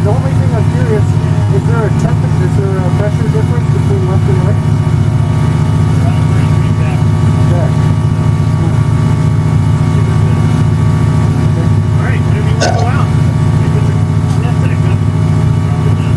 The only thing I'm curious, is there a temperature, is there a pressure difference between left and right? Yeah. Alright, whenever you want to go out. You put the nest egg up. Drop it down.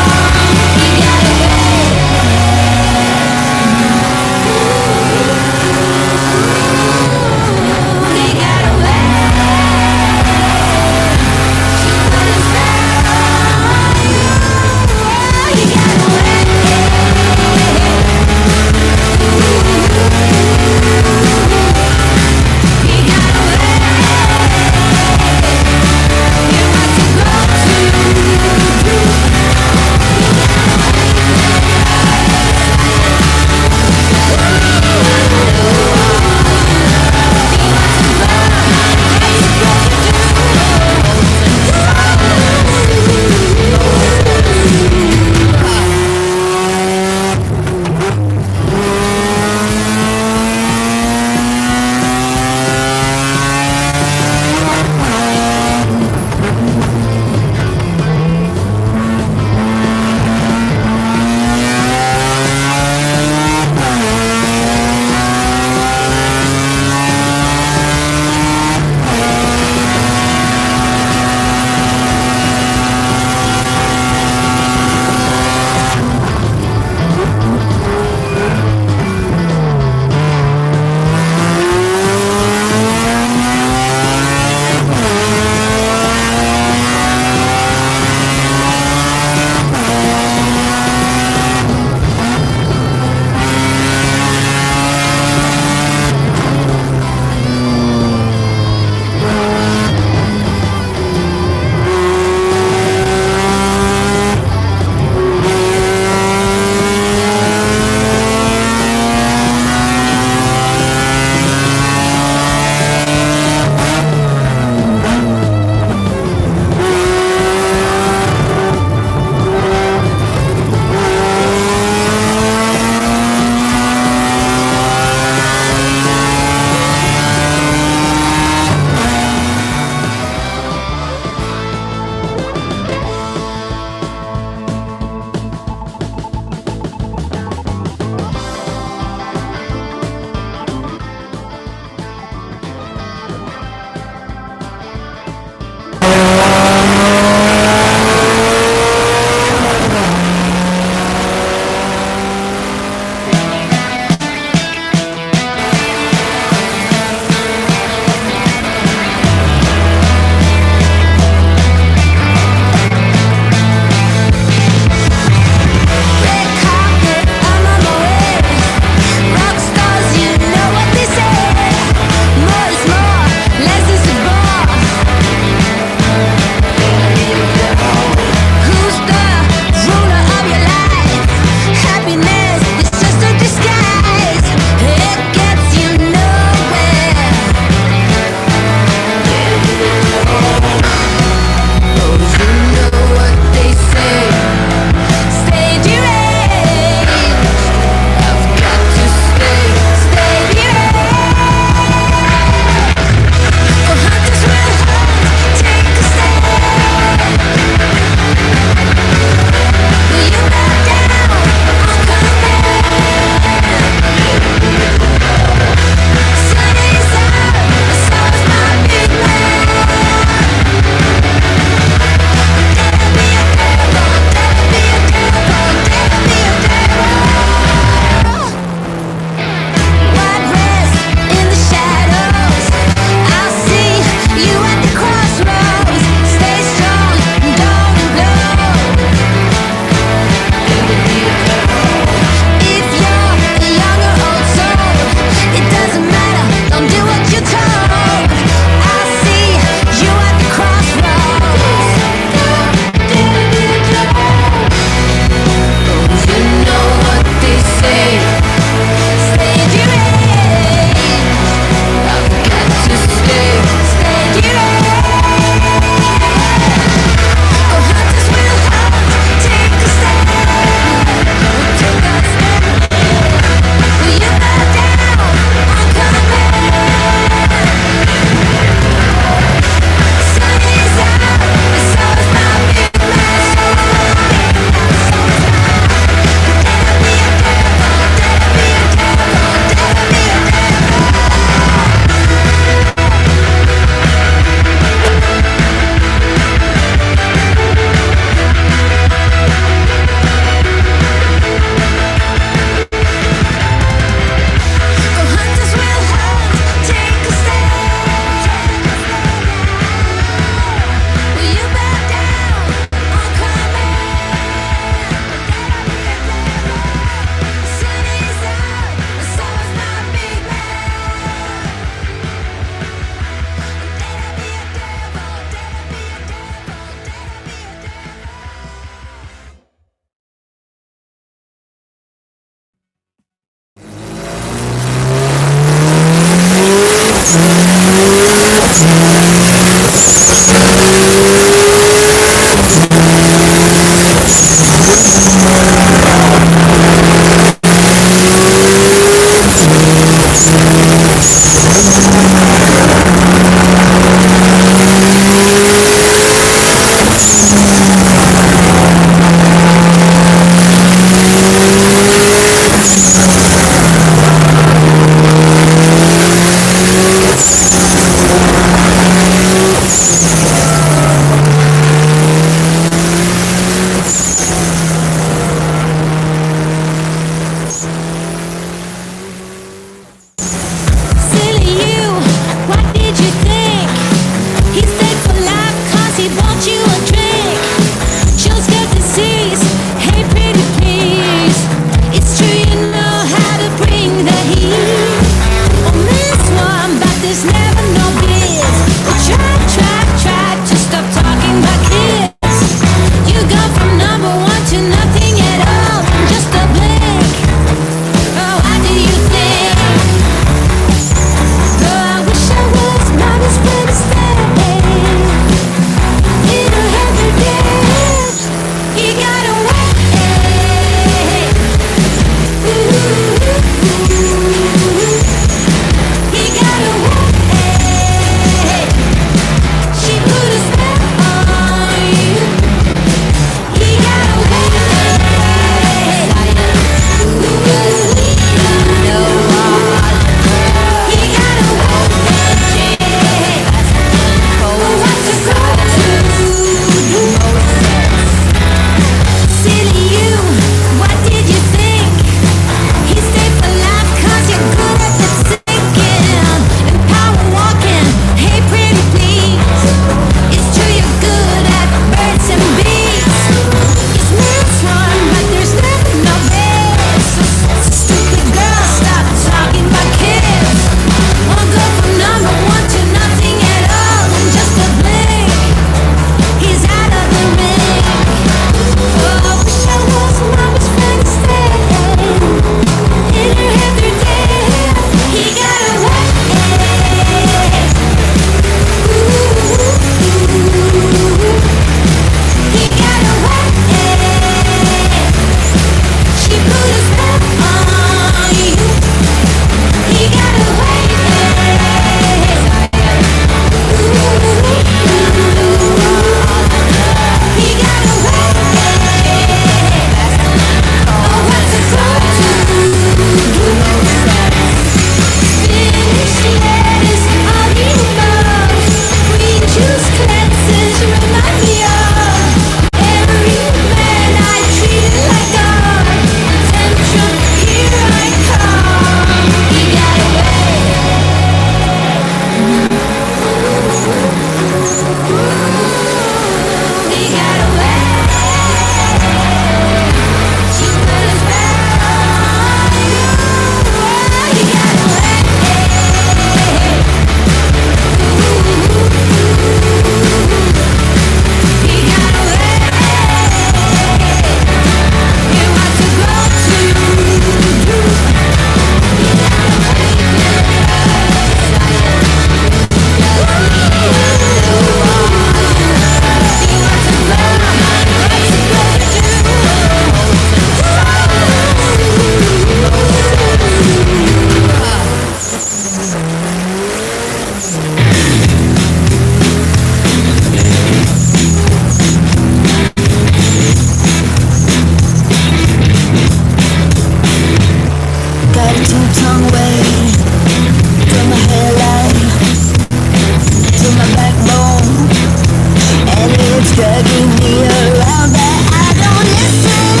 dragging me around, but I don't listen.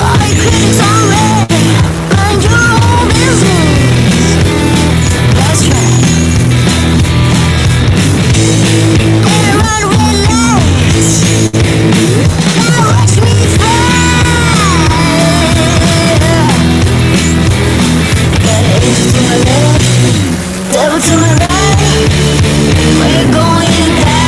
All your critics are red, mind your own business. That's right. Better run red lights. Now watch me fly. Got an angel to my left, devil to my right. We're going down.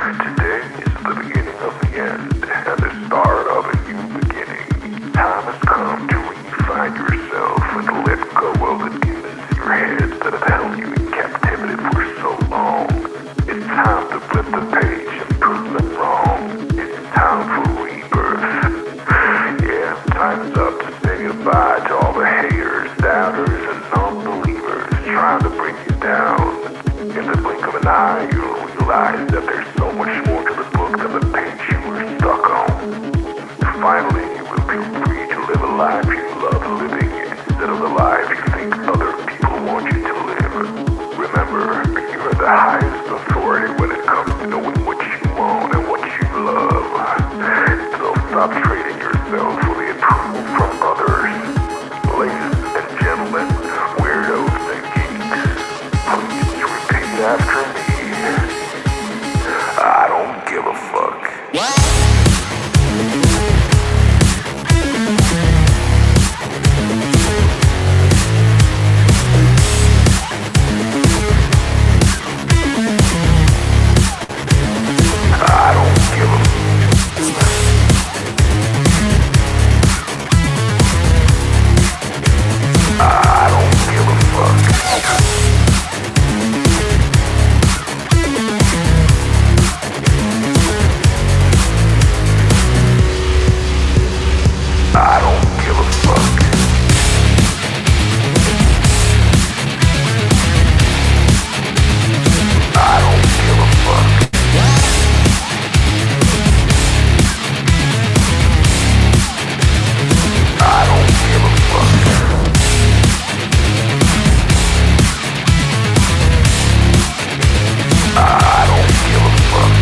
Today is the beginning of the end and the start of a new beginning. Time has come to refine yourself and let go of the demons in your head that have held you in captivity for so long. It's time to flip the page and prove them wrong. It's time for rebirth. Yeah, time's up to say goodbye to all the haters, doubters, and non-believers trying to bring you down. In the blink of an eye, you'll realize that there's so much more to the book than the page you were stuck on. Finally, you will be free to live a life you love living instead of the life you think other people want you to live. Remember, you are the highest authority when it comes to knowing what you want and what you love. So stop trading yourself for the approval from others. Ladies and gentlemen, weirdos and geeks, please repeat after me. I don't give a fuck. I don't give a I don't give a fuck. I don't give a fuck. I don't give a fuck. I don't give a fuck. I don't give a fuck.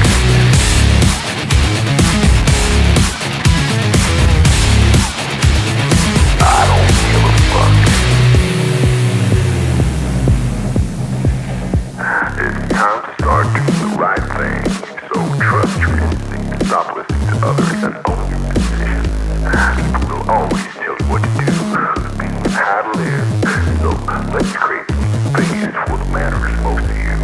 I don't give a fuck. It's time to start doing the right thing. So trust your instincts, stop listening to others, and own your decisions. People will always tell you what to do, opinions how to live. So let's create space for what matters most to you.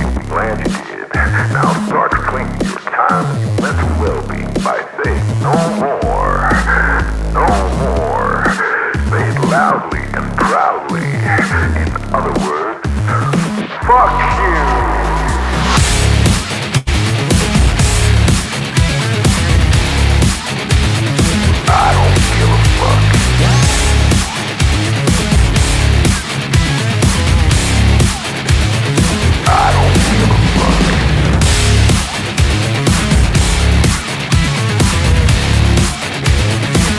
You'll be glad you did. Now start claiming your time and your mental well-being by saying no more. No more. Say it loudly and proudly. In other words, fuck you. I don't give a fuck. I don't give a fuck.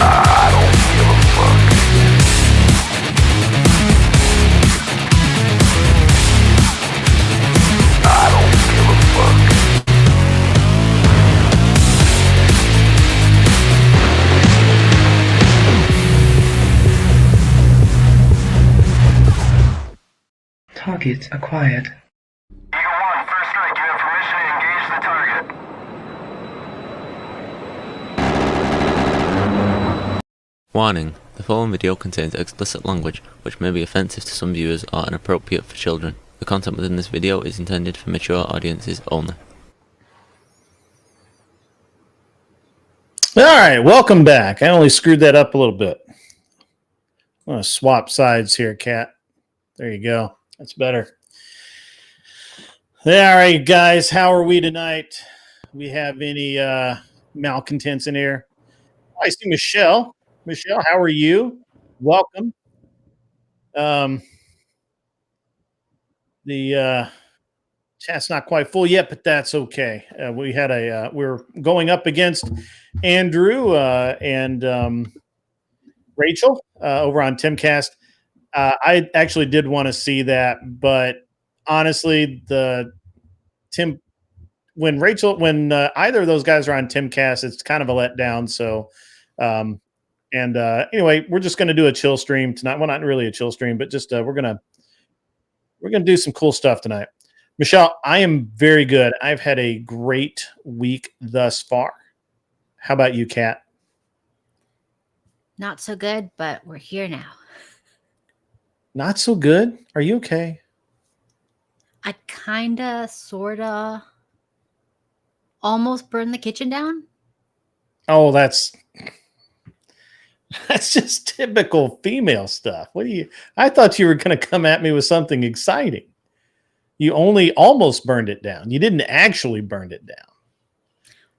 I don't give a fuck. I don't give a fuck. Target acquired. Eagle 1, first strike, you have permission to engage the target. Warning: the following video contains explicit language which may be offensive to some viewers or inappropriate for children. The content within this video is intended for mature audiences only. All right, welcome back. I only screwed that up a little bit. I'm going to swap sides here, Kat. There you go. That's better. All right, guys, how are we tonight? We have any malcontents in here? I see Michelle. Michelle, how are you? Welcome. The chat's not quite full yet, but that's okay. We're going up against Andrew and Rachel over on Timcast. I actually did want to see that, but honestly, when either of those guys are on Timcast, it's kind of a letdown. So, anyway, we're just going to do a chill stream tonight. Well, not really a chill stream, but just we're gonna do some cool stuff tonight. Michelle, I am very good. I've had a great week thus far. How about you, Kat? Not so good, but we're here now. Not so good. Are you okay? I kinda, sorta, almost burned the kitchen down. Oh, that's just typical female stuff. I thought you were going to come at me with something exciting. You only almost burned it down. You didn't actually burn it down.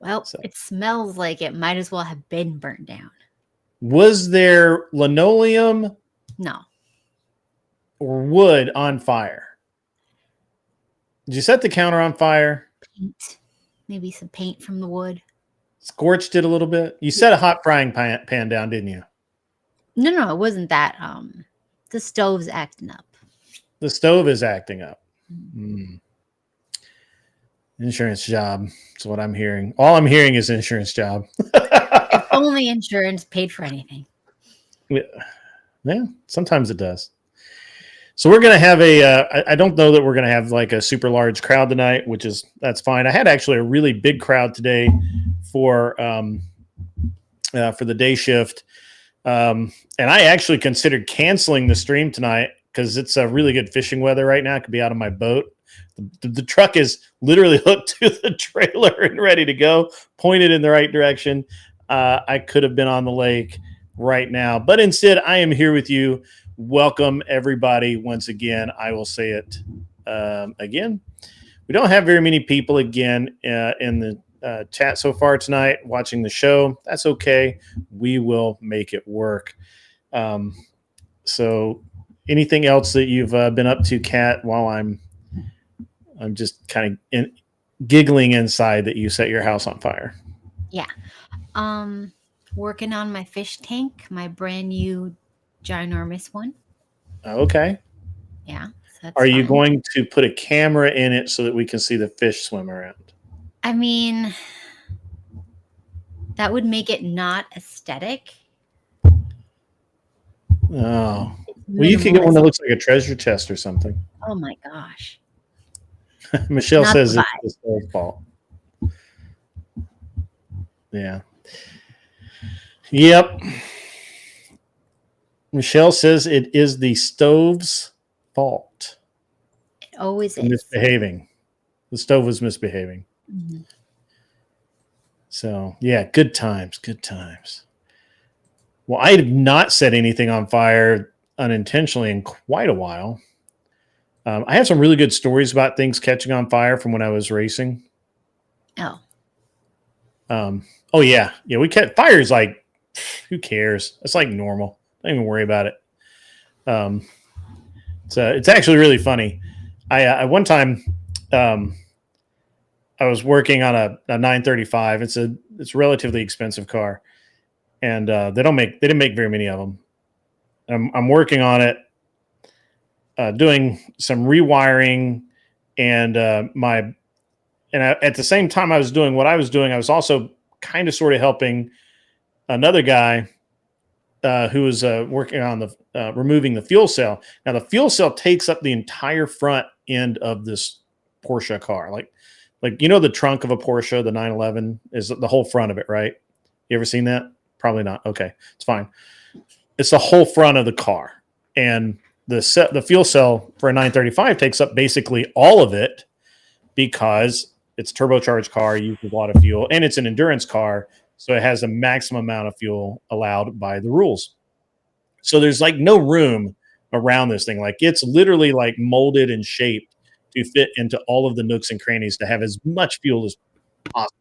Well, it smells like it might as well have been burned down. Was there linoleum No. or wood on fire? Did you set the counter on fire? Paint. Maybe some paint from the wood. Scorched it a little bit? You set a hot frying pan down, didn't you? No, it wasn't that. The stove's acting up. The stove is acting up. Insurance job. That's what I'm hearing. All I'm hearing is insurance job. If only insurance paid for anything. Yeah, sometimes it does. So we're going to have I don't know that we're going to have like a super large crowd tonight, that's fine. I had actually a really big crowd today for the day shift. And I actually considered canceling the stream tonight because it's a really good fishing weather right now. I could be out on my boat. The truck is literally hooked to the trailer and ready to go, pointed in the right direction. I could have been on the lake right now, but instead I am here with you. Welcome everybody once again. I will say it again. We don't have very many people again in the chat so far tonight watching the show. That's okay. We will make it work. So anything else that you've been up to, Kat, while I'm just kind of giggling inside that you set your house on fire? Yeah. Working on my fish tank, my brand new ginormous one. Okay. Yeah. So that's Are you fun. going to put a camera in it so that we can see the fish swim around? I mean, that would make it not aesthetic. Oh. Well, you could get one that looks like a treasure chest or something. Oh my gosh. Michelle Not says the it's the stove's fault. Yeah. Yep. Michelle says it is the stove's fault. It always is. Misbehaving. The stove was misbehaving. Mm-hmm. So, yeah, good times. Good times. Well, I have not set anything on fire unintentionally in quite a while. I have some really good stories about things catching on fire from when I was racing. Oh. Oh yeah. Yeah. Fire is like, who cares? It's like normal. Don't even worry about it. So it's actually really funny. I one time, I was working on a 935. It's a relatively expensive car, and they didn't make very many of them. I'm working on it, doing some rewiring, and at the same time I was doing what I was doing, I was also kind of sort of helping another guy who was working on the removing the fuel cell. Now the fuel cell takes up the entire front end of this Porsche car, like the trunk of a Porsche, the 911 is the whole front of it, right? You ever seen that? Probably not. Okay, it's fine. It's the whole front of the car, and the fuel cell for a 935 takes up basically all of it because it's a turbocharged car, uses a lot of fuel, and it's an endurance car, so it has a maximum amount of fuel allowed by the rules. So there's like no room around this thing. Like it's literally like molded and shaped to fit into all of the nooks and crannies to have as much fuel as possible,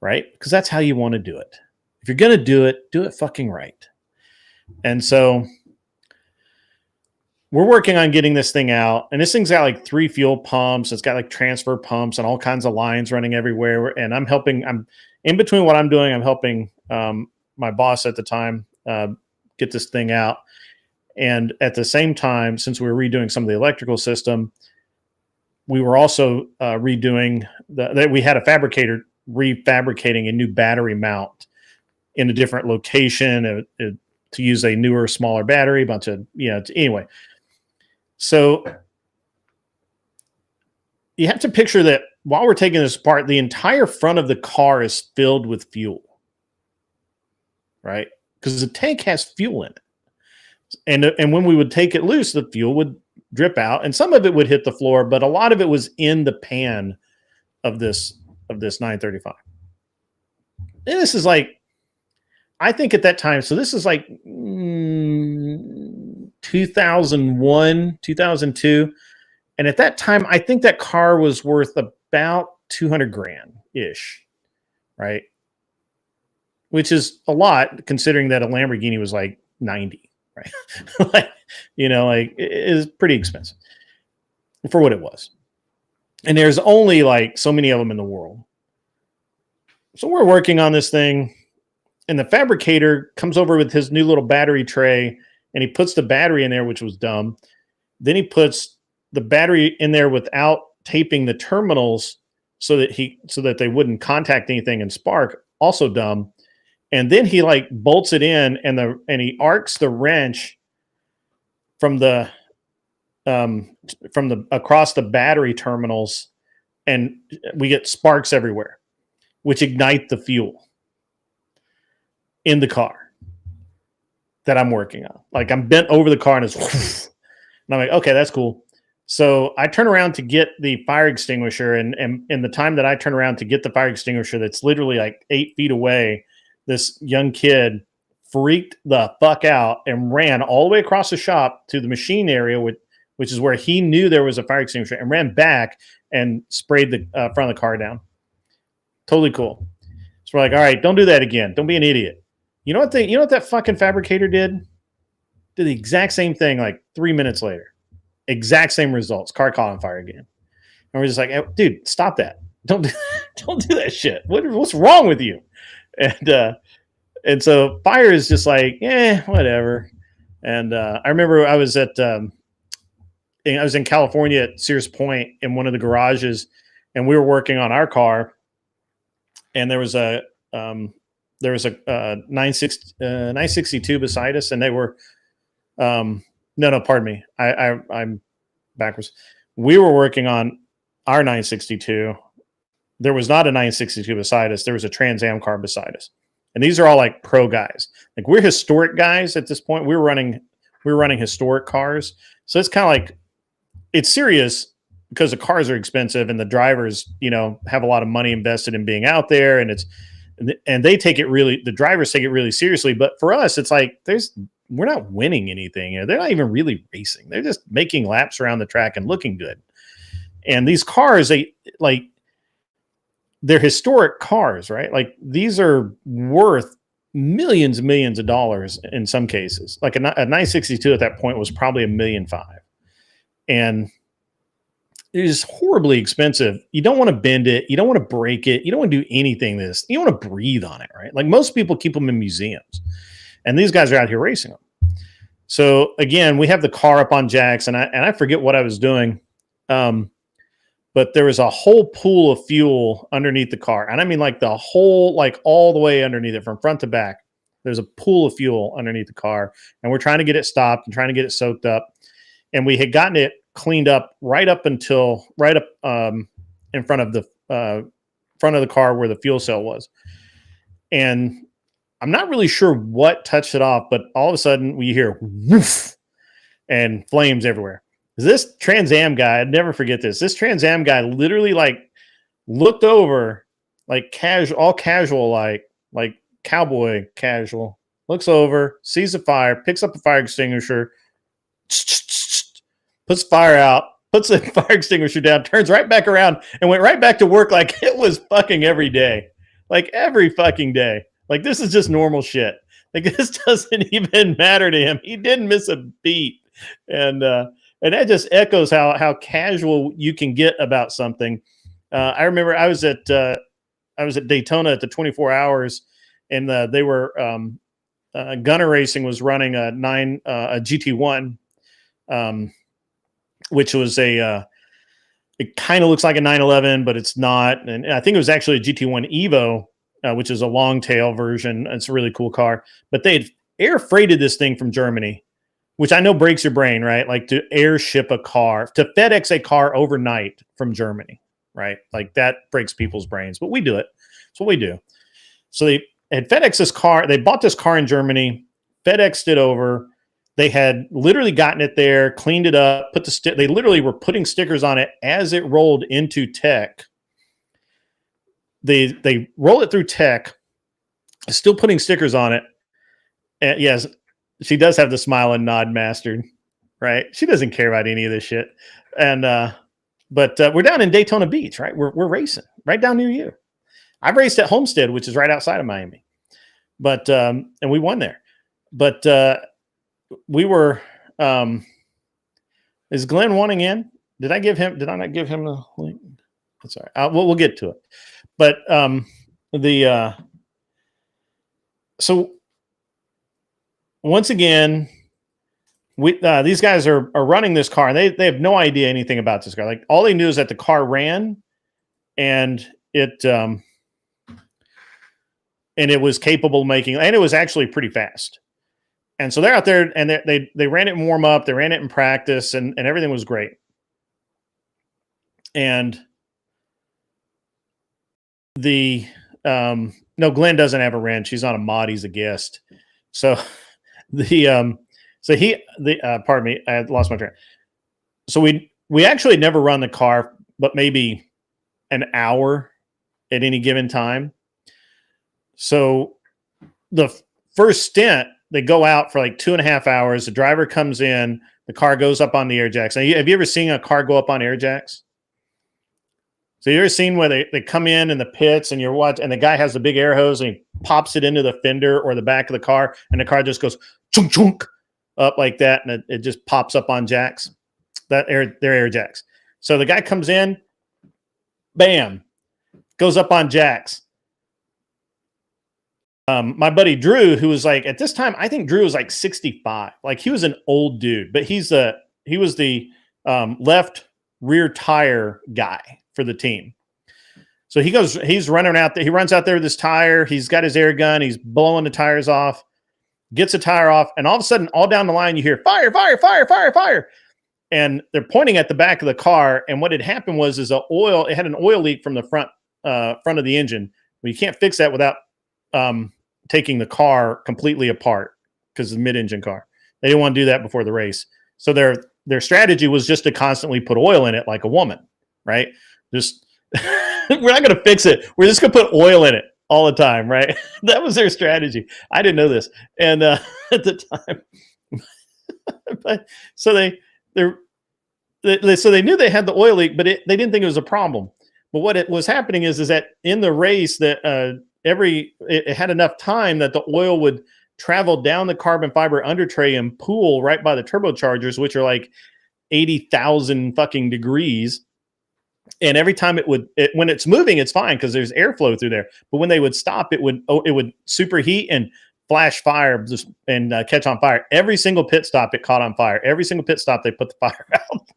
right? Because that's how you want to do it. If you're going to do it fucking right. And so we're working on getting this thing out, and this thing's got like 3 fuel pumps. It's got like transfer pumps and all kinds of lines running everywhere. And I'm in between what I'm doing, I'm helping my boss at the time get this thing out. And at the same time, since we were redoing some of the electrical system, we were also redoing that we had a fabricator refabricating a new battery mount in a different location to use a newer, smaller battery, anyway. So you have to picture that while we're taking this apart, the entire front of the car is filled with fuel, right? Because the tank has fuel in it. And when we would take it loose, the fuel would drip out, and some of it would hit the floor, but a lot of it was in the pan of this of this 935. And this is like, I think at that time, so this is like 2001, 2002. And at that time, I think that car was worth about 200 grand ish, right? Which is a lot considering that a Lamborghini was like 90, right? Like, you know, like it is pretty expensive for what it was. And there's only like so many of them in the world. So we're working on this thing, and the fabricator comes over with his new little battery tray, and he puts the battery in there, which was dumb. Then he puts the battery in there without taping the terminals so that they wouldn't contact anything and spark, also dumb. And then he like bolts it in, and he arcs the wrench from the across the battery terminals, and we get sparks everywhere, which ignite the fuel in the car that I'm working on. Like I'm bent over the car and it's, and I'm like, okay, that's cool. So I turn around to get the fire extinguisher, and in the time that I turn around to get the fire extinguisher, that's literally like 8 feet away, this young kid freaked the fuck out and ran all the way across the shop to the machine area, which is where he knew there was a fire extinguisher, and ran back and sprayed the front of the car down. Totally cool. So we're like, all right, don't do that again. Don't be an idiot. You know what that fucking fabricator did? Did the exact same thing like 3 minutes later. Exact same results. Car caught on fire again. And we're just like, hey, dude, stop that. Don't do that shit. What's wrong with you? And so fire is just like, whatever. And I remember I was in California at Sears Point in one of the garages, and we were working on our car, and there was a 962 beside us, and they were no, pardon me, I'm backwards. We were working on our 962. There was not a 962 beside us. There was a Trans Am car beside us. And these are all like pro guys. Like we're historic guys at this point. We were running historic cars. So it's kind of like, it's serious because the cars are expensive and the drivers, you know, have a lot of money invested in being out there, and they take it really, the drivers take it really seriously. But for us, it's like we're not winning anything. You know, they're not even really racing. They're just making laps around the track and looking good. And these cars, they're historic cars, right? Like these are worth millions and millions of dollars in some cases. Like a 962 at that point was probably $1.5 million. And it is horribly expensive. You don't want to bend it. You don't want to break it. You don't want to do anything this. You don't want to breathe on it, right? Like most people keep them in museums. And these guys are out here racing them. So again, we have the car up on jacks, and I forget what I was doing. But there was a whole pool of fuel underneath the car. And I mean like the whole, like all the way underneath it from front to back. There's a pool of fuel underneath the car, and we're trying to get it stopped and trying to get it soaked up. And we had gotten it cleaned up right up in front of the car where the fuel cell was. And I'm not really sure what touched it off, but all of a sudden we hear woof and flames everywhere. This Trans Am guy, I'd never forget this. This Trans Am guy literally like looked over, like casual, like cowboy casual, looks over, sees the fire, picks up a fire extinguisher, puts fire out, puts the fire extinguisher down, turns right back around, and went right back to work like it was fucking every day. Like every fucking day. Like this is just normal shit. Like this doesn't even matter to him. He didn't miss a beat. And that just echoes how casual you can get about something. I remember I was at Daytona at the 24 hours, and they were Gunner Racing was running a GT1, which was it kind of looks like a 911, but it's not. And I think it was actually a GT1 Evo, which is a long tail version. It's a really cool car, but they had air freighted this thing from Germany, which I know breaks your brain, right? Like to airship a car, to FedEx a car overnight from Germany, right? Like that breaks people's brains, but we do it. It's what we do. So they had FedEx this car. They bought this car in Germany, FedExed it over. They had literally gotten it there, cleaned it up, they literally were putting stickers on it as it rolled into tech. they roll it through tech, still putting stickers on it. And yes, she does have the smile and nod mastered, right? She doesn't care about any of this shit. And but we're down in Daytona Beach, right? We're racing right down near you. I've raced at Homestead, which is right outside of Miami, but and we won there. But we were. Is Glenn wanting in? Did I not give him the link? That's all right. We'll get to it. But so once again, these guys are running this car, and they have no idea anything about this car. Like, all they knew is that the car ran, and it was capable of making, and it was actually pretty fast. And so they're out there, and they ran it in warm up, they ran it in practice, and everything was great. And no, Glenn doesn't have a wrench. She's not a mod. He's a guest. So pardon me, I lost my train. So we actually never run the car, but maybe an hour at any given time. So the first stint, they go out for like 2.5 hours. The driver comes in, the car goes up on the air jacks. Now, have you ever seen a car go up on air jacks? So you ever seen where they come in the pits, and you're watching, and the guy has the big air hose, and he pops it into the fender or the back of the car, and the car just goes chunk chunk up like that, and it just pops up on jacks. They're air jacks. So the guy comes in, bam, goes up on jacks. My buddy Drew, who was like, at this time, I think Drew was like 65. Like, he was an old dude, but he was the left rear tire guy for the team. So he's running out there. He runs out there with his tire. He's got his air gun. He's blowing the tires off, gets a tire off. And all of a sudden, all down the line, you hear fire, fire, fire, fire, fire. And they're pointing at the back of the car. And what had happened was, it had an oil leak from the front of the engine. Well, you can't fix that without taking the car completely apart, because it's a mid-engine car. They didn't want to do that before the race. So their strategy was just to constantly put oil in it like a woman, right? Just we're not going to fix it. We're just going to put oil in it all the time, right? That was their strategy. I didn't know this, and at the time, but so they knew they had the oil leak, but they didn't think it was a problem. But what was happening is that in the race, that it had enough time that the oil would travel down the carbon fiber under tray and pool right by the turbochargers, which are like 80,000 fucking degrees. And every time when it's moving, it's fine because there's airflow through there. But when they would stop, it would superheat and flash fire and catch on fire. Every single pit stop, it caught on fire. Every single pit stop, they put the fire out.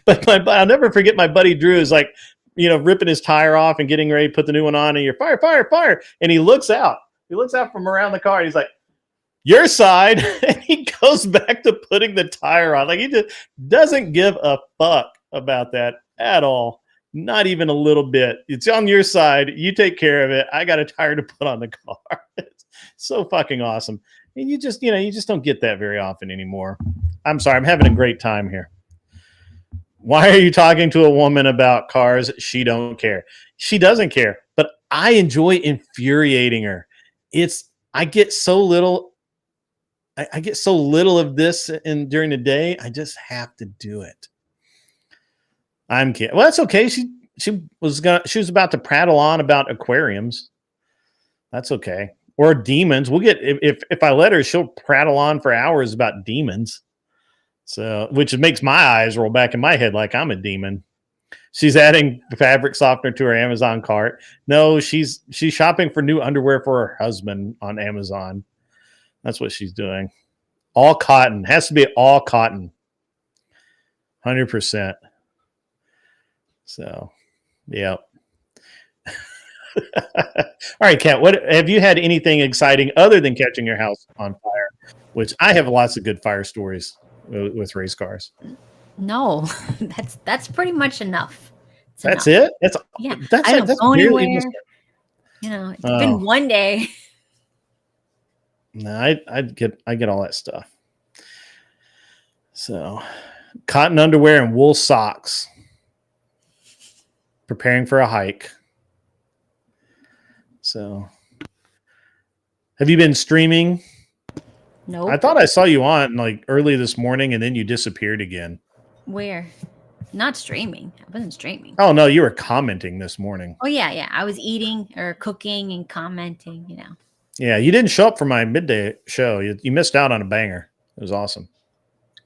But I'll never forget, my buddy Drew is like, ripping his tire off and getting ready to put the new one on, and you're fire, fire, fire. And he looks out from around the car. And he's like, your side. And he goes back to putting the tire on. Like, he just doesn't give a fuck about that at all. Not even a little bit. It's on your side. You take care of it. I got a tire to put on the car. It's so fucking awesome. And you just don't get that very often anymore. I'm sorry. I'm having a great time here. Why are you talking to a woman about cars? She don't care. She doesn't care, but I enjoy infuriating her. I get so little of this during the day. I just have to do it. I'm kidding. Well, that's okay. She was about to prattle on about aquariums. That's okay. Or demons. We'll get, if I let her, she'll prattle on for hours about demons. So, which makes my eyes roll back in my head like I'm a demon. She's adding fabric softener to her Amazon cart. No, she's shopping for new underwear for her husband on Amazon. That's what she's doing. All cotton. Has to be all cotton. 100%. So, yeah. All right, Kat, what have you had anything exciting other than catching your house on fire? Which I have lots of good fire stories with race cars. No, that's pretty much enough. That's it? That's I don't go anywhere. It's been one day. No, I get all that stuff. So, cotton underwear and wool socks. Preparing for a hike. So, have you been streaming? Nope. I thought I saw you on like early this morning, and then you disappeared again. Where? Not streaming. I wasn't streaming. Oh no, you were commenting this morning. Oh yeah. I was eating or cooking and commenting. You know. Yeah, you didn't show up for my midday show. You missed out on a banger. It was awesome.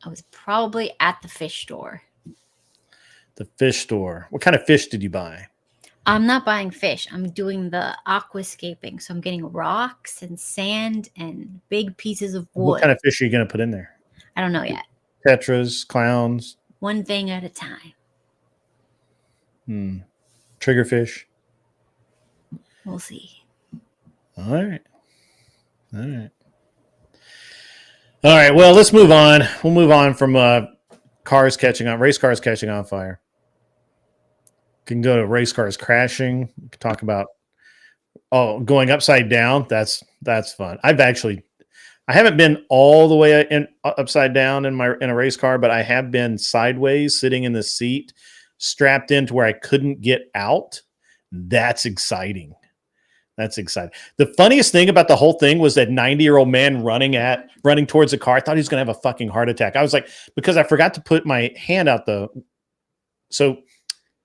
I was probably at the fish store. The fish store. What kind of fish did you buy? I'm not buying fish. I'm doing the aquascaping. So I'm getting rocks and sand and big pieces of wood. What kind of fish are you going to put in there? I don't know yet. Tetras, clowns. One thing at a time. Triggerfish. We'll see. All right. All right. Well, let's move on. We'll move on from race cars catching on fire. We can go to race cars crashing. We can talk about going upside down. That's fun. I haven't been all the way upside down in a race car, but I have been sideways, sitting in the seat, strapped in to where I couldn't get out. That's exciting. The funniest thing about the whole thing was that 90-year-old man running towards the car. I thought he was going to have a fucking heart attack. I was like, because I forgot to put my hand out so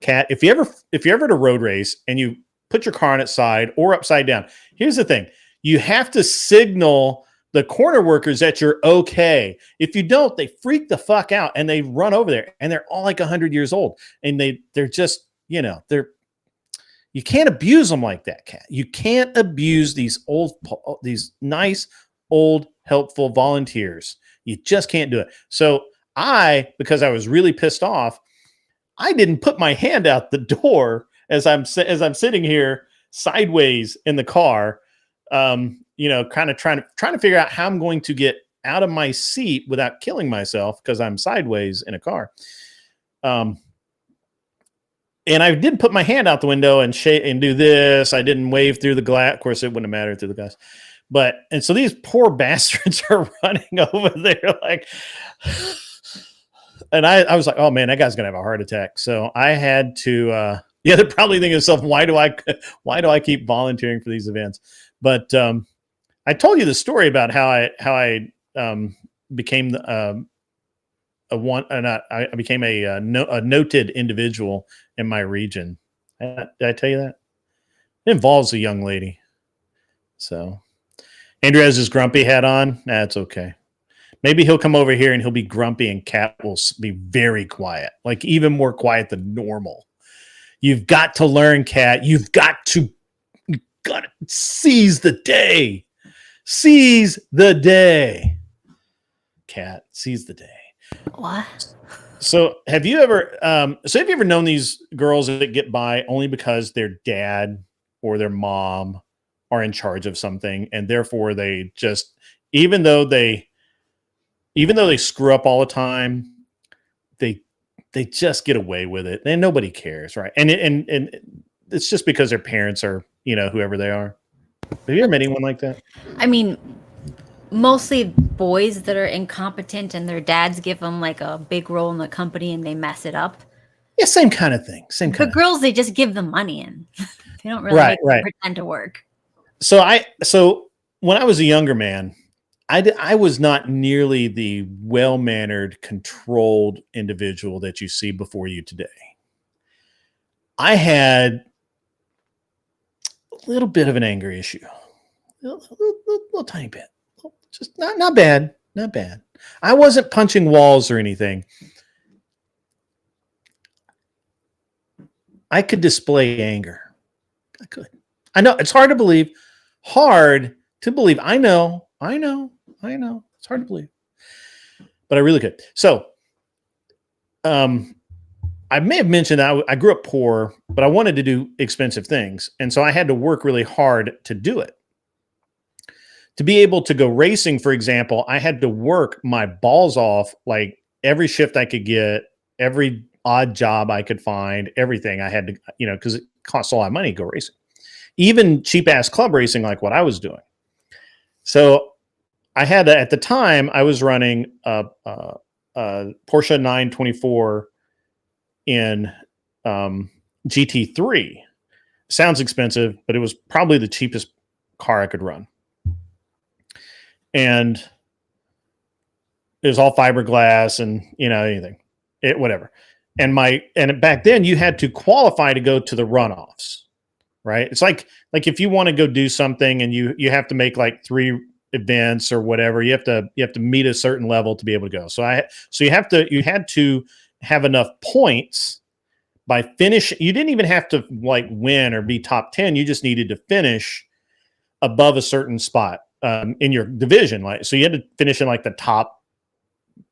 Kat, if you're ever at a road race and you put your car on its side or upside down, here's the thing. You have to signal the corner workers that you're okay. If you don't, they freak the fuck out and they run over there, and they're all like 100 years old, and they're just, you can't abuse them like that, Kat. You can't abuse these nice, old, helpful volunteers. You just can't do it. So because I was really pissed off, I didn't put my hand out the door as I'm sitting here sideways in the car, kind of trying to figure out how I'm going to get out of my seat without killing myself because I'm sideways in a car. And I didn't put my hand out the window and do this. I didn't wave through the glass. Of course, it wouldn't have mattered through the glass. And so these poor bastards are running over there like, and I was like, oh man, that guy's gonna have a heart attack. So I had to. They're probably thinking to themselves, why do I keep volunteering for these events? But I told you the story about how I became I became a noted individual in my region. Did I tell you that? It involves a young lady. So Andrew has his grumpy hat on. That's okay. Maybe he'll come over here and he'll be grumpy, and Kat will be very quiet, like even more quiet than normal. You've got to learn, Kat. You've got to seize the day. Seize the day. Kat, seize the day. What? So have you ever known these girls that get by only because their dad or their mom are in charge of something, and therefore they just, even though they screw up all the time, they just get away with it, and nobody cares, right? And it's just because their parents are, whoever they are. Have you ever met anyone like that? I mean, mostly boys that are incompetent and their dads give them like a big role in the company and they mess it up. Yeah, same kind of thing. But girls, they just give them money and they don't really pretend to work. So when I was a younger man, I was not nearly the well-mannered, controlled individual that you see before you today. I had a little bit of an anger issue, a little tiny bit, just not bad. I wasn't punching walls or anything. I could display anger. I could. I know it's hard to believe. I know. It's hard to believe, but I really could. So, I may have mentioned that I grew up poor, but I wanted to do expensive things. And so I had to work really hard to do it. To be able to go racing, for example, I had to work my balls off, like every shift I could get, every odd job I could find, everything I had to, because it costs a lot of money to go racing. Even cheap ass club racing like what I was doing. So I had at the time I was running a Porsche 924 in GT3. Sounds expensive, but it was probably the cheapest car I could run. And it was all fiberglass and, anything, whatever. And back then you had to qualify to go to the runoffs, right? It's like if you want to go do something and you have to make like 3 events or whatever, you have to meet a certain level to be able to go. So you had to have enough points by finish. You didn't even have to like win or be top 10. You just needed to finish above a certain spot in your division. Like, so you had to finish in like the top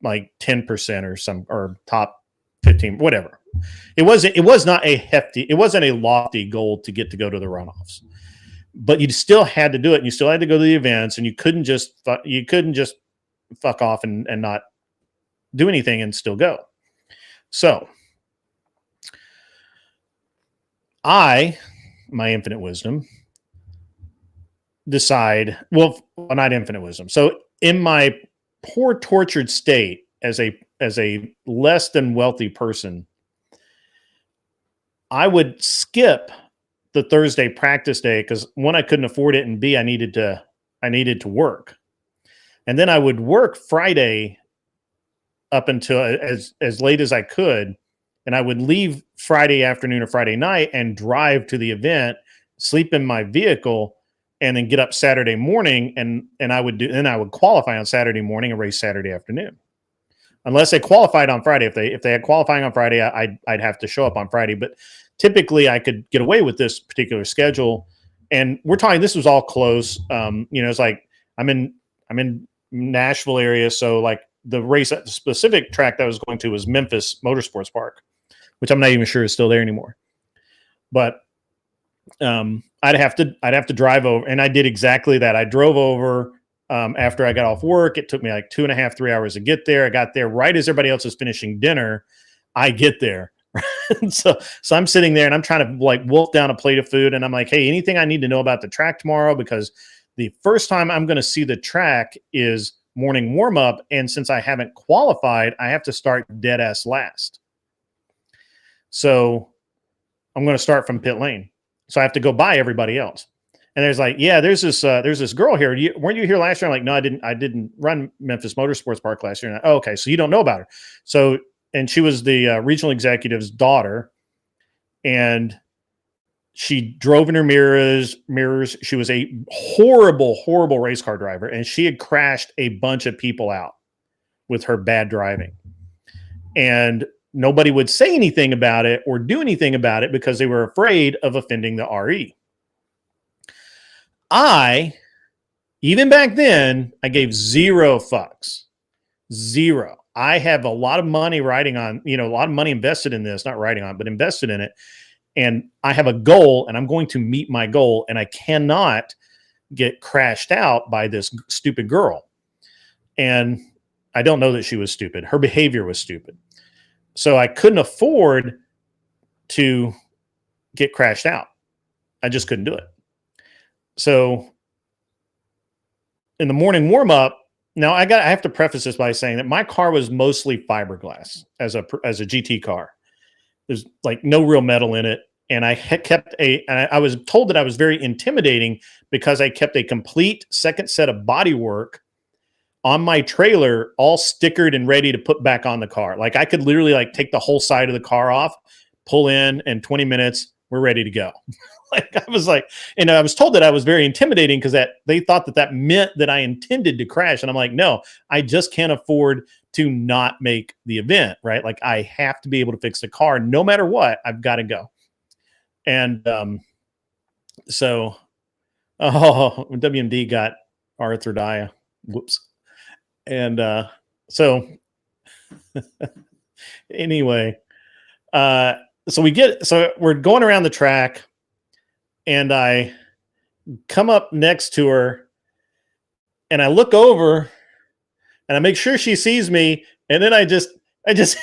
like 10% or top 15, whatever. It wasn't a lofty goal to go to the runoffs, but you still had to do it. And you still had to go to the events, and you couldn't just fuck off and not do anything and still go. So my infinite wisdom, not infinite wisdom. So in my poor, tortured state as a less than wealthy person, I would skip the Thursday practice day because one, I couldn't afford it, and B, I needed to work. And then I would work Friday up until as late as I could, and I would leave Friday afternoon or Friday night and drive to the event, sleep in my vehicle, and then get up Saturday morning, and I would qualify on Saturday morning and race Saturday afternoon. Unless they qualified on Friday. If they had qualifying on Friday, I'd have to show up on Friday. But typically I could get away with this particular schedule. And we're talking, this was all close. It's like I'm in Nashville area. So like the specific track that I was going to was Memphis Motorsports Park, which I'm not even sure is still there anymore. But I'd have to drive over, and I did exactly that. I drove over after I got off work. It took me like 2.5, 3 hours to get there. I got there right as everybody else was finishing dinner. I get there. so I'm sitting there and I'm trying to like wolf down a plate of food. And I'm like, hey, anything I need to know about the track tomorrow? Because the first time I'm going to see the track is morning warm up. And since I haven't qualified, I have to start dead ass last. So I'm going to start from pit lane. So I have to go by everybody else. And there's like, yeah, there's this girl here. Weren't you here last year? I'm like, no, I didn't run Memphis Motorsports Park last year. Oh, okay. So you don't know about her. So, and she was the regional executive's daughter, and she drove in her mirrors. She was a horrible, horrible race car driver. And she had crashed a bunch of people out with her bad driving. And nobody would say anything about it or do anything about it because they were afraid of offending the RE. Even back then, I gave 0 fucks. 0. I have a lot of money riding on, a lot of money invested in this, not riding on, but invested in it. And I have a goal, and I'm going to meet my goal, and I cannot get crashed out by this stupid girl. And I don't know that she was stupid. Her behavior was stupid. So I couldn't afford to get crashed out. I just couldn't do it. So in the morning warm up, now I have to preface this by saying that my car was mostly fiberglass as a GT car. There's like no real metal in it. And I was told that I was very intimidating because I kept a complete second set of bodywork on my trailer, all stickered and ready to put back on the car. Like I could literally like take the whole side of the car off, pull in 20 minutes, we're ready to go. I was told that I was very intimidating because that they thought that meant that I intended to crash. And I'm like, no, I just can't afford to not make the event, right? Like I have to be able to fix the car no matter what. I've got to go. And WMD got arthrodya. Whoops. And so anyway, so we're going around the track, and I come up next to her, and I look over, and I make sure she sees me, and then I just hit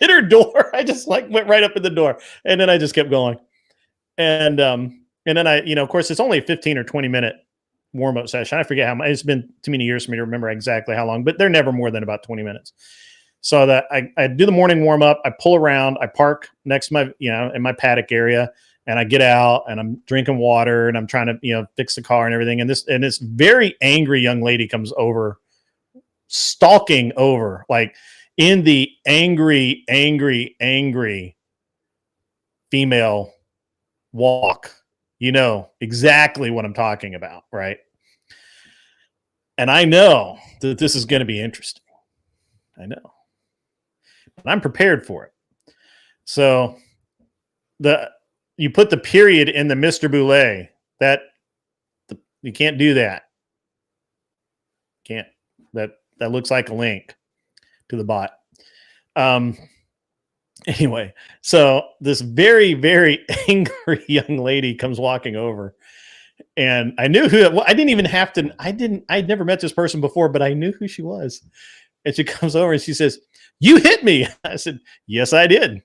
her door. I just like went right up in the door, and then I just kept going. And then I, of course, it's only a 15 or 20 minute warm-up session. I forget how much. It's been too many years for me to remember exactly how long, but they're never more than about 20 minutes. So that I do the morning warm-up, I pull around, I park next to my, in my paddock area, And I get out and I'm drinking water and I'm trying to, fix the car and everything. And this very angry young lady comes over, stalking over, like in the angry female walk. You know exactly what I'm talking about, right? And I know that this is going to be interesting. I know. But I'm prepared for it. So you put the period in the Mr. Boulay. You can't do that. Can't. That looks like a link to the bot. Anyway, so this very, very angry young lady comes walking over, and I knew who. I didn't even have to. I'd never met this person before, but I knew who she was. And she comes over and she says, "You hit me." I said, "Yes, I did.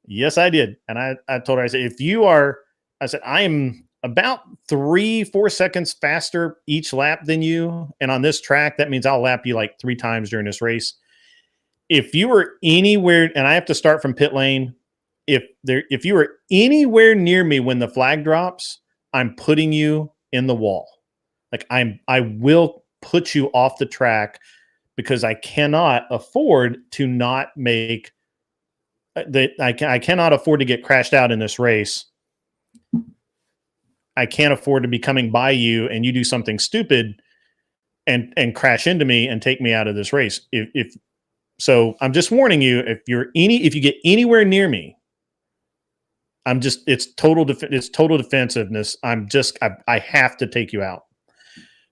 Yes, I did." And I told her, I said, I am about 3-4 seconds faster each lap than you. And on this track, that means I'll lap you like 3 times during this race. If you were anywhere, and I have to start from pit lane, if you were anywhere near me when the flag drops, I'm putting you in the wall. Like I will put you off the track because I cannot afford to not make I cannot afford to get crashed out in this race. I can't afford to be coming by you and you do something stupid and crash into me and take me out of this race. So I'm just warning you, if you get anywhere near me, it's total defensiveness. I have to take you out.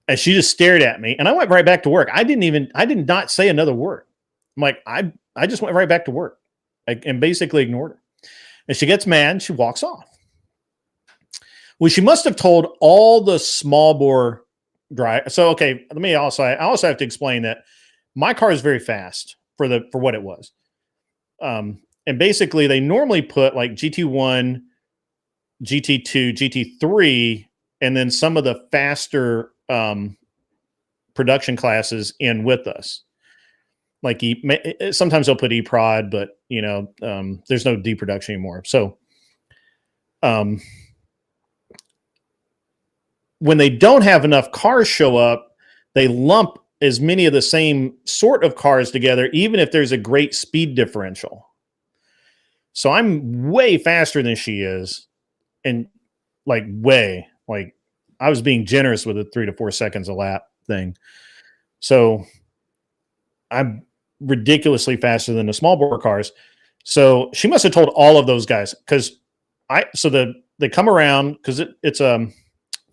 And she just stared at me and I went right back to work. I did not say another word. I'm like, I just went right back to work and basically ignored her. And she gets mad and she walks off. Well, she must have told all the small bore drive. So, okay, I also have to explain that my car is very fast for what it was. And basically they normally put like GT1, GT2, GT3, and then some of the faster production classes in with us. Like sometimes they'll put eProd, but there's no D production anymore. So, when they don't have enough cars show up, they lump as many of the same sort of cars together, even if there's a great speed differential. So I'm way faster than she is. And I was being generous with a 3 to 4 seconds a lap thing. So I'm ridiculously faster than the small bore cars. So she must have told all of those guys they come around because it's a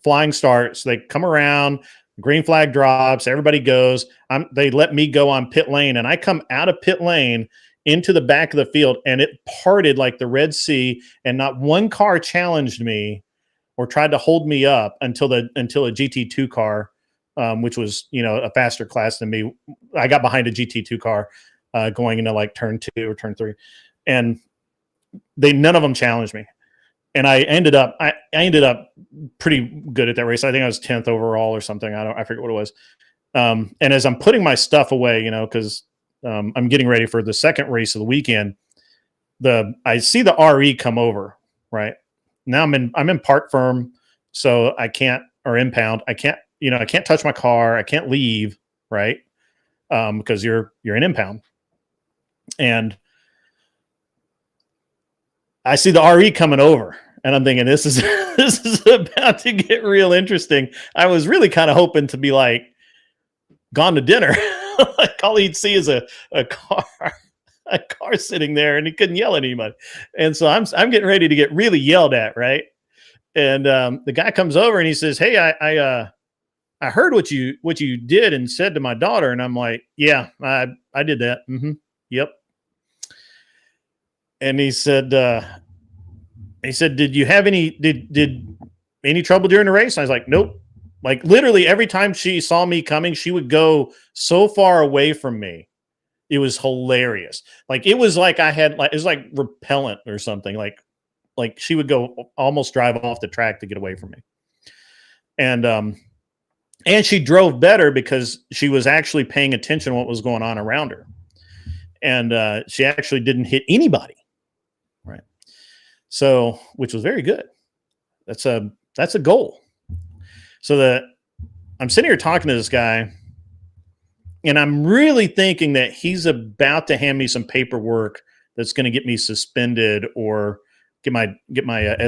flying start. So they come around, green flag drops, everybody goes. They let me go on pit lane, and I come out of pit lane into the back of the field, and it parted like the Red Sea, and not one car challenged me or tried to hold me up until a GT2 car, which was a faster class than me. I got behind a GT2 car going into like turn 2 or turn 3, and none of them challenged me. And I ended up pretty good at that race. I think I was 10th overall or something. I forget what it was. And as I'm putting my stuff away, because I'm getting ready for the second race of the weekend, I see the RE come over. Right now, I'm in park firm, so I can't, or impound. I can't touch my car. I can't leave. Right, because you're in impound, and I see the RE coming over. And I'm thinking, this is about to get real interesting. I was really kind of hoping to be like gone to dinner. Like all he'd see is a car sitting there, and he couldn't yell at anybody. And so I'm getting ready to get really yelled at, right? And the guy comes over and he says, "Hey, I heard what you did and said to my daughter." And I'm like, "Yeah, I did that. Mm-hmm. Yep." And he said, "Did you have any trouble during the race?" And I was like, "Nope." Like literally every time she saw me coming, she would go so far away from me. It was hilarious. Like it was like it was like repellent or something. Like she would go almost drive off the track to get away from me. And she drove better because she was actually paying attention to what was going on around her. And she actually didn't hit anybody. Right. So, which was very good. That's a goal. So I'm sitting here talking to this guy, and I'm really thinking that he's about to hand me some paperwork that's going to get me suspended or get my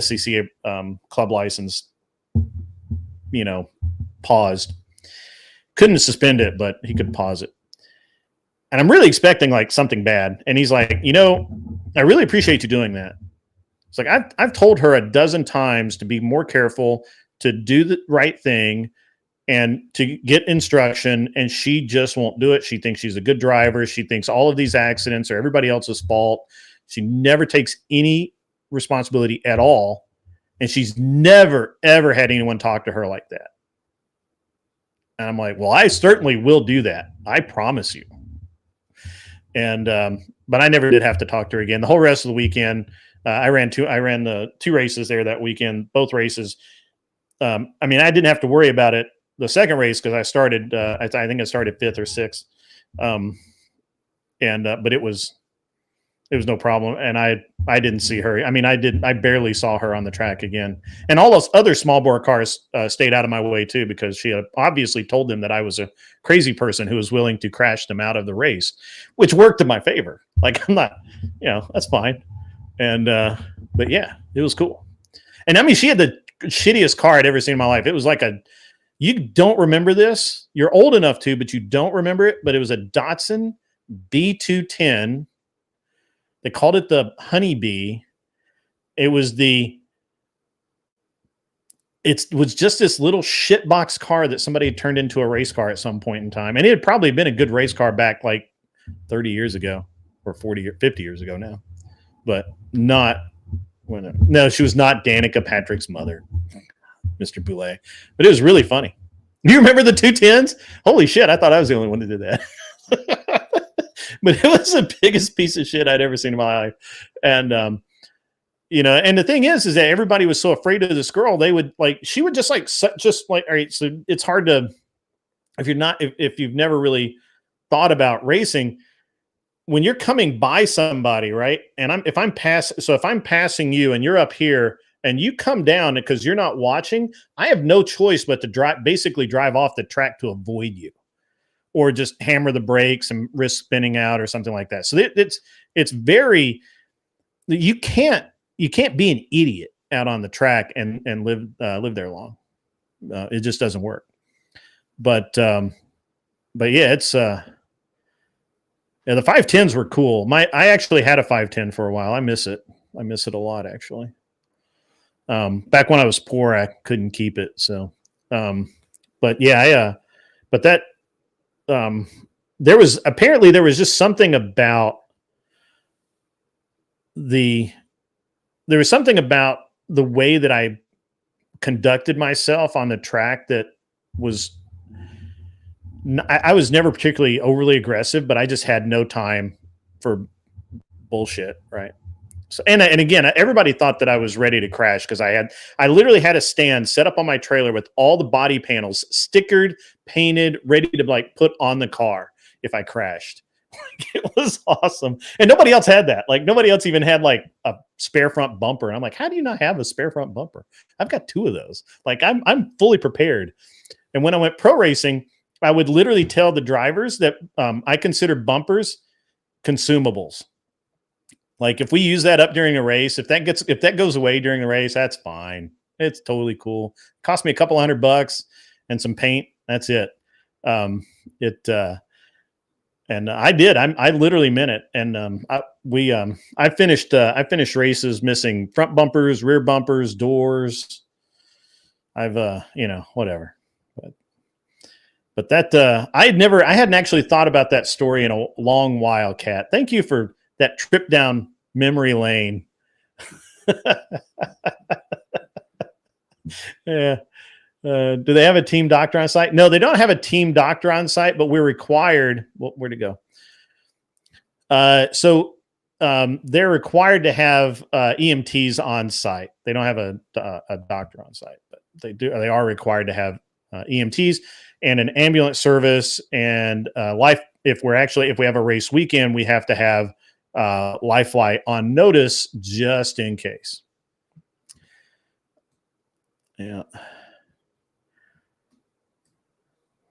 SEC club license, paused. Couldn't suspend it, but he could pause it. And I'm really expecting like something bad. And he's like, I really appreciate you doing that. It's like, I've told her a dozen times to be more careful, to do the right thing, and to get instruction, and she just won't do it. She thinks she's a good driver. She thinks all of these accidents are everybody else's fault. She never takes any responsibility at all. And she's never, ever had anyone talk to her like that. And I'm like, well, I certainly will do that. I promise you. And, but I never did have to talk to her again. The whole rest of the weekend, I ran the 2 races there that weekend, both races. I didn't have to worry about it the second race because I started, I think I started 5th or 6th. But it was no problem. And I didn't see her. I barely saw her on the track again. And all those other small bore cars stayed out of my way too, because she had obviously told them that I was a crazy person who was willing to crash them out of the race, which worked in my favor. Like, I'm not, that's fine. And, but yeah, it was cool. And she had the shittiest car I'd ever seen in my life. It was like you don't remember this. You're old enough to, but you don't remember it. But it was a Datsun B210. They called it the Honeybee. It was just this little shitbox car that somebody had turned into a race car at some point in time. And it had probably been a good race car back like 30 years ago or 40 or 50 years ago now. But no, she was not Danica Patrick's mother, Mr. Boulay. But it was really funny. Do you remember the 210s? Holy shit, I thought I was the only one that did that. But it was the biggest piece of shit I'd ever seen in my life. And, and the thing is that everybody was so afraid of this girl. She would just like, all right, so it's hard to, if you've never really thought about racing, when you're coming by somebody, right? And if I'm passing you and you're up here and you come down because you're not watching, I have no choice but to basically drive off the track to avoid you, or just hammer the brakes and risk spinning out or something like that. So it's very, you can't be an idiot out on the track and live there long. It just doesn't work. But yeah, it's, yeah, the 510s were cool. I actually had a 510 for a while. I miss it. I miss it a lot, actually. Back when I was poor, I couldn't keep it. So, but yeah, but that, there was just something about the way that I conducted myself on the track that was, I was never particularly overly aggressive, but I just had no time for bullshit. Right. So, and again, everybody thought that I was ready to crash because I literally had a stand set up on my trailer with all the body panels stickered, painted, ready to like put on the car if I crashed. It was awesome. And nobody else had that. Like, nobody else even had like a spare front bumper. And I'm like, how do you not have a spare front bumper? I've got 2 of those. Like, I'm fully prepared. And when I went pro racing, I would literally tell the drivers that I consider bumpers consumables. Like, if we use that up during a race, if that goes away during the race, that's fine. It's totally cool. It cost me a couple $100 and some paint. That's it. And I did. I literally meant it. And I finished races missing front bumpers, rear bumpers, doors. I've whatever. But that I hadn't actually thought about that story in a long while, Kat. Thank you for that trip down memory lane. Yeah. Do they have a team doctor on site? No, they don't have a team doctor on site, but we're required. Well, where'd it go? So they're required to have EMTs on site. They don't have a doctor on site, but they are required to have EMTs and an ambulance service and life. If we have a race weekend, we have to have life flight on notice just in case. Yeah.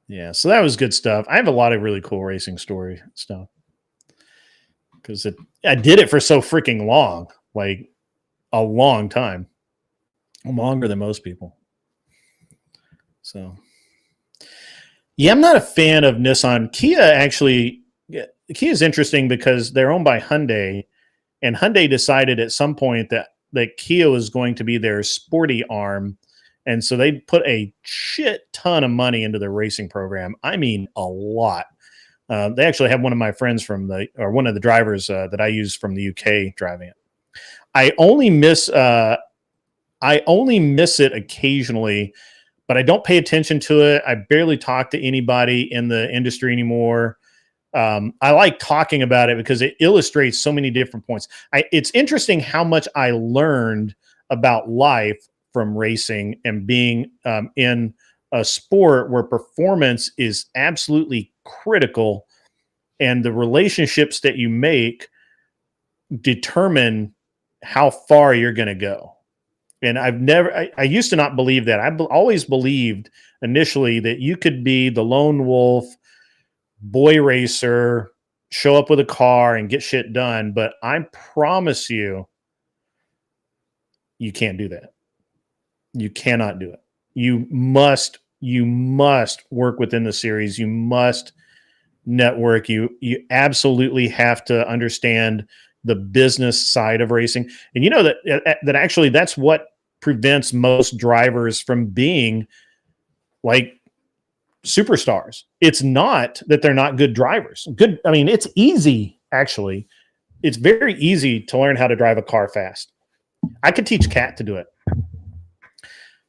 Yeah. So that was good stuff. I have a lot of really cool racing story stuff because I did it for so freaking long, like a long time, longer than most people. So, yeah, I'm not a fan of Nissan. Kia actually, Kia is interesting because they're owned by Hyundai, and Hyundai decided at some point that Kia was going to be their sporty arm. And so they put a shit ton of money into their racing program. I mean, a lot. They actually have one of my friends one of the drivers that I use from the UK driving it. I only miss it occasionally, but I don't pay attention to it. I barely talk to anybody in the industry anymore. I like talking about it because it illustrates so many different points. It's interesting how much I learned about life from racing and being in a sport where performance is absolutely critical, and the relationships that you make determine how far you're going to go. And I used to not believe that. Always believed initially that you could be the lone wolf, boy racer, show up with a car and get shit done. But I promise you, you can't do that. You cannot do it. You must work within the series. You must network. You absolutely have to understand the business side of racing. And you know that actually that's what prevents most drivers from being like superstars. It's not that they're not good drivers. I mean, it's easy, actually. It's very easy to learn how to drive a car fast. I could teach Kat to do it.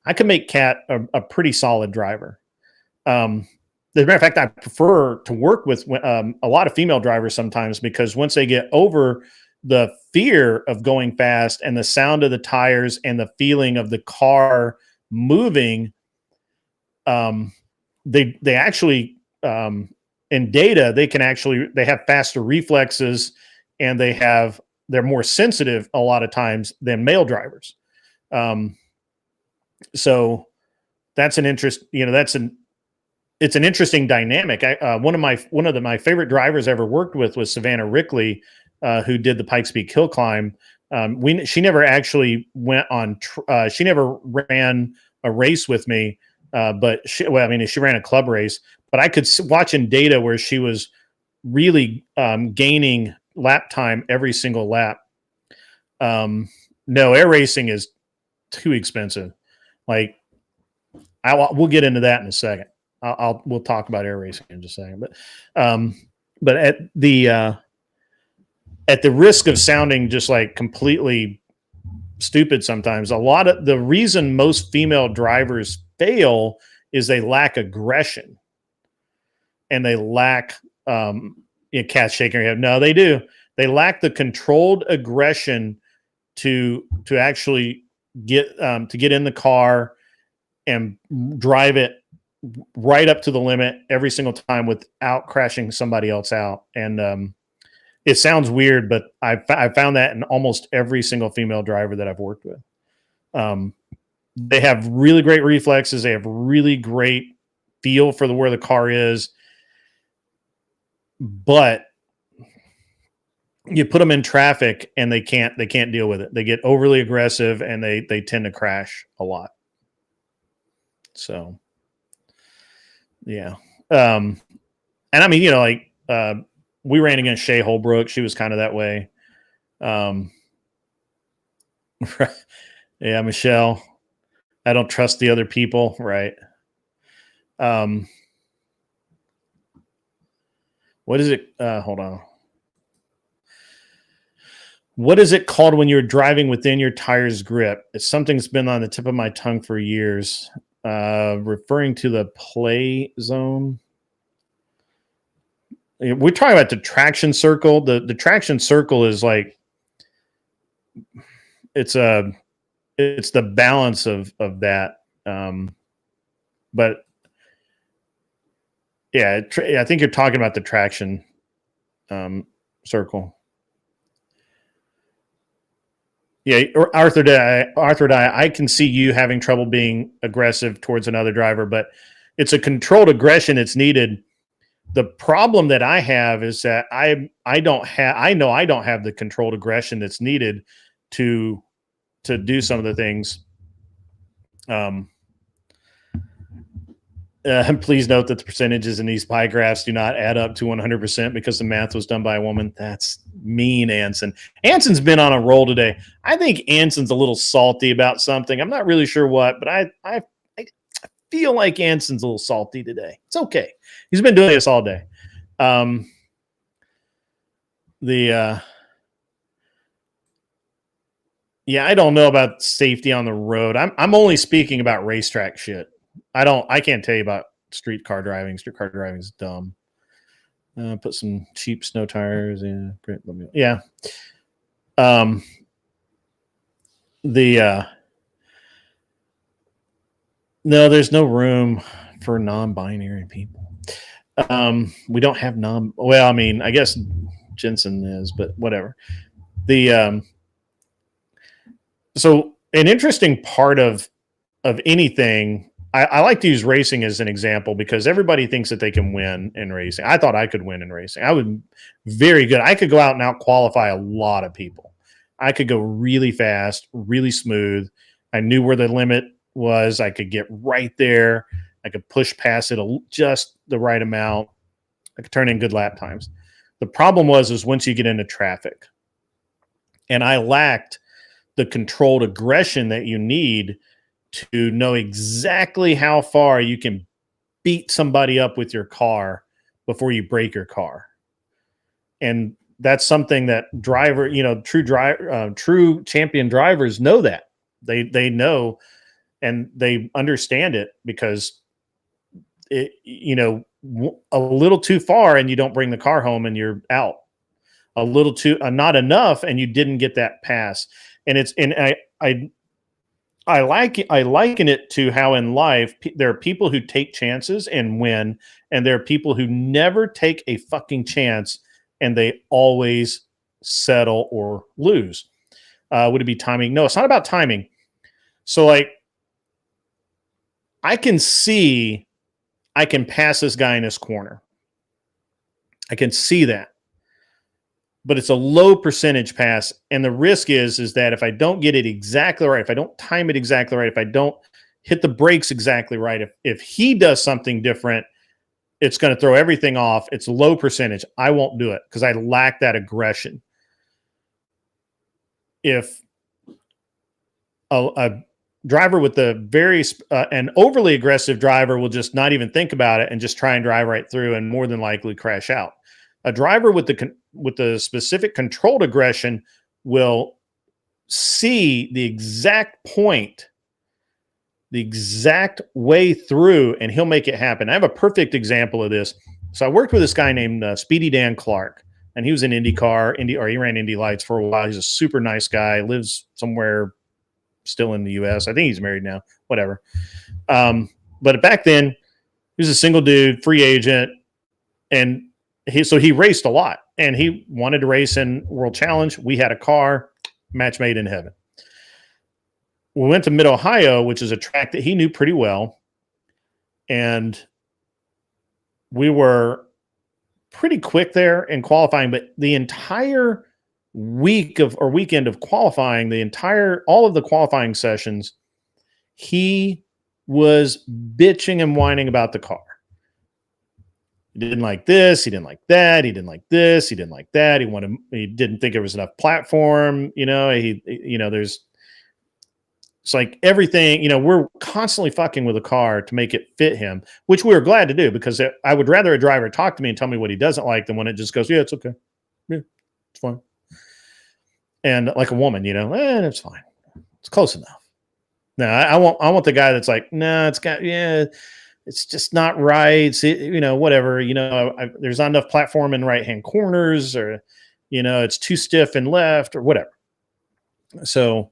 I could make Kat a pretty solid driver. As a matter of fact, I prefer to work with a lot of female drivers sometimes, because once they get over the fear of going fast and the sound of the tires and the feeling of the car moving, they actually in data they have faster reflexes, and they're more sensitive a lot of times than male drivers. So that's an interest. It's an interesting dynamic. One of my favorite drivers I ever worked with was Savannah Rickley, who did the Pikes Peak Hill Climb. She never actually went on. She never ran a race with me, but she ran a club race. But I could watch in data where she was really gaining lap time every single lap. No, air racing is too expensive. Like, we'll get into that in a second. We'll talk about air racing in just a second, but at the risk of sounding just like completely stupid sometimes, a lot of the reason most female drivers fail is they lack aggression, and they lack Cat shaking her head. No, they do. They lack the controlled aggression to actually get in the car and drive it right up to the limit every single time without crashing somebody else out. And it sounds weird, but I found that in almost every single female driver that I've worked with. They have really great reflexes. They have really great feel for where the car is, but you put them in traffic and they can't deal with it. They get overly aggressive, and they tend to crash a lot. So, yeah. And I mean, we ran against Shay Holbrook. She was kind of that way. Yeah, Michelle, I don't trust the other people. Right. What is it? Hold on. What is it called when you're driving within your tire's grip? It's something that's been on the tip of my tongue for years. Referring to the play zone. We're talking about the traction circle. The traction circle is like, it's the balance of that. But yeah, I think you're talking about the traction circle. Yeah, Arthur, I can see you having trouble being aggressive towards another driver, but it's a controlled aggression that's needed. The problem that I have is that I know I don't have the controlled aggression that's needed to do some of the things. Please note that the percentages in these pie graphs do not add up to 100% because the math was done by a woman. That's mean, Anson. Anson's been on a roll today. I think Anson's a little salty about something. I'm not really sure what, but I feel like Anson's a little salty today. It's okay. He's been doing this all day. Yeah, I don't know about safety on the road. I'm only speaking about racetrack shit. I can't tell you about street car driving. Street car driving is dumb. Put some cheap snow tires in. Yeah. No, there's no room for non-binary people. We don't have well, I mean, I guess Jensen is, but whatever. So an interesting part of anything, I like to use racing as an example because everybody thinks that they can win in racing. I thought I could win in racing. I would very good. I could go out and out qualify a lot of people. I could go really fast, really smooth. I knew where the limit was. I could get right there. I could push past it just the right amount. I could turn in good lap times. The problem was once you get into traffic, and I lacked the controlled aggression that you need to know exactly how far you can beat somebody up with your car before you break your car. And that's something that true champion drivers know that. They know and they understand it because a little too far and you don't bring the car home and you're out. A little too not enough and you didn't get that pass. And I liken it to how in life there are people who take chances and win, and there are people who never take a fucking chance and they always settle or lose. Would it be timing? No, it's not about timing. So like, I can see I can pass this guy in this corner. I can see that. But it's a low percentage pass. And the risk is that if I don't get it exactly right, if I don't time it exactly right, if I don't hit the brakes exactly right, if he does something different, it's going to throw everything off. It's low percentage. I won't do it because I lack that aggression. If a driver with an overly aggressive driver will just not even think about it and just try and drive right through and more than likely crash out. A driver with the specific controlled aggression will see the exact point, the exact way through, and he'll make it happen. I have a perfect example of this. So I worked with this guy named Speedy Dan Clark, and he was in IndyCar, he ran Indy Lights for a while. He's a super nice guy, lives somewhere still in the U.S. I think he's married now, whatever. But back then, he was a single dude, free agent, and he raced a lot, and he wanted to race in World Challenge. We had a car, match made in heaven. We went to Mid-Ohio, which is a track that he knew pretty well, and we were pretty quick there in qualifying, but the entire weekend of qualifying, all of the qualifying sessions, he was bitching and whining about the car. He didn't like this. He didn't like that. He didn't like this. He didn't like that. He didn't think there was enough platform. It's like everything, we're constantly fucking with a car to make it fit him, which we were glad to do because I would rather a driver talk to me and tell me what he doesn't like than when it just goes, yeah, it's okay. Yeah, it's fine. And like a woman, it's fine. It's close enough. No, I want the guy that's like, no, it's just not right. Whatever, there's not enough platform in right-hand corners or, it's too stiff and left or whatever. So,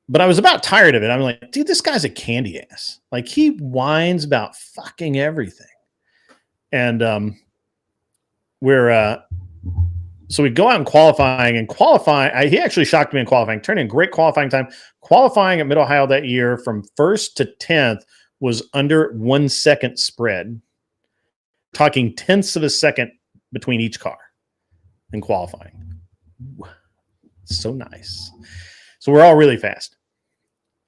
but I was about tired of it. I'm like, dude, this guy's a candy ass. Like he whines about fucking everything. And, so we go out in qualifying, and qualifying, he actually shocked me in qualifying, turned in great qualifying time. Qualifying at Mid-Ohio that year from 1st to 10th was under 1 second spread. Talking tenths of a second between each car in qualifying. So nice. So we're all really fast.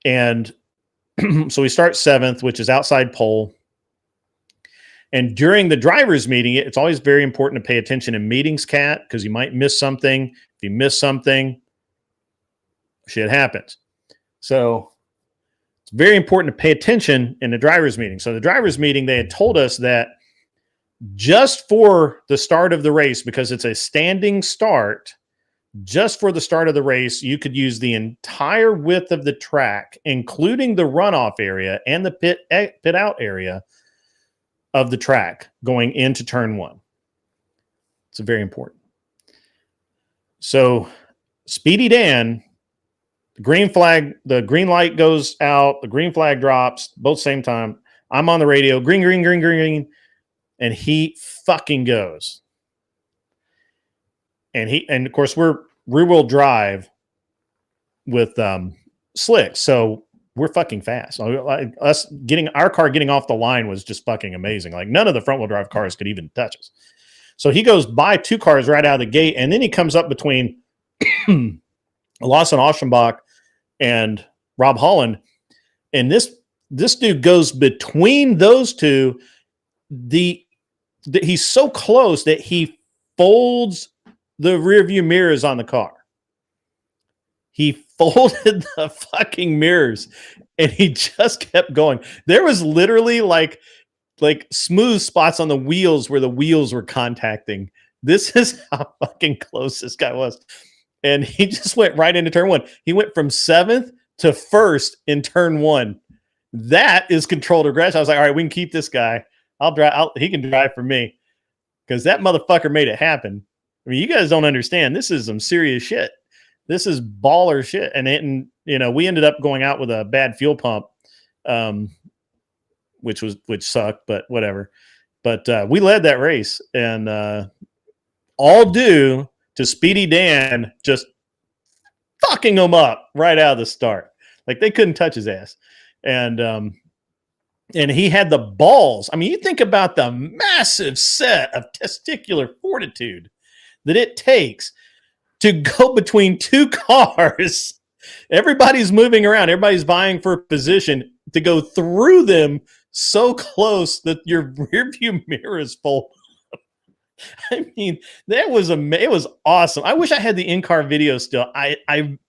And so we start 7th, which is outside pole. And during the driver's meeting, it's always very important to pay attention in meetings, Kat, because you might miss something. If you miss something, shit happens. So it's very important to pay attention in the driver's meeting. So the driver's meeting, they had told us that just for the start of the race, because it's a standing start, just for the start of the race, you could use the entire width of the track, including the runoff area and the pit out area of the track going into turn 1. It's very important. So Speedy Dan, the green light goes out, the green flag drops, both same time. I'm on the radio, green, green, green, green, green. And he fucking goes. And of course we're rear-wheel drive with slicks, so we're fucking fast. Us getting our car getting off the line was just fucking amazing. Like none of the front-wheel drive cars could even touch us. So he goes by 2 cars right out of the gate, and then he comes up between Lawson Auschenbach and Rob Holland, and this dude goes between those two. He's so close that he folds the rear view mirrors on the car. He folded the fucking mirrors and he just kept going. There was literally like smooth spots on the wheels where the wheels were contacting. This is how fucking close this guy was. And he just went right into turn 1. He went from 7th to 1st in turn 1. That is controlled aggression. I was like, all right, we can keep this guy. I'll drive. He can drive for me, because that motherfucker made it happen. I mean, you guys don't understand. This is some serious shit. This is baller shit. And we ended up going out with a bad fuel pump, which sucked, but whatever. But we led that race, and all due to Speedy Dan just fucking them up right out of the start. Like they couldn't touch his ass, and he had the balls. I mean, you think about the massive set of testicular fortitude that it takes to go between 2 cars. Everybody's moving around. Everybody's vying for a position to go through them so close that your rear view mirror is full. I mean, it was awesome. I wish I had the in-car video still. I'm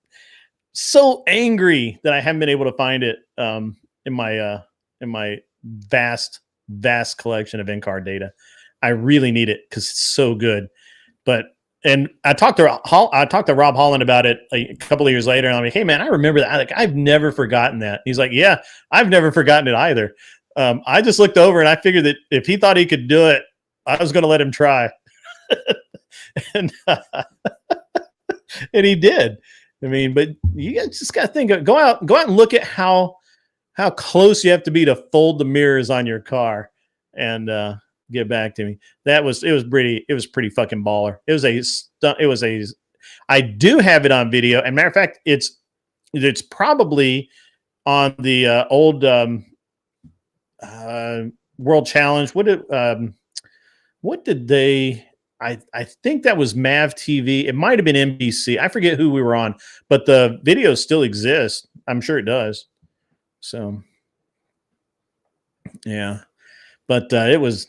so angry that I haven't been able to find it in my vast collection of in-car data. I really need it because it's so good. And I talked to Rob Holland about it a couple of years later, and I'm like, hey man, I remember that. Like, I've never forgotten that. He's like, yeah, I've never forgotten it either. I just looked over and I figured that if he thought he could do it, I was going to let him try. and he did. I mean, but you guys just got to think of, go out and look at how close you have to be to fold the mirrors on your car and get back to me. It was pretty fucking baller. I do have it on video. And matter of fact, it's probably on the old World Challenge. What did they? I think that was Mav TV. It might have been NBC. I forget who we were on, but the video still exists. I'm sure it does. So, yeah, but it was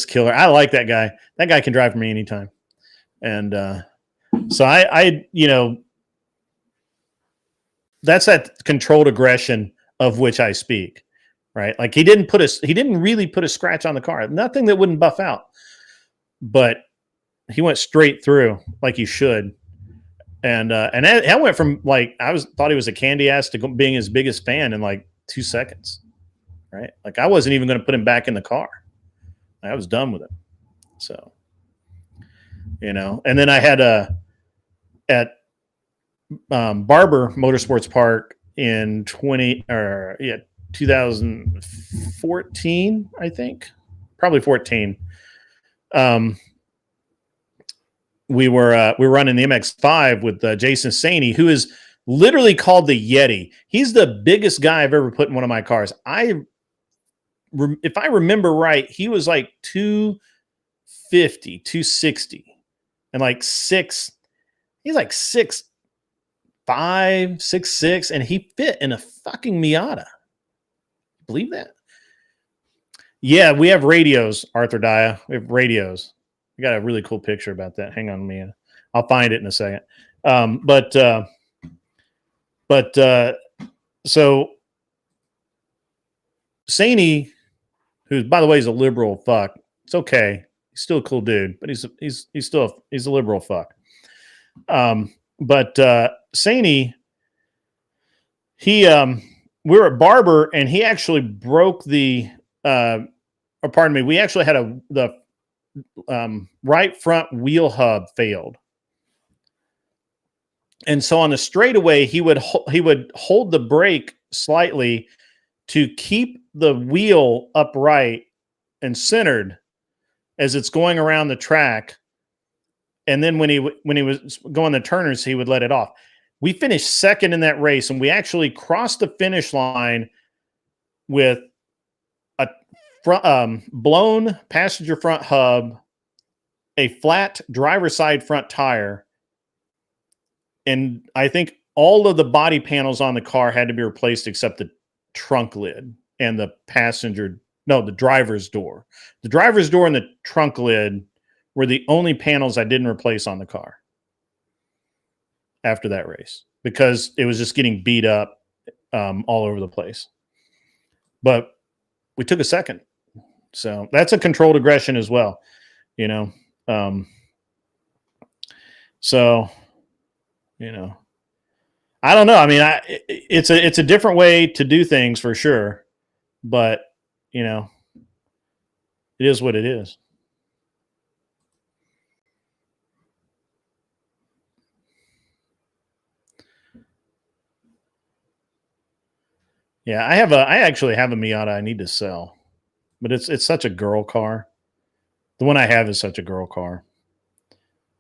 killer. I like that guy. That guy can drive for me anytime, and so I that's that controlled aggression of which I speak, right? Like he didn't really put a scratch on the car, nothing that wouldn't buff out, but he went straight through like he should. And I went from like thought he was a candy ass to being his biggest fan in like 2 seconds, right? Like I wasn't even going to put him back in the car. I was done with him. So, and then I had at Barber Motorsports Park in 2014, I think, probably 14. we were running the MX-5 with Jason Saney, who is literally called the Yeti. He's the biggest guy I've ever put in one of my cars. If I remember right, he was like 250, 260, and like six. He's like 6'5", 6'6", and he fit in a fucking Miata. Believe that? Yeah, we have radios, Arthur Daya. We have radios. We got a really cool picture about that. Hang on, Mia. I'll find it in a second. So Saney, who by the way is a liberal fuck. It's okay. He's still a cool dude, but he's a liberal fuck. Saney, we were at Barber and he actually broke the we actually had the right front wheel hub failed. And so on the straightaway, he would hold the brake slightly to keep the wheel upright and centered as it's going around the track. And then when he was going the turners, he would let it off. We finished second in that race, and we actually crossed the finish line with a blown passenger front hub, a flat driver's side front tire, and I think all of the body panels on the car had to be replaced except the trunk lid and the the driver's door. The driver's door and the trunk lid were the only panels I didn't replace on the car after that race because it was just getting beat up all over the place. But we took a second. So that's a controlled aggression as well, you know? I don't know. I mean, it's a different way to do things for sure, but it is what it is. Yeah, I actually have a Miata I need to sell, but it's such a girl car. The one I have is such a girl car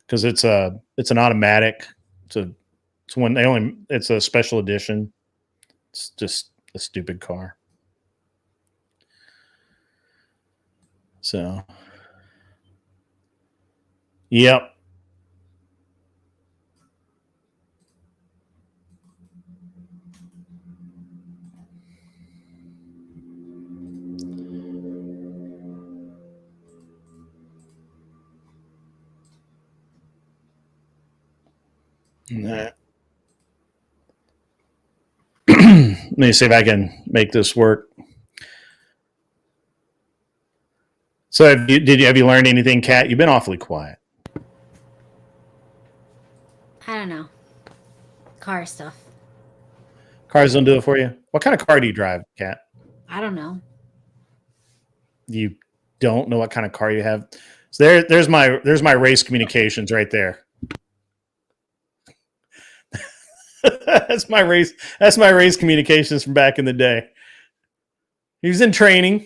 because it's an automatic. It's a special edition. It's just a stupid car. So, yep. Let me see if I can make this work. So have you learned anything, Kat? You've been awfully quiet. I don't know. Car stuff. Cars don't do it for you? What kind of car do you drive, Kat? I don't know. You don't know what kind of car you have? So there's my race communications right there. That's my race communications from back in the day. He was in training,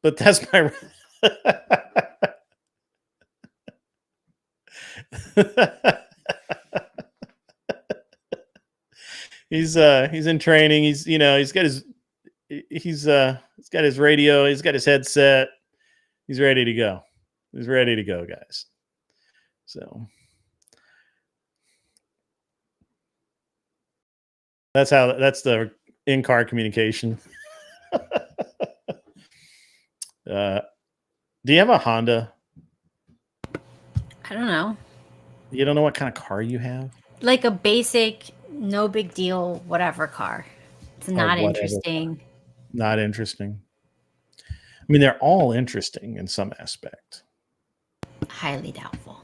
but that's my he's in training. He's got his radio, he's got his headset. He's ready to go. Guys. So that's the in-car communication. Do you have a Honda? I don't know. You don't know what kind of car you have? Like a basic, no big deal, whatever car. It's not interesting. Not interesting. I mean, they're all interesting in some aspect. Highly doubtful.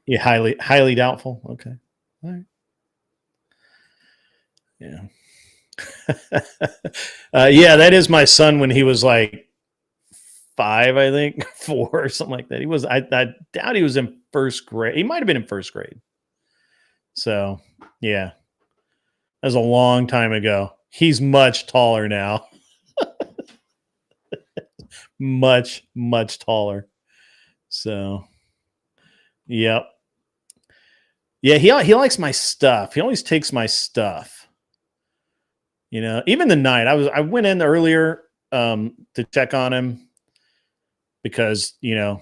Yeah, highly doubtful. Okay. All right. Yeah. Yeah, that is my son when he was like 5, I think, 4 or something like that. I doubt he was in first grade. He might have been in first grade. So, yeah. That was a long time ago. He's much taller now. Much, much taller. So, yep. Yeah, he likes my stuff. He always takes my stuff. You know, even the night I went in earlier to check on him because, you know,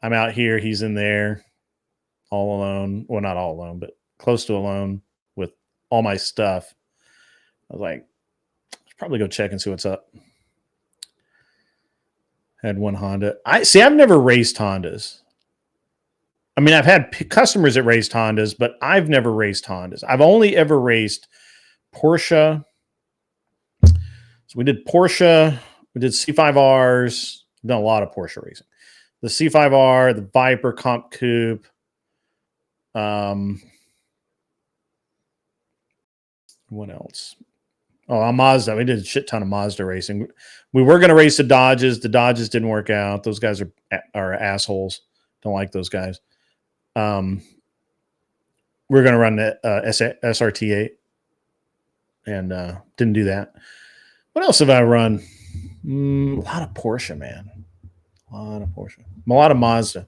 I'm out here, he's in there all alone. Well, not all alone, but close to alone with all my stuff. I was like, let's probably go check and see what's up. Had one Honda. I've never raced Hondas. I mean, I've had customers that raced Hondas, but I've never raced Hondas. I've only ever raced Porsche. So we did Porsche, we did C5Rs, we've done a lot of Porsche racing. The C5R, the Viper Comp Coupe. What else? Oh, a Mazda. We did a shit ton of Mazda racing. We were going to race the Dodges. The Dodges didn't work out. Those guys are assholes. Don't like those guys. We're going to run the SRT8 and didn't do that. What else have I run? A lot of Porsche, man. A lot of Porsche. A lot of Mazda.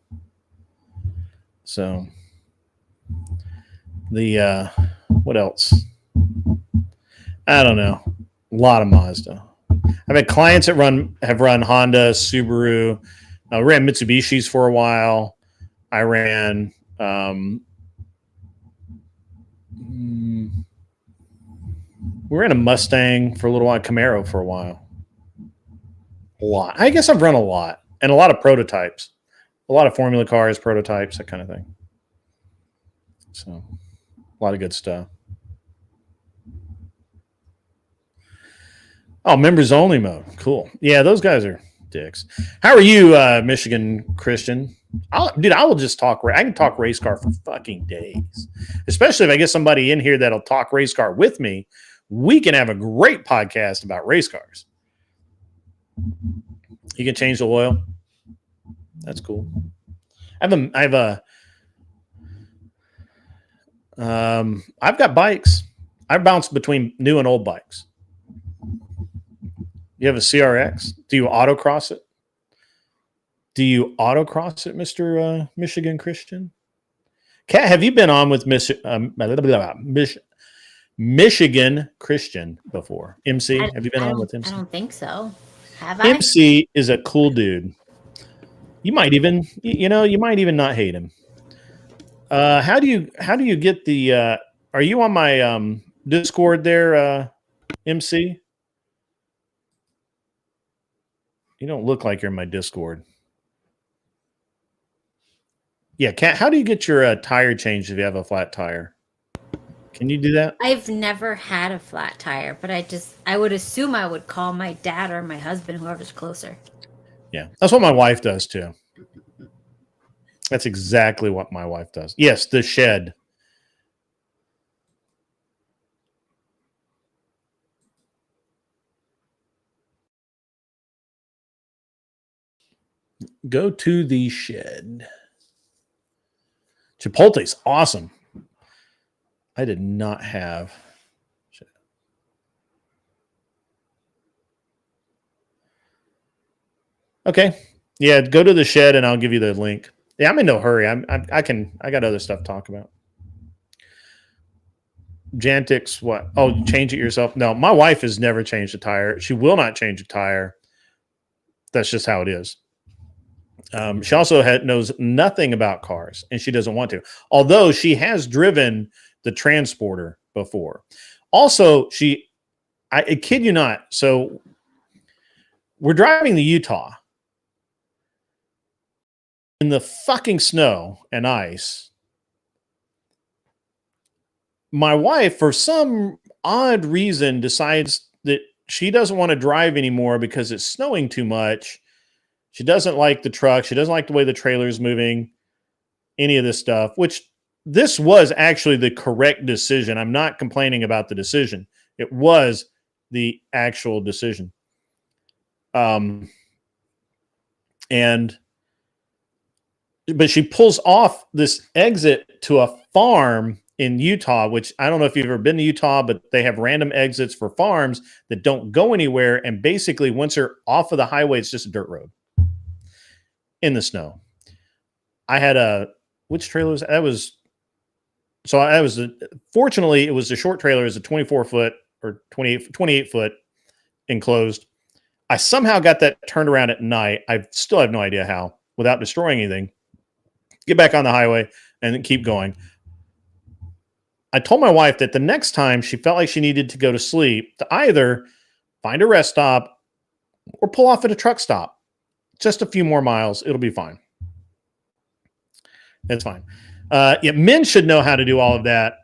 So the what else? I don't know. A lot of Mazda. I've had clients that have run Honda, Subaru. I ran Mitsubishis for a while. I ran we ran a Mustang for a little while, Camaro for a while. A lot. I guess I've run a lot. And a lot of prototypes. A lot of formula cars, prototypes, that kind of thing. So, a lot of good stuff. Oh, members only mode. Cool. Yeah, those guys are dicks. How are you, Michigan Christian? I will just talk. I can talk race car for fucking days. Especially if I get somebody in here that'll talk race car with me. We can have a great podcast about race cars. You can change the oil. That's cool. I've got bikes. I bounce between new and old bikes. You have a CRX? Do you autocross it? Mr. Michigan Christian? Kat, have you been on with Michigan Christian before? MC? Have you been on with MC? I don't think so. Have I? MC is a cool dude. You might even not hate him. How do you get the are you on my Discord there, MC? You don't look like you're in my Discord. Yeah, Kat, how do you get your tire changed if you have a flat tire? Can you do that? I've never had a flat tire, but I would assume I would call my dad or my husband, whoever's closer. Yeah, that's what my wife does too. That's exactly what my wife does. Yes, the shed. Go to the shed. Chipotle's awesome. I did not have. Okay. Yeah, go to the shed and I'll give you the link. Yeah, I'm in no hurry. I got other stuff to talk about. Jantix, what? Oh, change it yourself? No, my wife has never changed a tire. She will not change a tire. That's just how it is. She also knows nothing about cars, and she doesn't want to. Although she has driven the Transporter before. Also, I kid you not. So we're driving to Utah in the fucking snow and ice. My wife, for some odd reason, decides that she doesn't want to drive anymore because it's snowing too much. She doesn't like the truck. She doesn't like the way the trailer is moving, any of this stuff, which this was actually the correct decision. I'm not complaining about the decision. It was the actual decision. But she pulls off this exit to a farm in Utah, which I don't know if you've ever been to Utah, but they have random exits for farms that don't go anywhere. And basically, once you're off of the highway, it's just a dirt road in the snow. I had a which trailer was that? Was so I was fortunately it was a short trailer. It was a 24-foot or 28 foot enclosed. I somehow got that turned around at night. I still have no idea how, without destroying anything. Get back on the highway and then keep going. I told my wife that the next time she felt like she needed to go to sleep, to either find a rest stop or pull off at a truck stop. Just a few more miles. It'll be fine. It's fine. Yeah, men should know how to do all of that,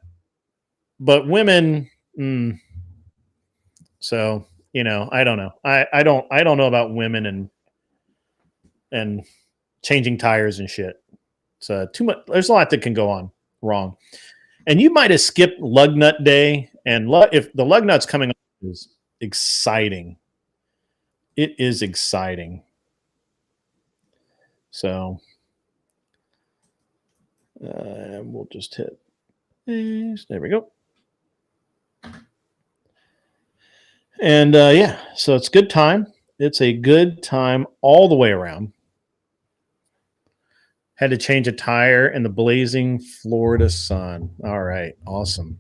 but women, so, you know, I don't know. I don't know about women and changing tires and shit. It's too much. There's a lot that can go on wrong. And you might have skipped lug nut day, and if the lug nut's coming up is exciting. It is exciting. So we'll just hit this. There we go. And yeah, so it's good time. It's a good time all the way around. Had to change a tire in the blazing Florida sun. All right, awesome.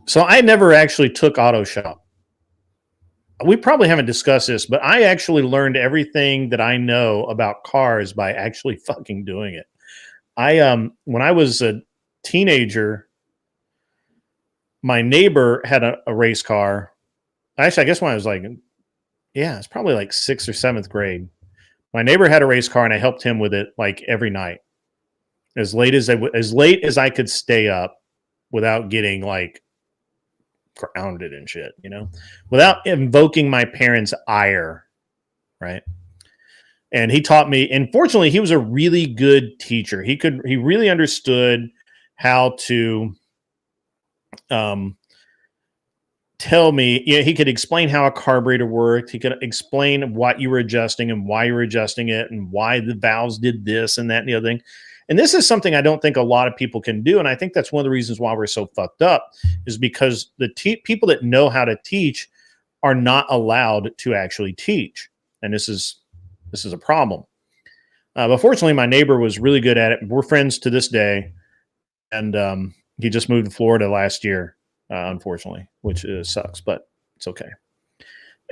So I never actually took auto shop. We probably haven't discussed this, but I actually learned everything that I know about cars by actually fucking doing it. When I was a teenager, my neighbor had a race car. Actually, I guess when I was like, yeah, it's probably like 6th or 7th grade. My neighbor had a race car, and I helped him with it like every night, as late as I could stay up without getting like grounded and shit, you know, without invoking my parents' ire, right? And he taught me, and fortunately, he was a really good teacher. He really understood how to tell me, you know, he could explain how a carburetor worked. He could explain what you were adjusting and why you were adjusting it and why the valves did this and that and the other thing. And this is something I don't think a lot of people can do. And I think that's one of the reasons why we're so fucked up, is because the people that know how to teach are not allowed to actually teach. And this is a problem. But fortunately, my neighbor was really good at it. We're friends to this day. And he just moved to Florida last year, unfortunately, which sucks, but it's okay.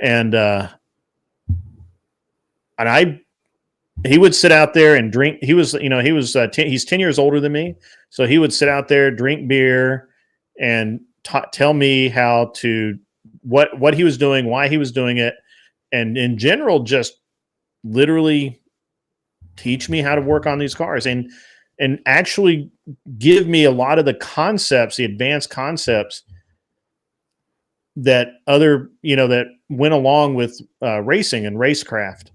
And he would sit out there and drink. He's 10 years older than me. So he would sit out there, drink beer, and tell me how to, what he was doing, why he was doing it. And in general, just literally teach me how to work on these cars and actually give me a lot of the concepts, the advanced concepts that that went along with racing and racecraft.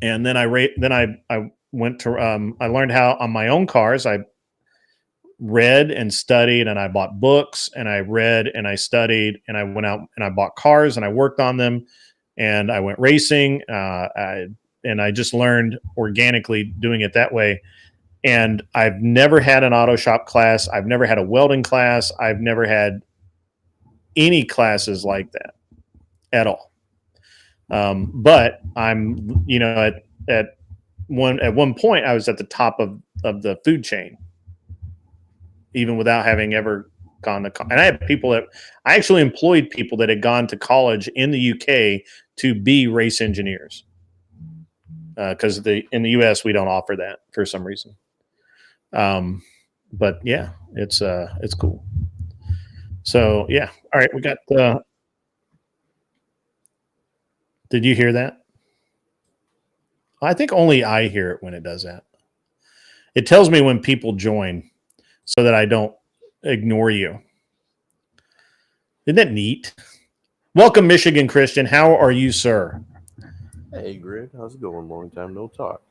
And then I went to I learned how on my own cars. I read and studied, and I bought books, and I read and I studied, and I went out and I bought cars and I worked on them, and I went racing. And I just learned organically doing it that way. And I've never had an auto shop class. I've never had a welding class. I've never had any classes like that at all. But I'm, at one point I was at the top of the food chain, even without having ever gone to college. And I had I actually employed people that had gone to college in the UK to be race engineers. Because in the US we don't offer that for some reason. But yeah, it's cool. So yeah. All right. We got did you hear that? I think only I hear it when it does that. It tells me when people join so that I don't ignore you. Isn't that neat? Welcome, Michigan Christian. How are you, sir? Hey, Grid. How's it going? Long time no talk.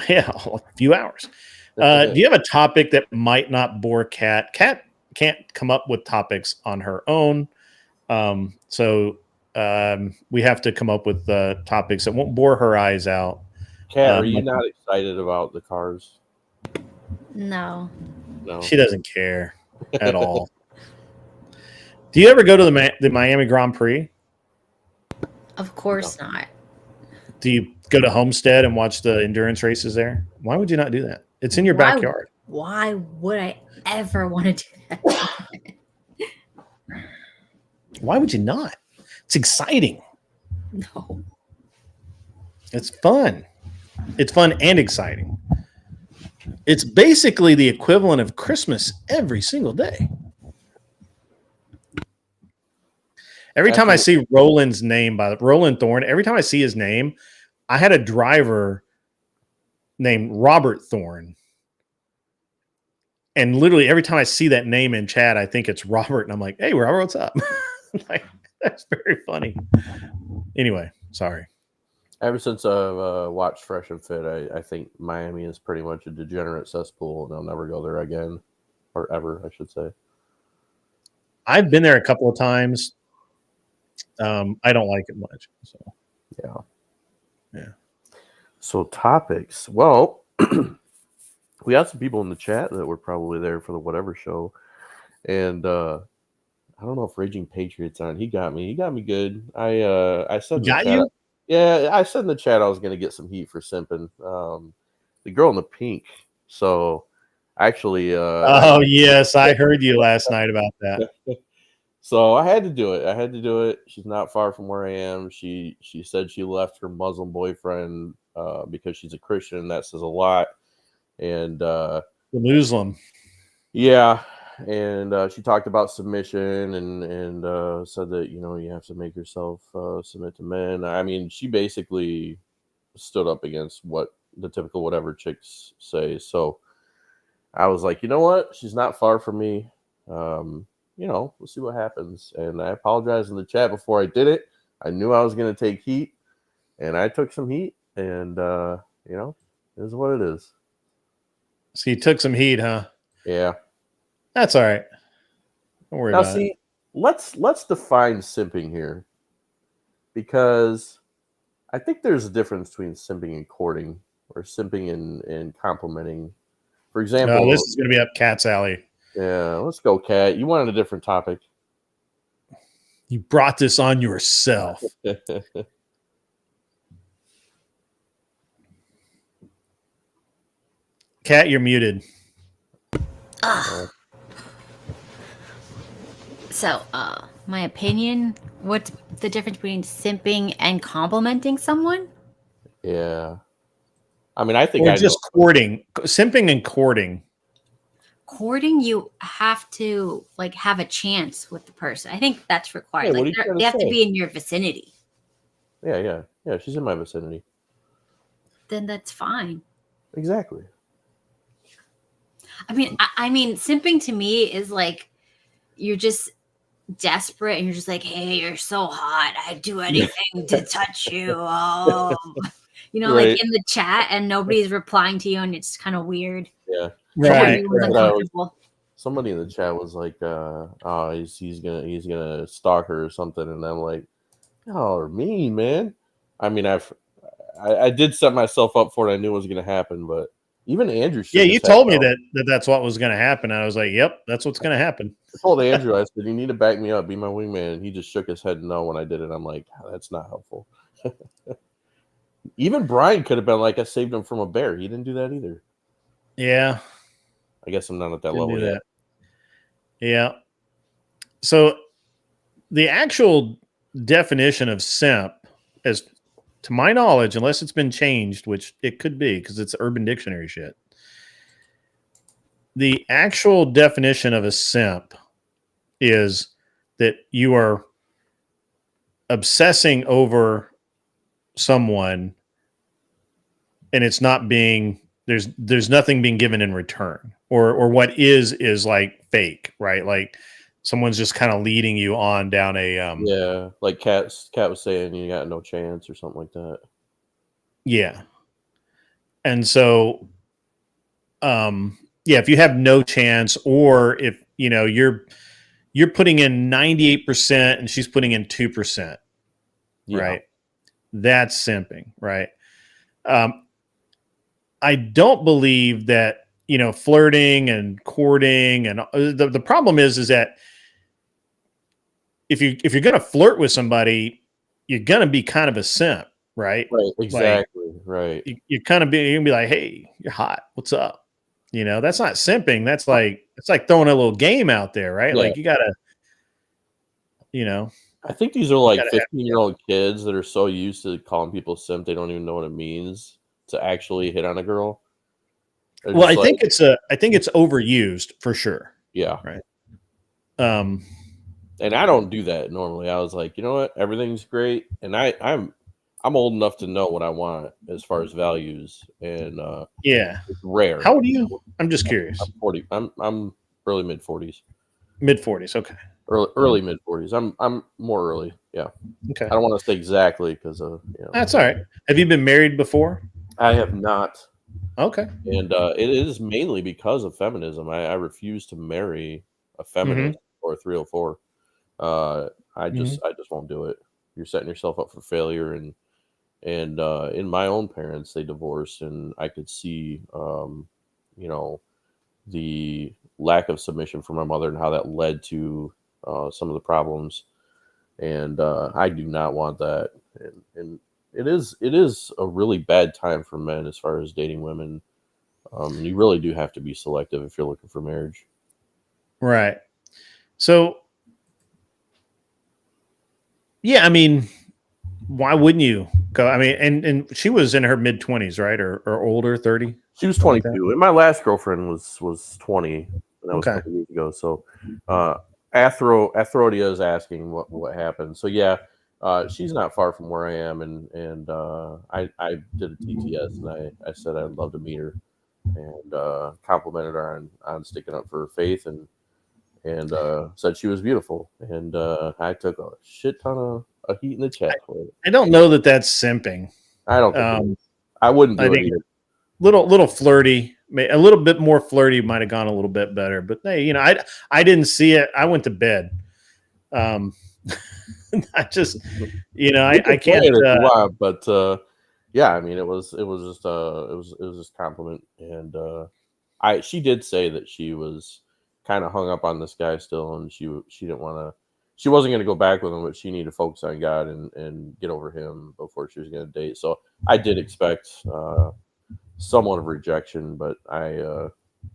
Yeah, a few hours. Do you have a topic that might not bore Kat? Kat can't come up with topics on her own. So we have to come up with topics that won't bore her eyes out. Kat, are you not excited about the cars? No. She doesn't care at all. Do you ever go to the Miami Grand Prix? Of course not. Do you go to Homestead and watch the endurance races there? Why would you not do that? It's in your backyard. Why would I ever want to do that? Why would you not? It's exciting. No. It's fun. It's fun and exciting. It's basically the equivalent of Christmas every single day. Every time I see Roland's name, Roland Thorne, every time I see his name, I had a driver named Robert Thorne. And literally every time I see that name in chat, I think it's Robert. And I'm like, hey, Robert, what's up? Like, that's very funny. Anyway, sorry. Ever since I've watched Fresh and Fit, I think Miami is pretty much a degenerate cesspool, and I'll never go there again. Or ever, I should say. I've been there a couple of times. I don't like it much. So yeah. So topics. Well, we had some people in the chat that were probably there for the whatever show, and I don't know if Raging Patriot's on. He got me good. I said got you. Yeah, I said in the chat I was gonna get some heat for simping. The girl in the pink. So actually, yes, I heard you last night about that. So I had to do it. She's not far from where I am. She said she left her Muslim boyfriend because she's a Christian, and that says a lot. And the Muslim. Yeah. And she talked about submission and said that, you have to make yourself submit to men. I mean, she basically stood up against what the typical whatever chicks say. So I was like, you know what? She's not far from me. We'll see what happens. And I apologized in the chat before I did it. I knew I was going to take heat, and I took some heat. And, it is what it is. So you took some heat, huh? Yeah. That's all right. Don't worry about it. Let's define simping here, because I think there's a difference between simping and courting, or simping and complimenting. For example, this is going to be up Cat's alley. Yeah, let's go, Cat. You wanted a different topic. You brought this on yourself. Cat, you're muted. So, my opinion, what's the difference between simping and complimenting someone? Yeah. I mean, I think or just courting. Simping and courting. Courting, you have to have a chance with the person. I think that's required. Hey, they have to be in your vicinity. Yeah. She's in my vicinity. Then that's fine. Exactly. I mean, simping to me is you're just desperate and you're just like, hey, you're so hot. I'd do anything to touch you. Oh, right. In the chat, and nobody's replying to you, and it's kind of weird. Yeah. Right. Somebody in the chat was like, he's gonna stalk her or something, and I'm like, oh, mean, man. I mean, I did set myself up for it. I knew it was gonna happen, but even Andrew. Yeah, you told me that's what was gonna happen. And I was like, yep, that's what's gonna happen. I told Andrew, I said, you need to back me up, be my wingman. And he just shook his head no when I did it. I'm like, that's not helpful. Even Brian could have been like, I saved him from a bear. He didn't do that either. Yeah. I guess I'm not at that level yet. Yeah. So the actual definition of simp, as to my knowledge, unless it's been changed, which it could be because it's Urban Dictionary shit. The actual definition of a simp is that you are obsessing over someone and it's not being there's nothing being given in return, or what is like fake, right? Like someone's just kind of leading you on down a like Cat was saying, you got no chance or something like that. Yeah. And so if you have no chance, or if you're putting in 98% and she's putting in 2%, right? That's simping, right? I don't believe that, flirting and courting and the problem is that if you're gonna flirt with somebody, you're gonna be kind of a simp, right? Right. Like Exactly. Right. you're gonna be like, hey, you're hot. What's up? That's not simping. That's like it's like throwing a little game out there, right? Yeah. Like you gotta, you know, I think these are like gotta have 15-year-old kids that are so used to calling people simp they don't even know what it means to actually hit on a girl. They're well, just I think it's overused for sure. yeah. Right. And I don't do that normally. I was like, you know what? Everything's great. And I'm old enough to know what I want as far as values. And Yeah. it's rare. How old are you? I'm just curious. I'm 40. I'm early mid 40s. Mid 40s. Okay. Early mid 40s. I'm more early. Yeah. Okay. I don't want to say exactly because That's all right. Have you been married before? I have not. Okay. And it is mainly because of feminism. I refuse to marry a feminist or a 304. I just won't do it. You're setting yourself up for failure. And in my own parents, they divorced, and I could see the lack of submission from my mother and how that led to some of the problems. And I do not want that. And it is a really bad time for men as far as dating women. You really do have to be selective if you're looking for marriage. Right. So, yeah, I mean, why wouldn't you go? I mean, and she was in her mid 20s, right? Or older, 30? She was 22. And my last girlfriend was 20. And that was Okay. 20 years ago. So Athrodia is asking what happened. So yeah, she's not far from where I am, and I did a TTS, and I said I'd love to meet her, and complimented her on sticking up for her faith, and said she was beautiful, and I took a shit ton of heat in the chat for it. I don't know that that's simping. I don't think I wouldn't do it either. Little flirty, a little bit more flirty might have gone a little bit better, but hey, I didn't see it. I went to bed. I just, I can't. But yeah, I mean, it was just compliment, and she did say that she was kind of hung up on this guy still, and she didn't want to. She wasn't going to go back with him, but she needed to focus on God and get over him before she was going to date. So I did expect somewhat of rejection, but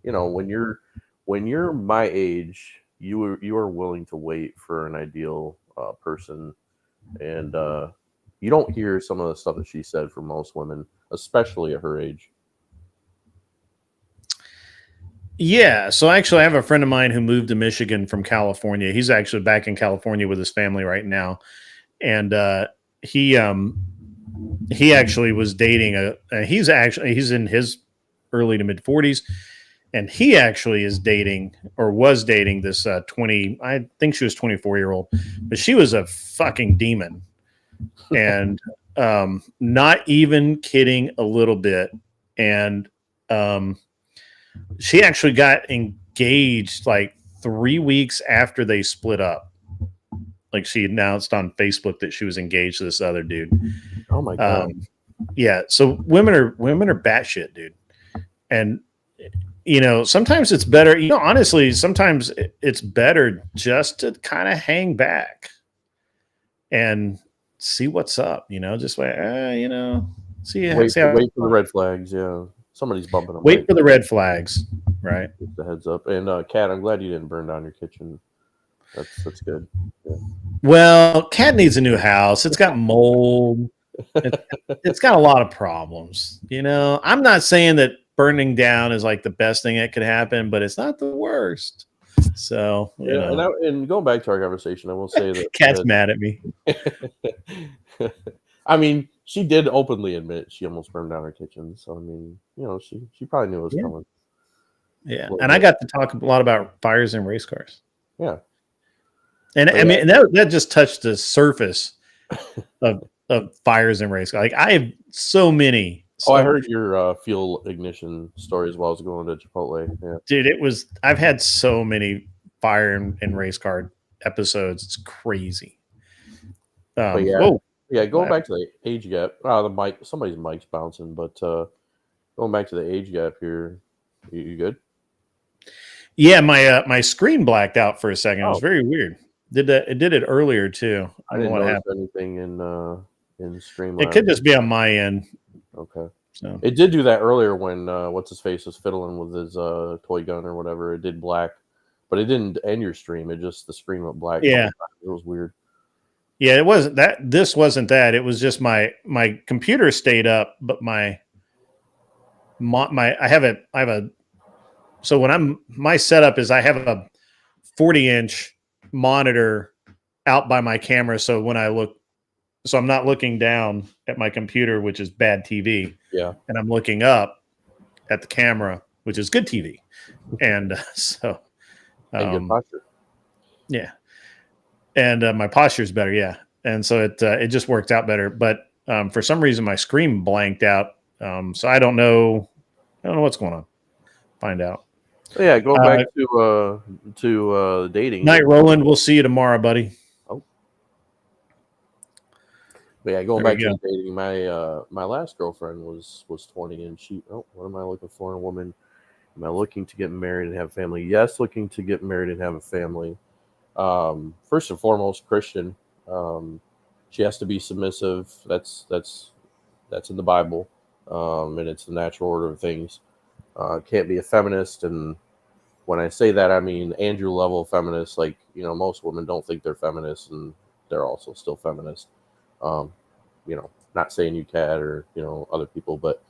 when you're my age, you are willing to wait for an ideal person, and you don't hear some of the stuff that she said from most women, especially at her age. Yeah. So actually, I have a friend of mine who moved to Michigan from California. He's actually back in California with his family right now, and he actually was dating he's in his early to mid 40s, and he actually is dating or was dating this 20. I think she was 24-year-old, but she was a fucking demon, and not even kidding a little bit, and she actually got engaged like 3 weeks after they split up. Like she announced on Facebook that she was engaged to this other dude. Oh my God. Yeah. So women are batshit, dude. And sometimes it's better, honestly, sometimes it's better just to kind of hang back and see what's up, just like, wait for the red flags. Yeah. Somebody's bumping them. Wait for the red flags, right? Just the heads up. And Kat, I'm glad you didn't burn down your kitchen. That's good. Yeah. Well, Kat needs a new house. It's got mold. It's got a lot of problems. I'm not saying that burning down is like the best thing that could happen, but it's not the worst. So and going back to our conversation, I will say that Kat's mad at me. I mean, she did openly admit she almost burned down her kitchen. So I mean, she probably knew it was coming. Yeah, and I got to talk a lot about fires in race cars. Yeah, and I mean that just touched the surface of fires in race cars. Like I have so many. I heard your fuel ignition story as well as going to Chipotle. Yeah. Dude, I've had so many fire and race car episodes. It's crazy. Going back to the age gap. Somebody's mic's bouncing, but going back to the age gap here, you good? Yeah, my screen blacked out for a second. It was very weird. Did that? It did it earlier too. I don't know didn't what notice happened. anything in Streamlabs. It could just be on my end. Okay. So It did do that earlier when what's his face was fiddling with his toy gun or whatever. It did black, but it didn't end your stream. It just the screen went black. Yeah. It was weird. yeah, it wasn't that. This wasn't that. It was just my computer stayed up, but my I have a. So when my setup is I have a 40-inch monitor out by my camera. So when I look, so I'm not looking down at my computer, which is bad TV. Yeah. And I'm looking up at the camera, which is good TV. And so, And good posture. yeah. And my posture is better. Yeah. And so it just worked out better. But for some reason, my screen blanked out. So I don't know what's going on. Find out. So yeah, going back to dating. Night, Roland. We'll see you tomorrow, buddy. Oh. But yeah, going There back we to dating, my last girlfriend was 20, and she. Oh, what am I looking for in a woman? Am I looking to get married and have a family? Yes, looking to get married and have a family. First and foremost, Christian. She has to be submissive. That's in the Bible, and it's the natural order of things. Can't be a feminist, and when I say that, I mean Andrew level feminist. Like, most women don't think they're feminists, and they're also still feminist. Not saying you can or other people, but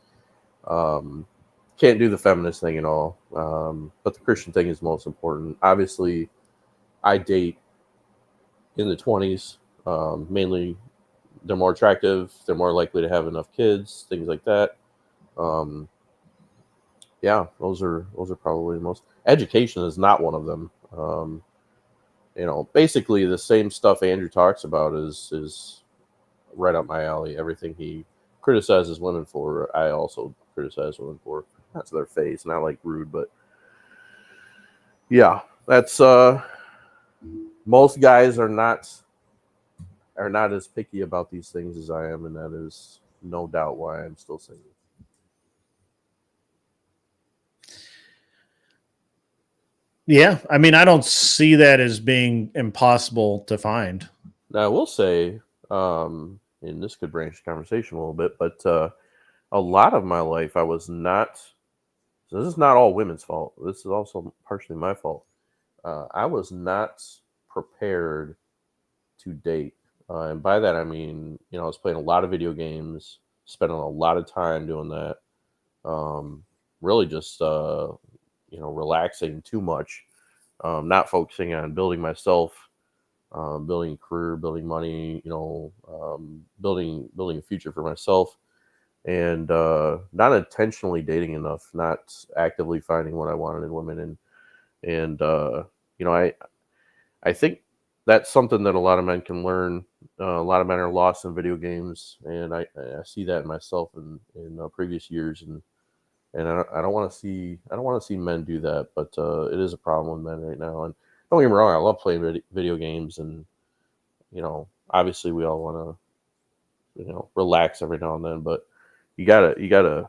can't do the feminist thing at all. But the Christian thing is most important. Obviously, I date in the 20s. Mainly, they're more attractive. They're more likely to have enough kids, things like that. Yeah, those are probably the most. Education is not one of them. Basically the same stuff Andrew talks about is right up my alley. Everything he criticizes women for, I also criticize women for. Not to their face, not like rude, but yeah, that's most guys are not as picky about these things as I am, and that is no doubt why I'm still single. Yeah, I mean, I don't see that as being impossible to find. Now, I will say, and this could branch the conversation a little bit, but a lot of my life I was not. So this is not all women's fault. This is also partially my fault. I was not prepared to date, and by that I mean, I was playing a lot of video games, spending a lot of time doing that. Really just relaxing too much, not focusing on building myself, building a career, building money, building a future for myself, and not intentionally dating enough, not actively finding what I wanted in women, and I think that's something that a lot of men can learn. A lot of men are lost in video games, and I see that in myself in previous years, and I don't want to see men do that, but it is a problem with men right now. And don't get me wrong, I love playing video games, and obviously we all want to relax every now and then, but you gotta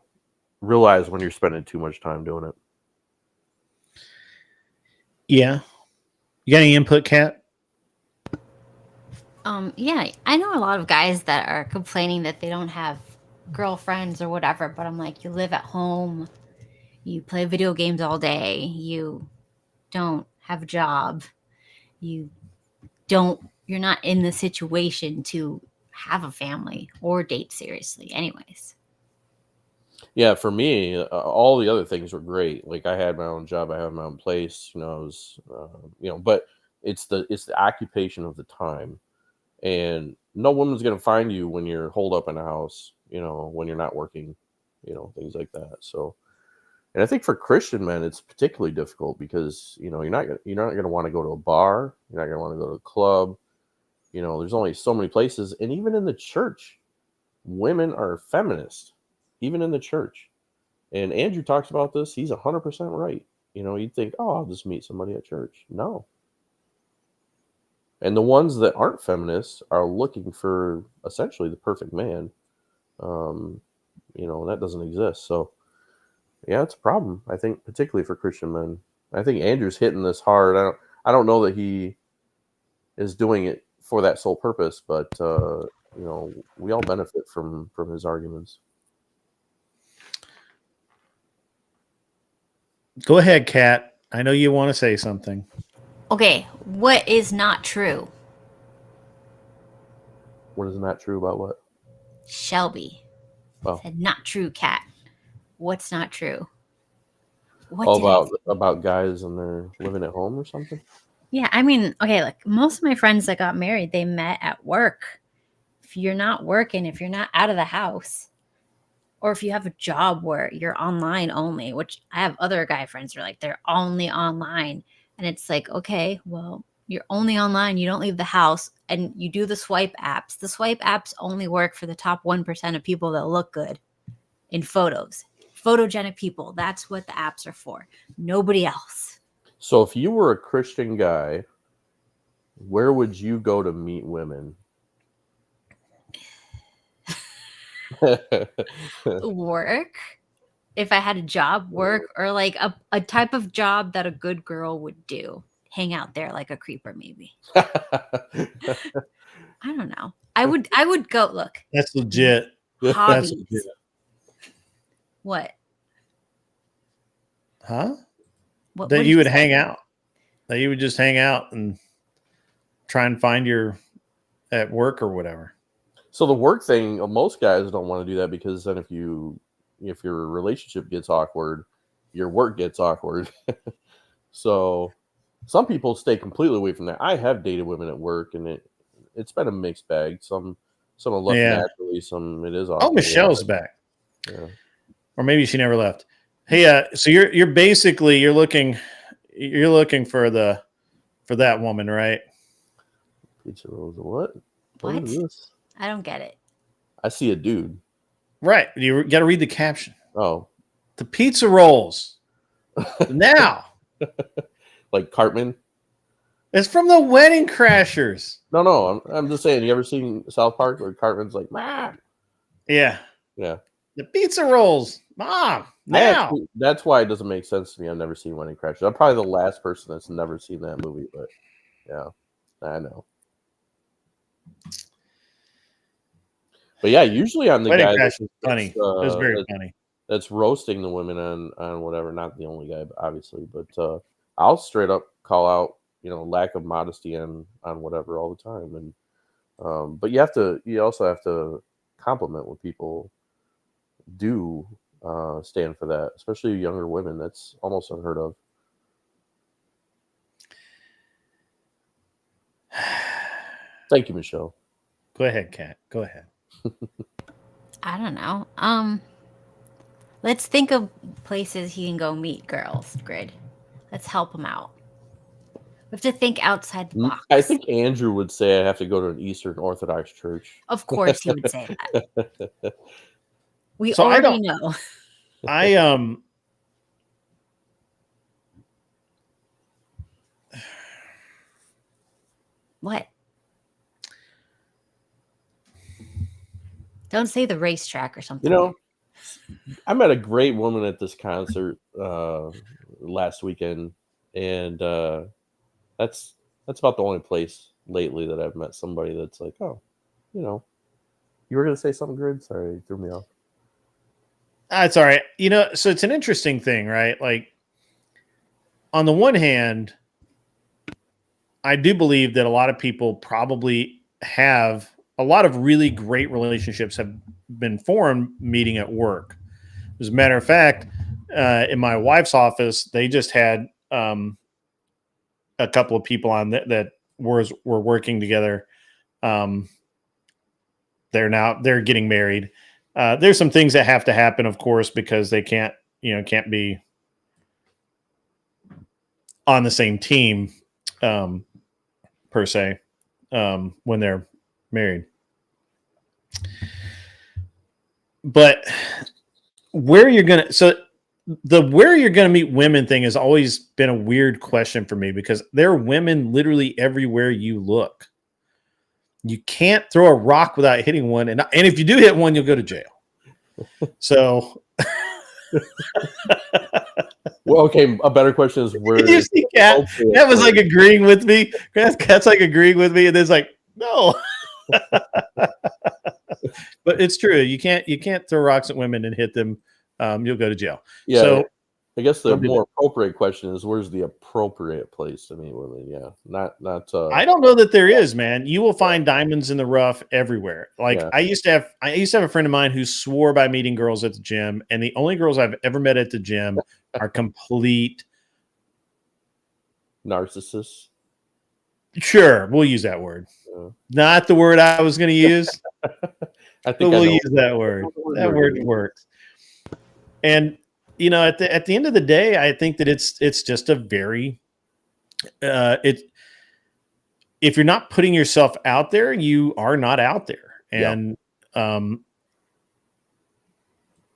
realize when you're spending too much time doing it. Yeah, you got any input, Kat? Yeah, I know a lot of guys that are complaining that they don't have girlfriends or whatever, but I'm like, you live at home, you play video games all day, you don't have a job, you're not in the situation to have a family or date seriously anyways. Yeah, for me, all the other things were great. Like, I had my own job, I had my own place, I was but it's the occupation of the time, and no woman's going to find you when you're holed up in a house, when you're not working, things like that. So, and I think for Christian men, it's particularly difficult because, you're not going to want to go to a bar. You're not going to want to go to a club. There's only so many places. And even in the church, women are feminist, even in the church. And Andrew talks about this. He's 100% right. You'd think, oh, I'll just meet somebody at church. No. And the ones that aren't feminists are looking for essentially the perfect man. That doesn't exist. So, yeah, it's a problem, I think, particularly for Christian men. I think Andrew's hitting this hard. I don't know that he is doing it for that sole purpose, but we all benefit from his arguments. Go ahead, Kat. I know you want to say something. Okay, what is not true? What is not true about what? Shelby said not true, Kat. What's not true? About guys and they're living at home or something? Yeah, I mean, okay, like most of my friends that got married, they met at work. If you're not working, if you're not out of the house, or if you have a job where you're online only, which I have other guy friends who are like, they're only online. And it's like, okay, well, you're only online. You don't leave the house and you do the swipe apps. The swipe apps only work for the top 1% of people that look good in photos. Photogenic people. That's what the apps are for. Nobody else. So if you were a Christian guy, where would you go to meet women? Work. If I had a job, work, or like a type of job that a good girl would do. Hang out there like a creeper, maybe. I don't know. I would go look. That's legit. Hobbies. That's legit. What? Huh? What You would hang out. That you would just hang out and try and find your at work or whatever. So the work thing, most guys don't want to do that because then if your relationship gets awkward, your work gets awkward. So some people stay completely away from that. I have dated women at work, and it's been a mixed bag. Some have left naturally, some it is awkward. Oh, Michelle's back. Yeah. Or maybe she never left. Hey, so you're basically you're looking for that woman, right? Pizza rolls. What? What? What is this? I don't get it. I see a dude. Right. You got to read the caption. Oh, the pizza rolls. Now. Like Cartman. It's from the Wedding Crashers. No. I'm just saying. You ever seen South Park where Cartman's like, "Mom"? Yeah. The pizza rolls, Mom. Now. That's why it doesn't make sense to me. I've never seen Wedding Crashers. I'm probably the last person that's never seen that movie, but yeah, I know. But yeah, usually I'm the Wedding guy Crashers funny. It was very funny. That's roasting the women on whatever. Not the only guy, obviously, but I'll straight up call out, lack of modesty on whatever all the time. And but you also have to compliment what people do stand for that, especially younger women. That's almost unheard of. Thank you, Michelle. Go ahead, Kat. Go ahead. I don't know. Let's think of places he can go meet girls, Grid. Let's help him out. We have to think outside the box. I think Andrew would say I have to go to an Eastern Orthodox church. Of course he would say that. We So already know. What? Don't say the racetrack or something. I met a great woman at this concert last weekend, and that's about the only place lately that I've met somebody that's like, oh, you were going to say something, Grid? Sorry, you threw me off. That's all right. So it's an interesting thing, right? Like, on the one hand, I do believe that a lot of people probably have a lot of really great relationships have been formed meeting at work. As a matter of fact, in my wife's office, they just had a couple of people on that were working together. They're getting married. There's some things that have to happen, of course, because they can't be on the same team per se when they're married. But where you're gonna meet women thing has always been a weird question for me, because there are women literally everywhere you look. You can't throw a rock without hitting one, and if you do hit one, you'll go to jail. So Well, okay. A better question is where You see, Cat was like agreeing with me. Cat's like agreeing with me, and then it's like, no. But it's true. You can't throw rocks at women and hit them. You'll go to jail. Yeah. So I guess the don't do more appropriate question is where's the appropriate place to meet women? Yeah. Not I don't know that there is, man. You will find diamonds in the rough everywhere. Like Yeah. I used to have a friend of mine who swore by meeting girls at the gym, and the only girls I've ever met at the gym are complete. narcissists. Sure, we'll use that word. Not the word I was going to use, I but think we'll use that word. That word works. And you know, at the end of the day, I think that it's just a very if you're not putting yourself out there, you are not out there. And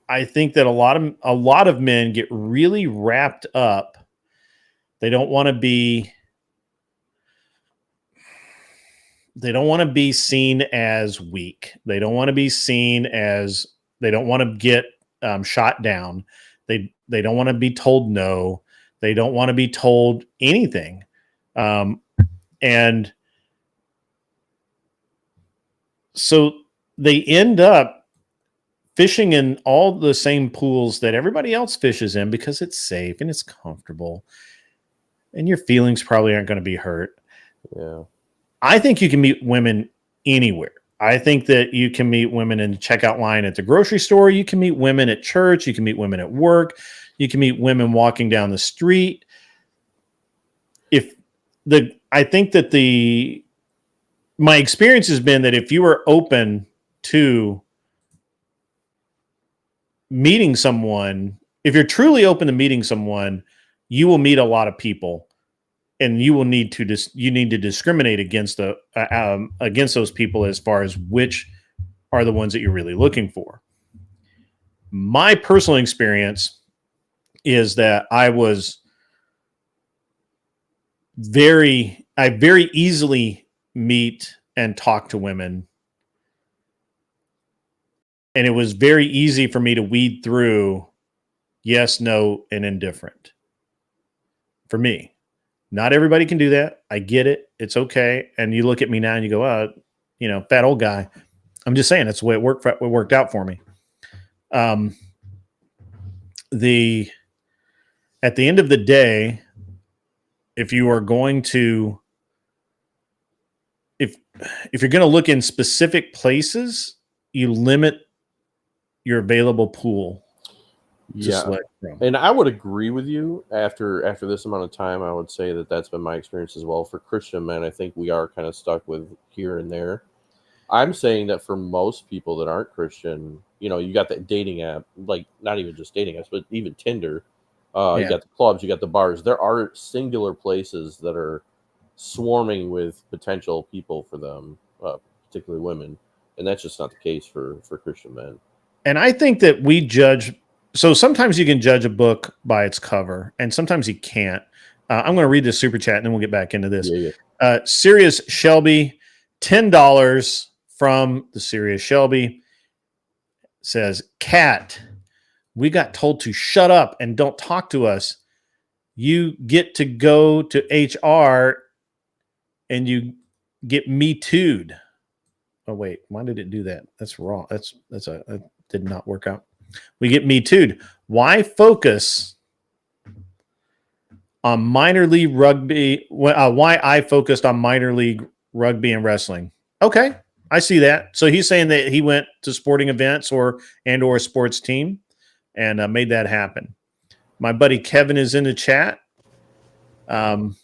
I think that a lot of men get really wrapped up. They don't want to be seen as weak. They don't want to be seen as, they don't want to get shot down. They don't want to be told no. They don't want to be told anything. And so they end up fishing in all the same pools that everybody else fishes in because it's safe and it's comfortable. And your feelings probably aren't going to be hurt. Yeah. I think you can meet women anywhere. I think that you can meet women in the checkout line at the grocery store. You can meet women at church. You can meet women at work. You can meet women walking down the street. I think that my experience has been that if you are open to meeting someone, if you're truly open to meeting someone, you will meet a lot of people. And you will need to discriminate against those people as far as which are the ones that you're really looking for. My personal experience is that I very easily meet and talk to women, and it was very easy for me to weed through yes, no, and indifferent. For me. Not everybody can do that. I get it. It's okay. And you look at me now and you go, fat old guy. I'm just saying that's the way it worked out for me. At the end of the day, if you are going to, if you're going to look in specific places, you limit your available pool. And I would agree with you after this amount of time. I would say that that's been my experience as well. For Christian men, I think we are kind of stuck with here and there. I'm saying that for most people that aren't Christian, you got that dating app, like not even just dating apps, but even Tinder. You got the clubs, you got the bars. There are singular places that are swarming with potential people for them, particularly women. And that's just not the case for Christian men. And I think that we judge. So sometimes you can judge a book by its cover, and sometimes you can't. I'm going to read this super chat, and then we'll get back into this. Sirius Shelby, $10 from the Sirius Shelby, says, Cat, we got told to shut up and don't talk to us. You get to go to HR, and you get Me Too'd. Oh, wait. Why did it do that? That's wrong. That did not work out. We get Me Too'd. Why focus on minor league rugby? Why I focused on minor league rugby and wrestling? Okay, I see that. So he's saying that he went to sporting events or a sports team and made that happen. My buddy Kevin is in the chat. The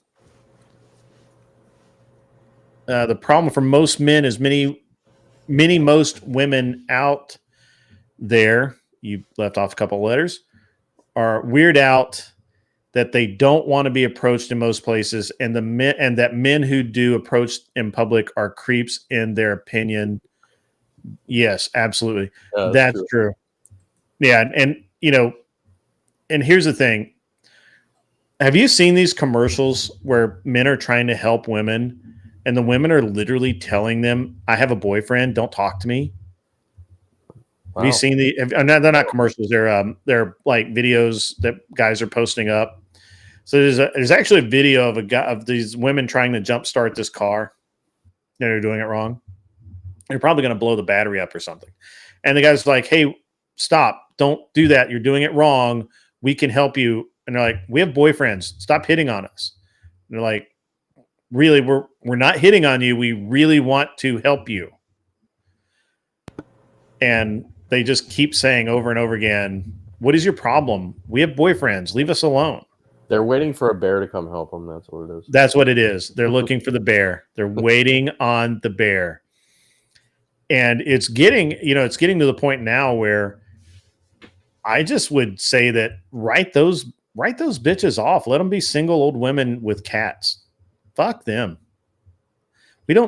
problem for most men is most women out there, you left off a couple of letters, are weird out that they don't want to be approached in most places, and that men who do approach in public are creeps in their opinion. Yes, absolutely. That's true. Yeah, and here's the thing. Have you seen these commercials where men are trying to help women and the women are literally telling them, I have a boyfriend, don't talk to me? Have you seen no, they're not commercials. They're like videos that guys are posting up. So there's actually a video of a guy of these women trying to jumpstart this car. And they're doing it wrong. They're probably going to blow the battery up or something. And the guy's like, "Hey, stop! Don't do that. You're doing it wrong. We can help you." And they're like, "We have boyfriends. Stop hitting on us." And they're like, "Really? We're not hitting on you. We really want to help you." And they just keep saying over and over again, "What is your problem? We have boyfriends. Leave us alone." They're waiting for a bear to come help them. That's what it is. That's what it is. They're looking for the bear. They're waiting on the bear. And it's getting to the point now where I just would say that write those bitches off. Let them be single old women with cats. Fuck them. We no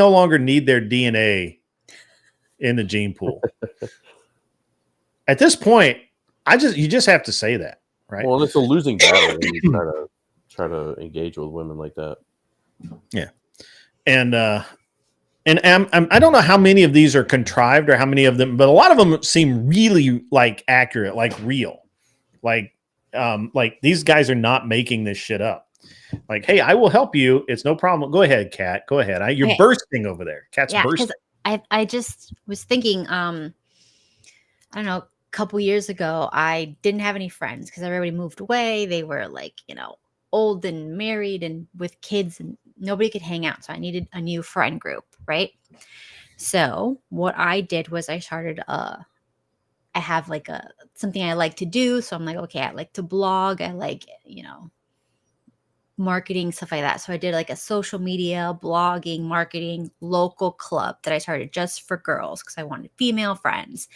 longer need their DNA in the gene pool. At this point, you just have to say that, right? Well, it's a losing battle when you try to engage with women like that. Yeah. And I don't know how many of these are contrived or how many of them, but a lot of them seem really like accurate, like real. Like these guys are not making this shit up. Like, "Hey, I will help you. It's no problem. Go ahead, Kat. Go ahead. You're bursting over there. Kat's bursting." I just was thinking, I don't know, a couple years ago, I didn't have any friends because everybody moved away. They were like, old and married and with kids, and nobody could hang out. So I needed a new friend group, right? So what I did was I started, I have like something I like to do. So I'm like, okay, I like to blog. I like, marketing, stuff like that. So I did like a social media, blogging, marketing, local club that I started just for girls because I wanted female friends.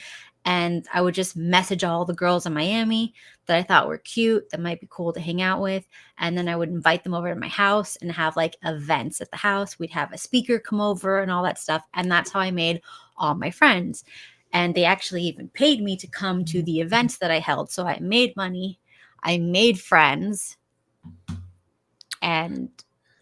And I would just message all the girls in Miami that I thought were cute, that might be cool to hang out with. And then I would invite them over to my house and have like events at the house. We'd have a speaker come over and all that stuff. And that's how I made all my friends. And they actually even paid me to come to the events that I held. So I made money. I made friends. And,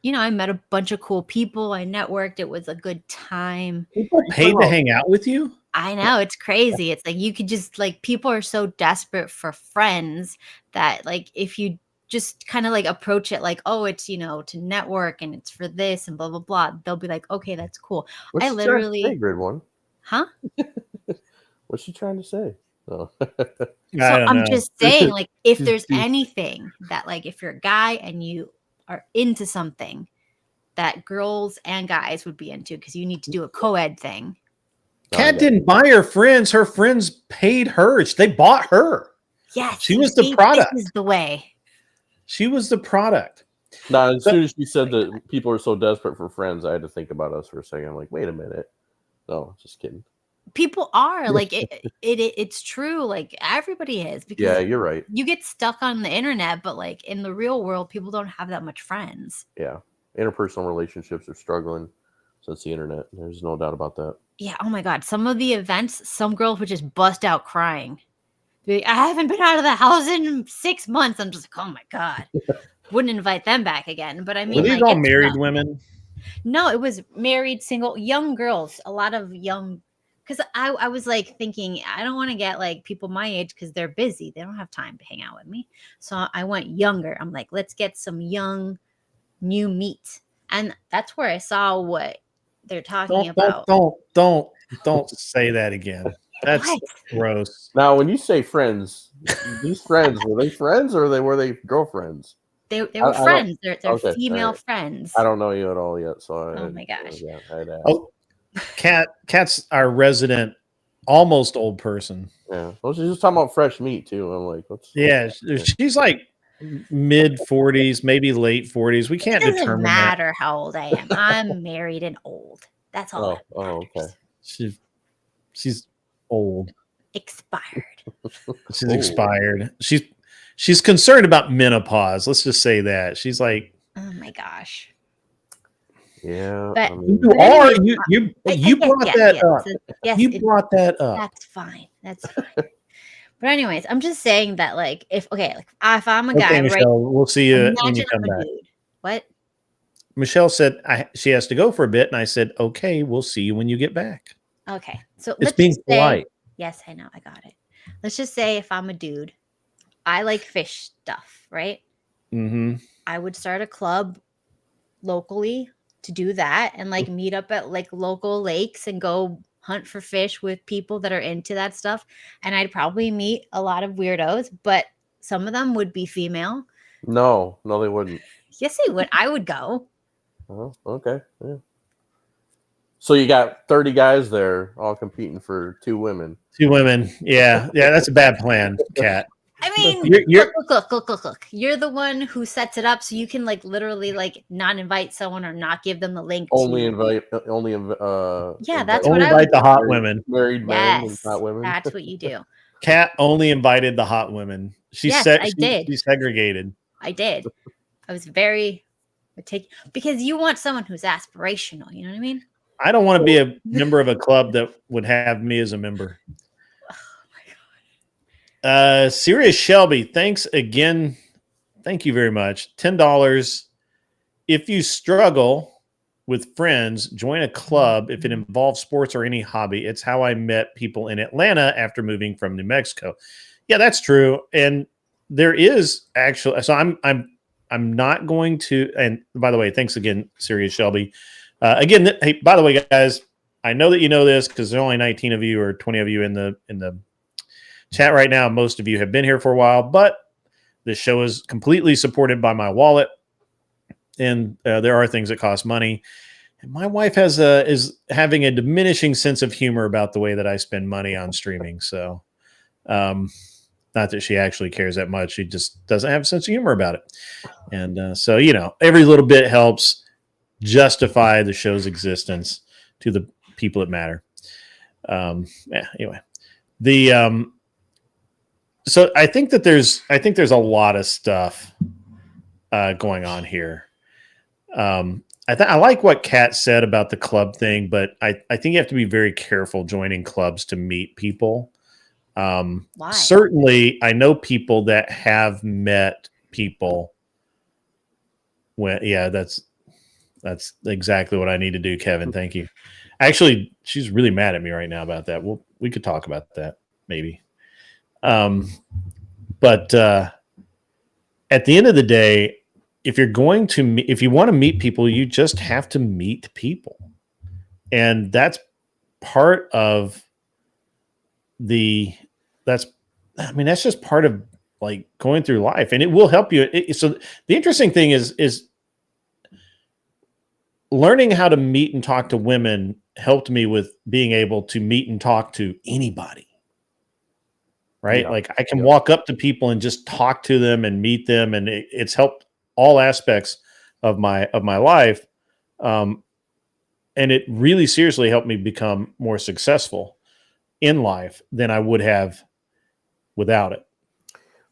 I met a bunch of cool people. I networked. It was a good time. People paid to hang out with you? I know, it's crazy. It's like you could just people are so desperate for friends that like if you just kind of like approach it like, oh, it's to network and it's for this and blah blah blah, they'll be like, okay, that's cool. What's I literally grade one. Huh? What's she trying to say? Oh. So I'm just saying, like, if there's anything that like if you're a guy and you are into something that girls and guys would be into, because you need to do a co-ed thing. Kat didn't buy her friends. Her friends paid her. They bought her. Yes. She was the product. This is the way. She was the product. Now, as soon as she said that people are so desperate for friends, I had to think about us for a second. I'm like, wait a minute. No, just kidding. People are like it's true. Like everybody is, because yeah, you're right. You get stuck on the internet, but like in the real world, people don't have that much friends. Yeah. Interpersonal relationships are struggling since the internet. There's no doubt about that. Yeah. Oh my God. Some of the events, some girls would just bust out crying. Like, I haven't been out of the house in 6 months. I'm just like, oh my God. Wouldn't invite them back again. But I mean, were these all married women? No, it was married, single, young girls. A lot of young. Because I was like thinking, I don't want to get like people my age because they're busy. They don't have time to hang out with me. So I went younger. I'm like, let's get some young, new meat. And that's where I saw what they're talking about. Don't say that again. That's gross. Now, when you say friends, these friends, were they friends or were they girlfriends? They were friends. They're okay, female friends. I don't know you at all yet. So oh my gosh. Kat's our resident, almost old person. Yeah, well, she's just talking about fresh meat too. I'm like, she's like mid 40s, maybe late 40s. We can't determine. It doesn't matter how old I am. I'm married and old. That's all. Okay. She's old. Expired. She's expired. She's concerned about menopause. Let's just say that she's like, oh my gosh. Yeah, but you brought that up. Yes, you brought that up. That's fine. That's fine. But anyways, I'm just saying that, like, if I'm a guy, Michelle, right? We'll see you when you come back. Dude. What? Michelle said she has to go for a bit, and I said, okay, we'll see you when you get back. Okay, So It's let's being just say, polite. yes, I know, I got it. Let's just say if I'm a dude, I like fish stuff, right? Mm-hmm. I would start a club locally to do that and like meet up at like local lakes and go hunt for fish with people that are into that stuff. And I'd probably meet a lot of weirdos, but some of them would be female. No, they wouldn't. Yes, they would. I would go. Oh, okay. Yeah. So you got 30 guys there all competing for 2 women. 2 women. Yeah. That's a bad plan, Kat. I mean, look. You're the one who sets it up, so you can like literally like not invite someone or not give them the link. Only to... invite. Yeah, that's only what I invite would the do. hot women. Married men and Yes, hot women. that's what you do. Kat only invited the hot women. Yes, I did. She segregated. I did. I was very because you want someone who's aspirational. You know what I mean? I don't want to be a member of a club that would have me as a member. Serious Shelby, thanks again. Thank you very much. $10. If you struggle with friends, join a club if it involves sports or any hobby. It's how I met people in Atlanta after moving from New Mexico. Yeah, that's true. And there is actually, so I'm not going to, and by the way, thanks again, Serious Shelby. Again, hey, by the way, guys, I know that you know this because there are only 19 of you or 20 of you in the chat right now. Most of you have been here for a while, but this show is completely supported by my wallet, and there are things that cost money. And my wife is having a diminishing sense of humor about the way that I spend money on streaming. So, not that she actually cares that much; she just doesn't have a sense of humor about it. And so, every little bit helps justify the show's existence to the people that matter. Anyway, so I think there's a lot of stuff going on here. I like what Kat said about the club thing, but I think you have to be very careful joining clubs to meet people. Why? Certainly, I know people that have met people. That's exactly what I need to do, Kevin. Thank you. Actually, she's really mad at me right now about that. We could talk about that maybe. But at the end of the day, if you want to meet people, you just have to meet people. And that's part of that's just part of like going through life, and it will help you. So the interesting thing is learning how to meet and talk to women helped me with being able to meet and talk to anybody. Right? Yeah. Like I can walk up to people and just talk to them and meet them. And it's helped all aspects of my life. And it really seriously helped me become more successful in life than I would have without it.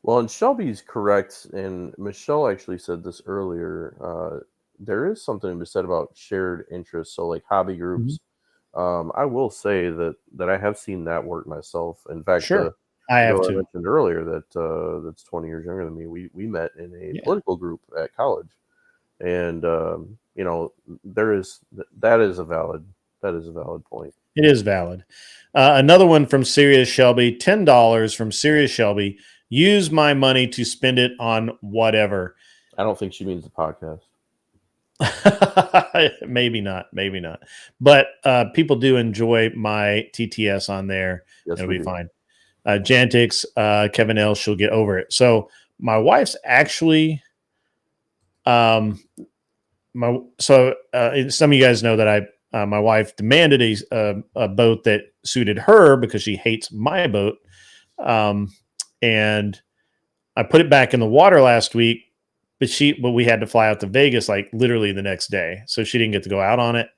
Well, and Shelby's correct. And Michelle actually said this earlier. There is something to be said about shared interests. So like hobby groups. Mm-hmm. I will say that I have seen that work myself. In fact, sure. I mentioned earlier that that's 20 years younger than me. We met in a political group at college, and that is a valid point. It is valid. Another one from Serious Shelby, $10 from Serious Shelby. Use my money to spend it on whatever. I don't think she means the podcast. Maybe not. But people do enjoy my TTS on there. Yes, it'll be fine. Jantix, Kevin L, she'll get over it. So my wife's actually, some of you guys know that my wife demanded a boat that suited her because she hates my boat. And I put it back in the water last week, but we had to fly out to Vegas like literally the next day. So she didn't get to go out on it.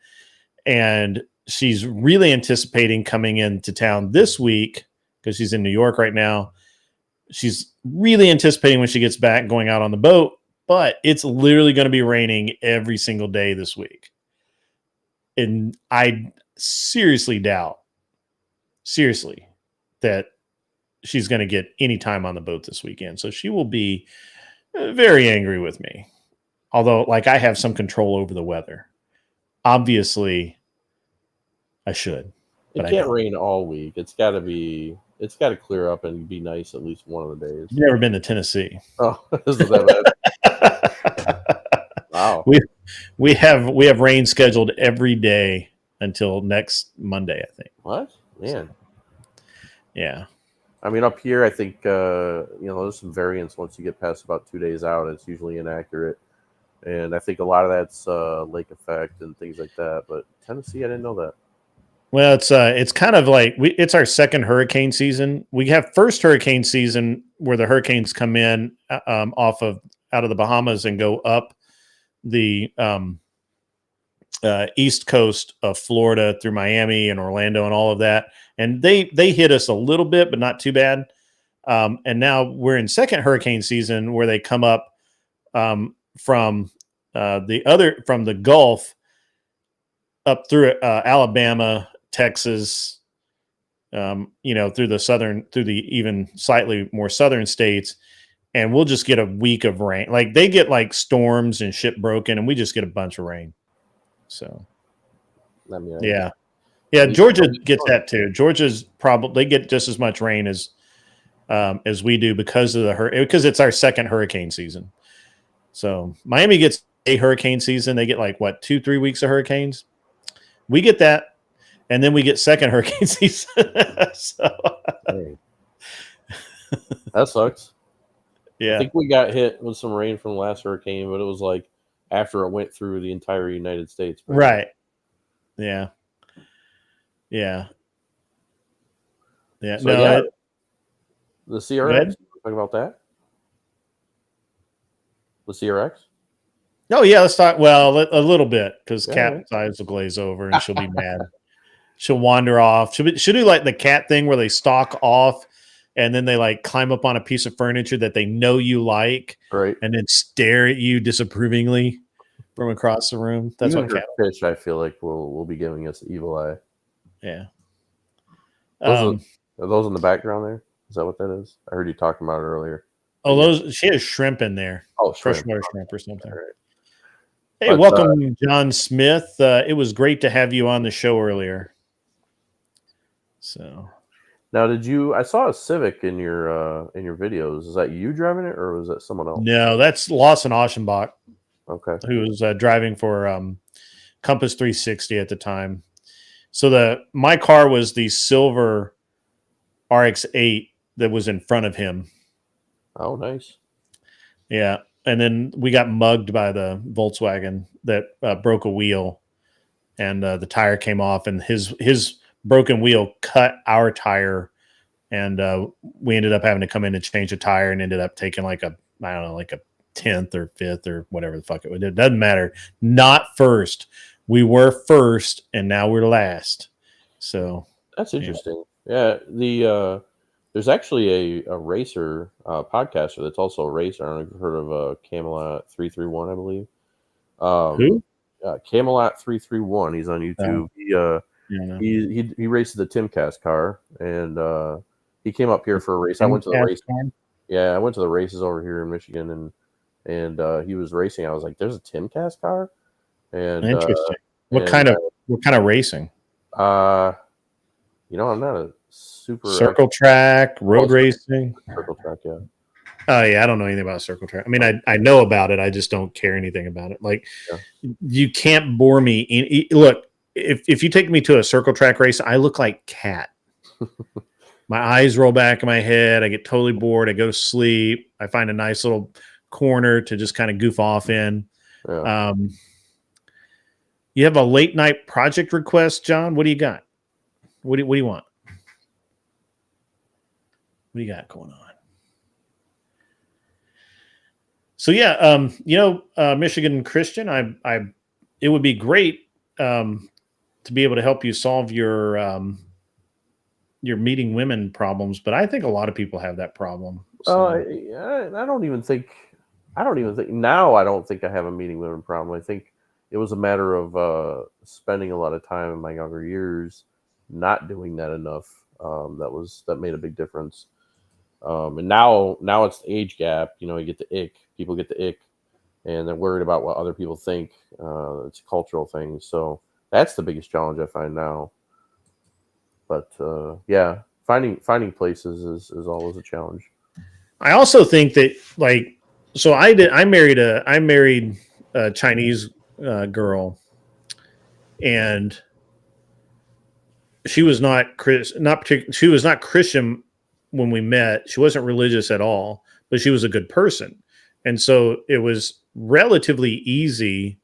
And she's really anticipating coming into town this week because she's in New York right now. She's really anticipating when she gets back going out on the boat, but it's literally going to be raining every single day this week. And I seriously doubt that she's going to get any time on the boat this weekend. So she will be very angry with me. Although, like, I have some control over the weather. Obviously, I should. It can't rain all week. It's got to clear up and be nice at least one of the days. You've never been to Tennessee. Oh, this is that bad. Wow. We have rain scheduled every day until next Monday, I think. What? Man. Yeah. I mean, up here, I think, there's some variance once you get past about 2 days out. It's usually inaccurate. And I think a lot of that's lake effect and things like that. But Tennessee, I didn't know that. Well, it's kind of like it's our second hurricane season. We have first hurricane season where the hurricanes come in out of the Bahamas and go up the east coast of Florida through Miami and Orlando and all of that. And they hit us a little bit, but not too bad. And now we're in second hurricane season where they come up from the Gulf up through Alabama, Texas, through the even slightly more southern states. And we'll just get a week of rain. Like they get like storms and shit broken, and we just get a bunch of rain. So, yeah. Georgia gets that too. Georgia's they get just as much rain as we do because because it's our second hurricane season. So Miami gets a hurricane season. They get like 2-3 weeks of hurricanes. We get that, and then we get second hurricane season. That sucks. Yeah, I think we got hit with some rain from the last hurricane, but it was like after it went through the entire United States. Right. Yeah. Yeah. Yeah. So, the CRX. Talk about that. The CRX. Oh yeah, let's talk. Well, a little bit because Cat's eyes will glaze over and she'll be mad. She'll wander off. She'll do like the cat thing where they stalk off and then they like climb up on a piece of furniture that they know you like, right, and then stare at you disapprovingly from across the room. That's even what cat. Fish, I feel like will be giving us evil eye. Yeah. Are those in the background there? Is that what that is? I heard you talking about it earlier. Oh, she has shrimp in there. Oh, freshwater shrimp or something. Right. Hey, welcome, John Smith. It was great to have you on the show earlier. So now, I saw a Civic in your videos. Is that you driving it, or was that someone else? No, that's Lawson Oschenbach. Okay, who was driving for Compass 360 at the time. So my car was the silver RX-8 that was in front of him. Oh, nice. Yeah, and then we got mugged by the Volkswagen that broke a wheel, and the tire came off, and his broken wheel cut our tire, and we ended up having to come in and change the tire, and ended up taking like a 10th or 5th or whatever the fuck it was. It doesn't matter. Not first. We were first, and now we're last. So that's interesting. Yeah, there's actually a racer podcaster that's also a racer. I don't know if you've heard of Camelot 331, I believe. Who? Camelot 331. He's on YouTube. He races the Timcast car, and he came up here for a race. I went to the race. Yeah, I went to the races over here in Michigan, and he was racing. I was like, "There's a Timcast car." And interesting. What kind of racing? I'm not a super circle track, road racing. Circle track, yeah. Oh yeah, I don't know anything about circle track. I mean, I know about it. I just don't care anything about it. Like, you can't bore me. Look, if you take me to a circle track race, I look like Cat. My eyes roll back in my head. I get totally bored. I go to sleep. I find a nice little corner to just kind of goof off in. Yeah. You have a late night project request, John? What do you got? What do you want? What do you got going on? So yeah, Michigan Christian, it would be great to be able to help you solve your meeting women problems, but I think a lot of people have that problem. So. I don't think now. I don't think I have a meeting women problem. I think it was a matter of spending a lot of time in my younger years not doing that enough. That made a big difference. And now it's the age gap. You get the ick. People get the ick, and they're worried about what other people think. It's a cultural thing. So that's the biggest challenge I find now. But yeah, finding places is always a challenge. I also think that like, so I married a Chinese girl, and she was not she was not Christian when we met. She wasn't religious at all, but she was a good person. And so it was relatively easy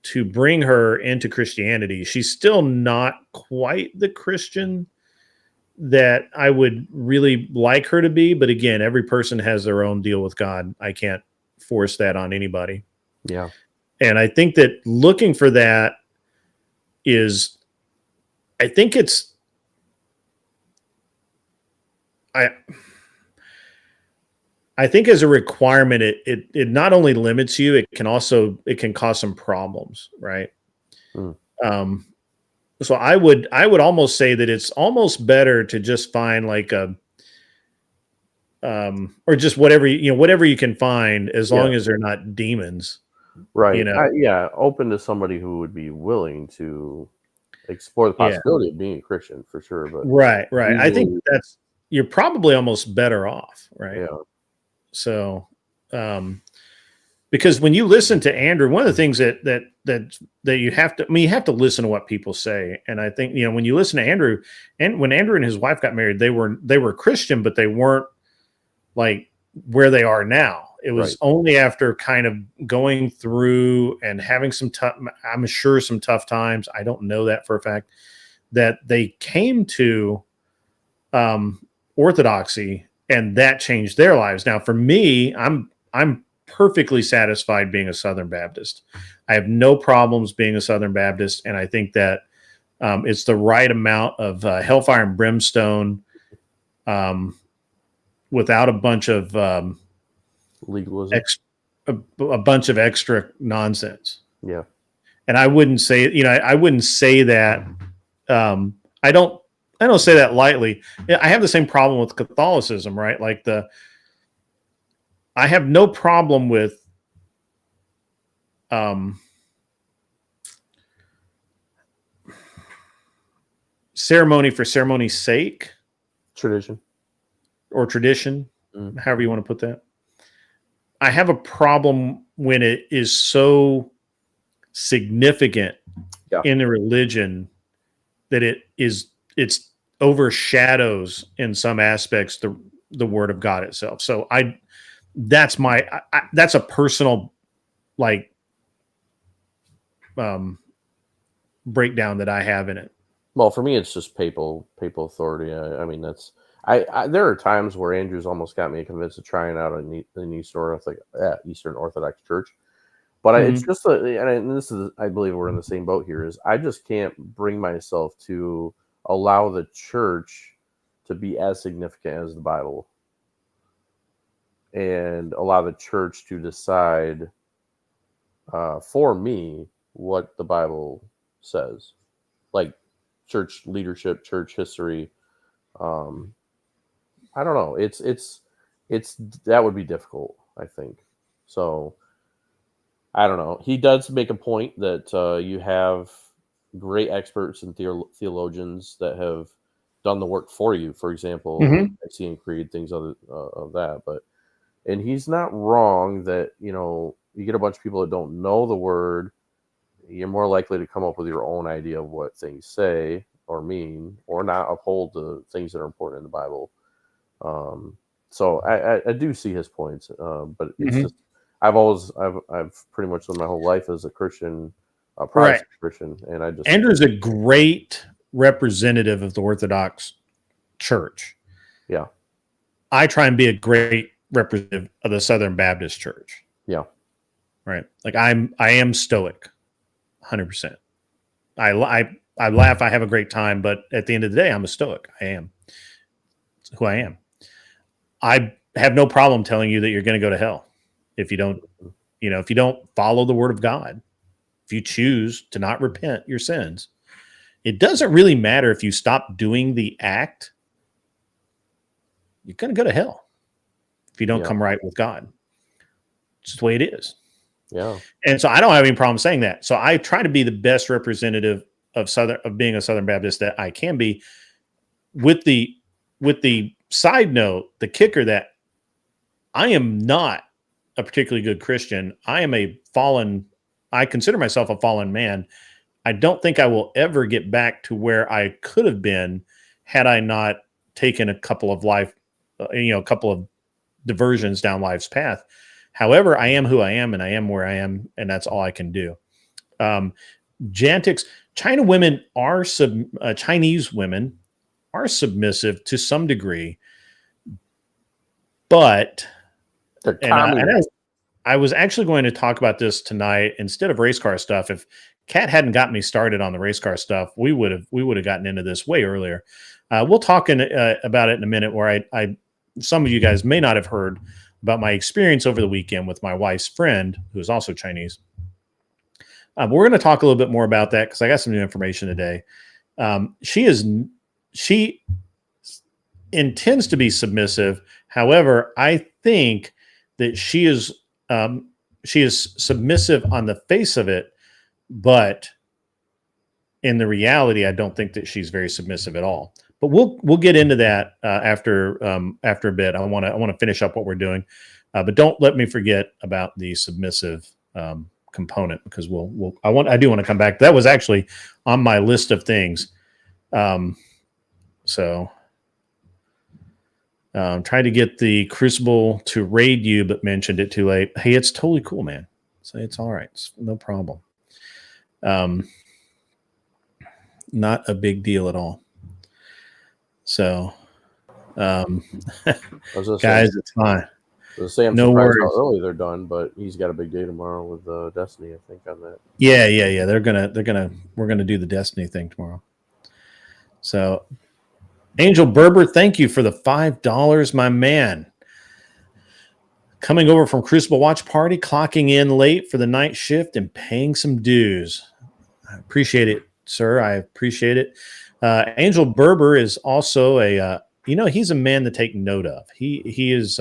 to bring her into Christianity. She's still not quite the Christian that I would really like her to be. But again, every person has their own deal with God. I can't force that on anybody. Yeah. And I think that looking for that is, I think it's, I think as a requirement, it not only limits you, it can cause some problems, right? So I would almost say that it's almost better to just find like a or just whatever you can find, as long as they're not demons, right? You know? Yeah, open to somebody who would be willing to explore the possibility of being a Christian for sure. But right. usually, I think you're probably almost better off, right? Yeah. So, because when you listen to Andrew, one of the things that you have to, I mean, you have to listen to what people say. And I think, when you listen to Andrew, and when Andrew and his wife got married, they were Christian, but they weren't like where they are now. It was only after kind of going through and having some I'm sure some tough times, I don't know that for a fact, that they came to orthodoxy, and that changed their lives. Now, for me, I'm perfectly satisfied being a Southern Baptist. I have no problems being a Southern Baptist, and I think that it's the right amount of hellfire and brimstone, without a bunch of legalism, a bunch of extra nonsense. Yeah, and I wouldn't say, I wouldn't say that. I don't say that lightly. I have the same problem with Catholicism, right? Like I have no problem with ceremony for ceremony's sake, tradition, however you want to put that. I have a problem when it is so significant in the religion that it's overshadows in some aspects the word of God itself. So that's a personal breakdown that I have in it. Well, for me, it's just papal authority. I mean, that's there are times where Andrew's almost got me convinced of trying out an Eastern Orthodox Church, but it's just and this is, I believe we're in the same boat here. Is I just can't bring myself to allow the church to be as significant as the Bible, and allow the church to decide for me what the Bible says, like church leadership, church history. I don't know. It's that would be difficult, I think. So I don't know. He does make a point that you have great experts and theologians that have done the work for you. For example, Nicene Creed, things of that. And he's not wrong that, you get a bunch of people that don't know the word. You're more likely to come up with your own idea of what things say or mean, or not uphold the things that are important in the Bible. So I do see his points, but it's just I've pretty much lived my whole life as a Christian, a Protestant Christian, and Andrew's a great representative of the Orthodox Church. Yeah, I try and be a great representative of the Southern Baptist Church. Yeah, right. Like I am stoic, 100%. I laugh, I have a great time, but at the end of the day, I'm a stoic. I am. It's who I am. I have no problem telling you that you're going to go to hell if you don't, if you don't follow the word of God. If you choose to not repent your sins, it doesn't really matter if you stop doing the act. You're going to go to hell if you don't come right with God. It's just the way it is. Yeah. And so I don't have any problem saying that. So I try to be the best representative of being a Southern Baptist that I can be. with the side note, the kicker that I am not a particularly good Christian. I consider myself a fallen man. I don't think I will ever get back to where I could have been had I not taken a couple of a couple of diversions down life's path. However, I am who I am, and I am where I am, and that's all I can do. Jantics, Chinese women are submissive to some degree, but I was actually going to talk about this tonight instead of race car stuff. If Kat hadn't got me started on the race car stuff, we would have gotten into this way earlier. We'll talk about it in a minute. Where some of you guys may not have heard about my experience over the weekend with my wife's friend, who is also Chinese. But we're going to talk a little bit more about that because I got some new information today. She intends to be submissive. However, I think that she is submissive on the face of it, but in the reality, I don't think that she's very submissive at all. But we'll get into that after a bit. I want to finish up what we're doing, but don't let me forget about the submissive component, because I do want to come back. That was actually on my list of things. So tried to get the Crucible to raid you, but mentioned it too late. Hey, it's totally cool, man. So it's all right. It's no problem. Not a big deal at all. So, guys, it's fine. No worries. How early they're done, but he's got a big day tomorrow with Destiny, I think, on that. Yeah. We're gonna do the Destiny thing tomorrow. So, Angel Berber, thank you for the $5, my man. Coming over from Crucible Watch Party, clocking in late for the night shift and paying some dues. I appreciate it, sir. I appreciate it. Angel Berber is also he's a man to take note of. He is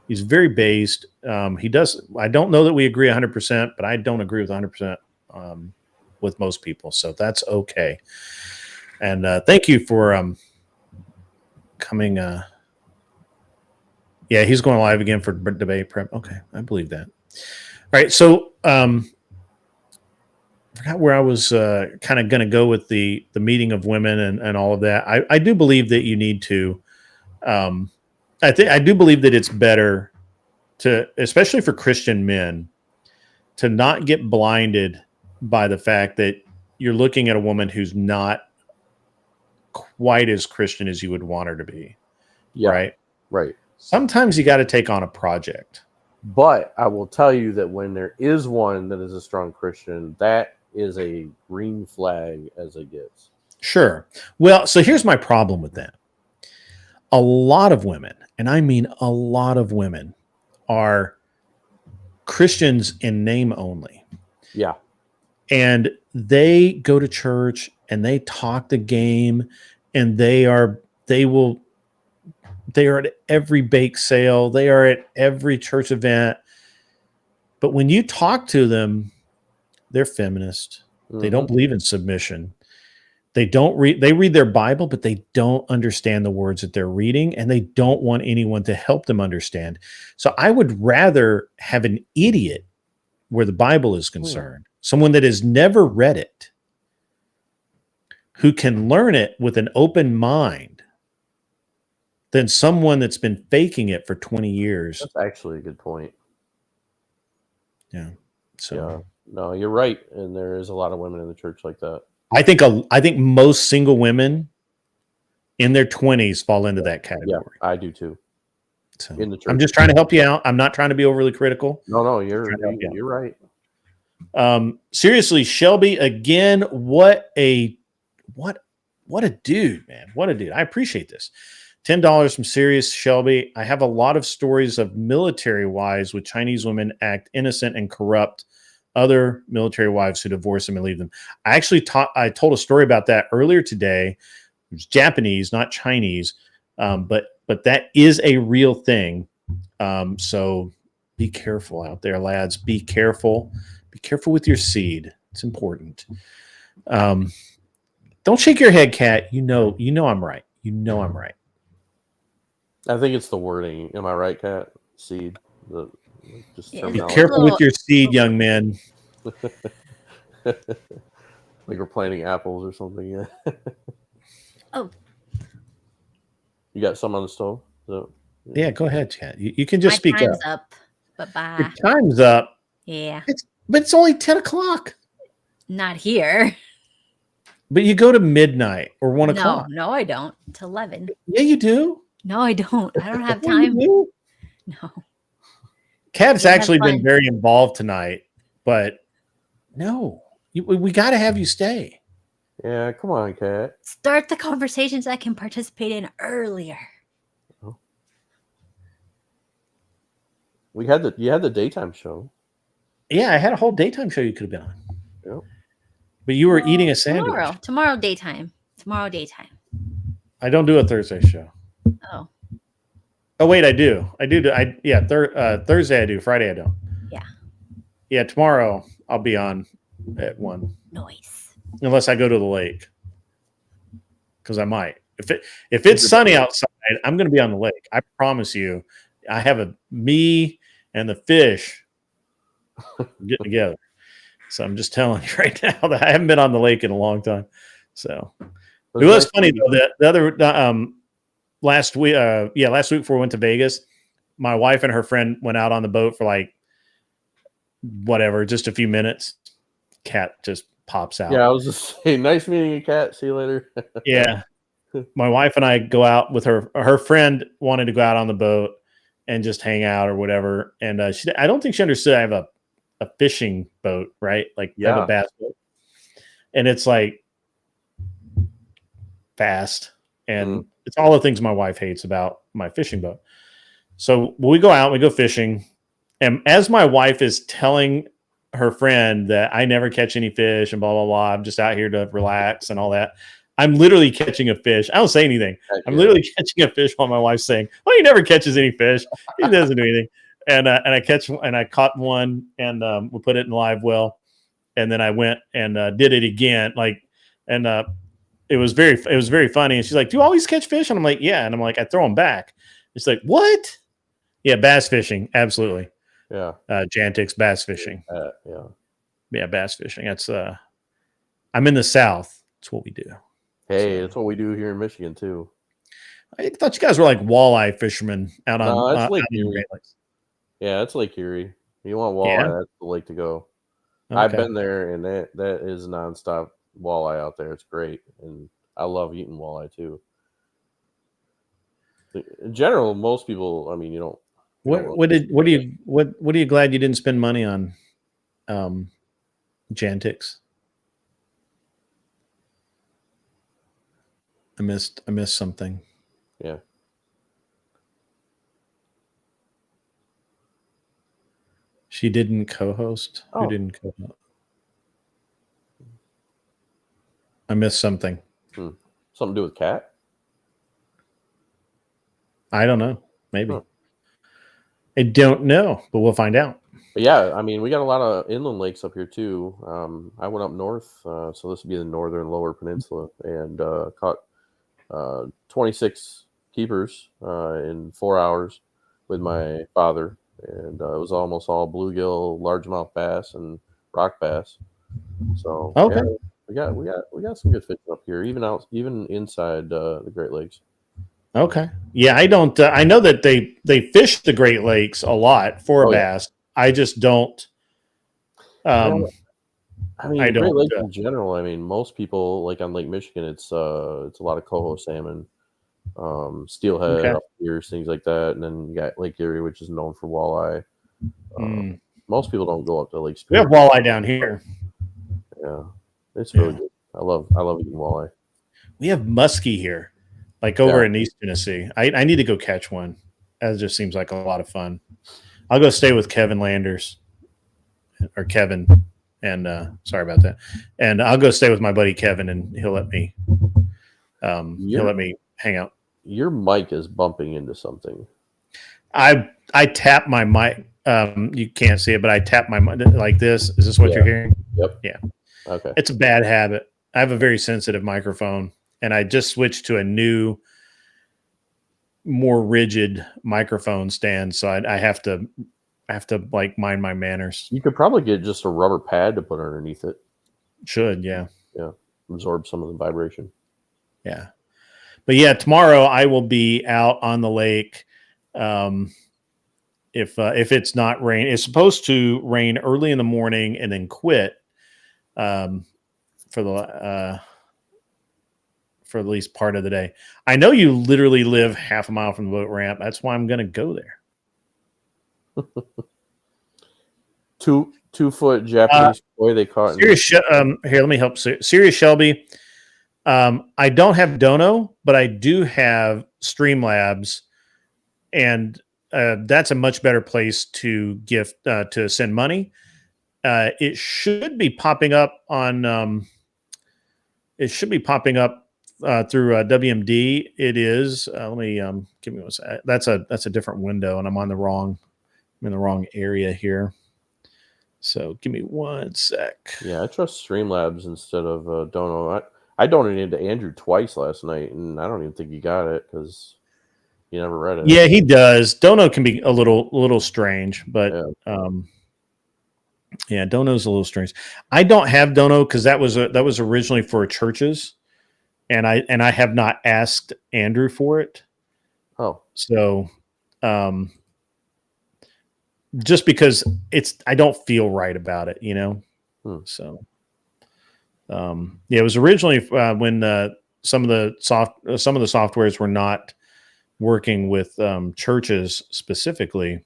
he's very based. I don't know that we agree 100%, but I don't agree with 100% with most people. So that's okay. And thank you for coming. Yeah, he's going live again for debate prep. Okay, I believe that. All right, so forgot where I was kind of going to go with the meeting of women and all of that. I do believe that you need to. I do believe that it's better to, especially for Christian men, to not get blinded by the fact that you're looking at a woman who's not quite as Christian as you would want her to be. Yeah, right. Sometimes you got to take on a project. But I will tell you that when there is one that is a strong Christian, that is a green flag as it gets. Sure. Well, so here's my problem with that. A lot of women, and I mean a lot of women, are Christians in name only. Yeah. And they go to church and they talk the game, and they are at every bake sale. They are at every church event. But when you talk to them, they're feminist. Mm-hmm. They don't believe in submission. They read their Bible, but they don't understand the words that they're reading, and they don't want anyone to help them understand. So I would rather have an idiot where the Bible is concerned, someone that has never read it, who can learn it with an open mind, than someone that's been faking it for 20 years. That's actually a good point. Yeah. So yeah. No, you're right. And there is a lot of women in the church like that. I think most single women in their 20s fall into that category. Yeah, I do too. So in the church. I'm just trying to help you out. I'm not trying to be overly critical. No, you're right. Seriously, Shelby, again, what a dude, man. What a dude. I appreciate this. $10 from Serious Shelby. I have a lot of stories of military wives with Chinese women act innocent and corrupt other military wives who divorce them and leave them. I told a story about that earlier today. It was Japanese, not Chinese, but that is a real thing. So be careful out there, lads. Be careful. Be careful with your seed. It's important. Don't shake your head, Kat. You know I'm right. You know I'm right. I think it's the wording. Am I right, Kat? Seed. Just Yeah, Be terminology. careful with your seed, young man. Like we're planting apples or something. Yeah. Oh, You got some on the stove? So, Yeah, go ahead, Kat. You can just my speak time's up. up. But Your bye. time's up. Yeah, But it's only 10 o'clock. not here. But you go to midnight or 1 o'clock. No, I don't. It's 11. Yeah, you do. No, I don't. I don't have Yeah, you time. do. No. Kat's Yeah, have actually been fun. very involved tonight, but no, we got to have you stay. yeah, come on, Kat. Start the conversations I can participate in earlier. You had the daytime show. Yeah, I had a whole daytime show you could have been on. Yep. But you were eating a sandwich. Tomorrow daytime. I don't do a Thursday show. Oh, Oh wait, I do. Thursday I do. Friday I don't. Yeah. Yeah, tomorrow I'll be on at 1, nice. unless I go to the lake, because I might. If it's sunny outside, I'm going to be on the lake. I promise you. I have me and the fish get together. So I'm just telling you right now that I haven't been on the lake in a long time. So it was funny though that the other last week before we went to Vegas, my wife and her friend went out on the boat for like just a few minutes. Cat just pops out. Yeah, I was just saying, nice meeting you, Kat. See you later. Yeah. My wife and I go out with her friend wanted to go out on the boat and just hang out or whatever. And I don't think she understood I have a fishing boat, right? Like I have a bass boat. And it's like fast. And it's all the things my wife hates about my fishing boat. So we go out, we go fishing. And as my wife is telling her friend that I never catch any fish and blah, blah, blah, I'm just out here to relax and all that, I'm literally catching a fish. I don't say anything. I'm literally catching a fish while my wife's saying, "Oh, he never catches any fish. He doesn't do anything." And I caught one and we put it in live well. And then I went and did it again. It was very funny. And she's like, "Do you always catch fish?" And I'm like, "Yeah." And I'm like, "I throw them back." It's like, "What?" Yeah, bass fishing, absolutely. Yeah. Jantix bass fishing. Yeah, bass fishing. That's I'm in the South. That's what we do. Hey, that's what we do here in Michigan too. I thought you guys were like walleye fishermen out on that's Lake out in the Erie. Great Lakes. Yeah, it's Lake Erie. You want walleye, that's the lake to go. Okay. I've been there, and that is nonstop walleye out there. It's great, and I love eating walleye too. In general, most people, I mean, you don't. What are you glad you didn't spend money on Jantix? I missed something. Yeah. She didn't co-host. Oh. Who didn't co-host? I missed something. Something to do with Kat? I don't know. Maybe. Huh. I don't know, but we'll find out. But yeah, I mean, we got a lot of inland lakes up here too. I went up north, so this would be the northern lower peninsula, and caught 26 keepers in 4 hours with my father, and it was almost all bluegill, largemouth bass, and rock bass. So okay, yeah, we got some good fishing up here, even inside the Great Lakes. Okay, yeah, I don't. I know that they fish the Great Lakes a lot for a bass. I just don't. I mean, I don't. Great Lakes in general. I mean, most people like on Lake Michigan. It's a lot of coho salmon, steelhead, up here, things like that. And then you got Lake Erie, which is known for walleye. Most people don't go up to Lake Superior. We have walleye down here. Yeah, it's really good. I love eating walleye. We have muskie here, like over in East Tennessee. I need to go catch one. That just seems like a lot of fun. I'll go stay with Kevin Landers or Kevin, and sorry about that. And I'll go stay with my buddy Kevin, and he'll let me hang out. Your mic is bumping into something. I tap my mic. You can't see it, but I tap my mic like this. Is this what you're hearing? Yep. Yeah. Okay. It's a bad habit. I have a very sensitive microphone, and I just switched to a new more rigid microphone stand, so I have to like mind my manners. You could probably get just a rubber pad to put underneath it. Should, yeah. Yeah, absorb some of the vibration. Yeah. But yeah, tomorrow I will be out on the lake. If it's not rain, it's supposed to rain early in the morning and then quit for at least part of the day. I know you literally live half a mile from the boat ramp. That's why I'm going to go there. 2-foot Japanese boy they caught. Here, let me help. Serious Shelby. I don't have Dono, but I do have Streamlabs, and that's a much better place to gift to send money. It should be popping up on. It should be popping up through WMD. It is. Let me give me one sec. That's a different window, and I'm in the wrong area here. So give me one sec. Yeah, I trust Streamlabs instead of Dono. I donated to Andrew twice last night, and I don't even think he got it because he never read it. Yeah, he does. Dono can be a little strange, but yeah, Dono's a little strange. I don't have Dono because that was originally for churches, and I have not asked Andrew for it. Oh, so just because I don't feel right about it, you know. So yeah, it was originally when some of the softwares were not working with churches specifically.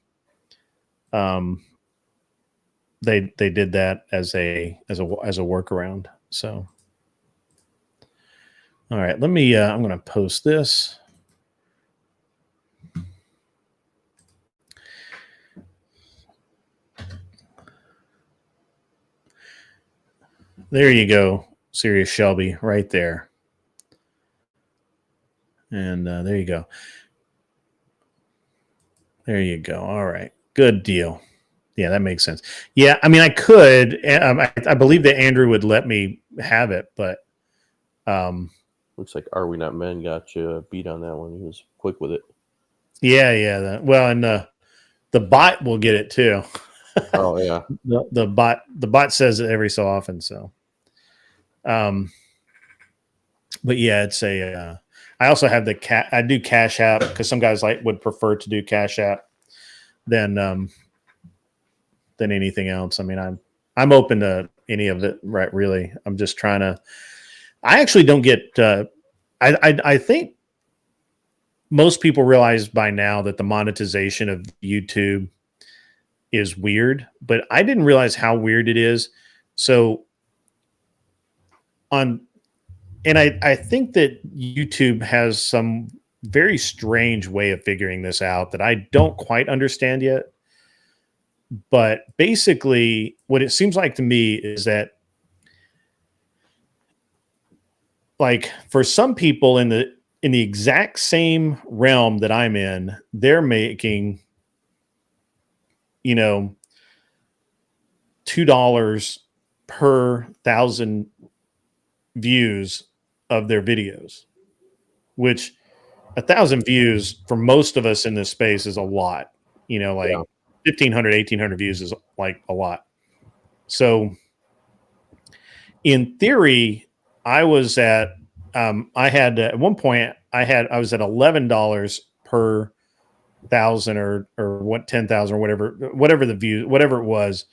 They did that as a workaround. So all right, let me I'm going to post this. There you go, Serious Shelby, right there. And there you go. There you go. All right, good deal. Yeah, that makes sense. Yeah, I mean, I could. I believe that Andrew would let me have it, but looks like Are We Not Men got you beat on that one. He was quick with it. Yeah. Well, and the bot will get it too. Oh yeah, the bot says it every so often. So, but yeah, it's a. I also have I do Cash App because some guys would prefer to do Cash App than anything else. I mean, I'm open to any of it, right? Really, I'm just trying to. I actually don't get. I think most people realize by now that the monetization of YouTube is weird, but I didn't realize how weird it is. So I think that YouTube has some very strange way of figuring this out that I don't quite understand yet. But basically, what it seems like to me is that, like, for some people in the exact same realm that I'm in, they're making, $2 per 1,000 views of their videos, which 1,000 views for most of us in this space is a lot. 1,500, 1,800 views is like a lot. So in theory, I was at I had at one point I was at $11 per 1,000 or what 10,000 or whatever the view, whatever it was.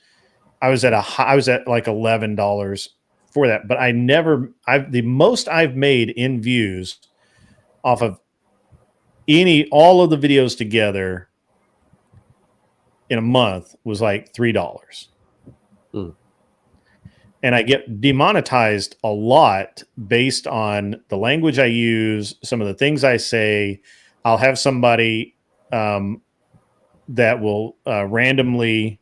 I was at like $11 for that, but the most I've made in views off of all of the videos together in a month was like $3. And I get demonetized a lot based on the language I use, some of the things I say. I'll have somebody that will randomly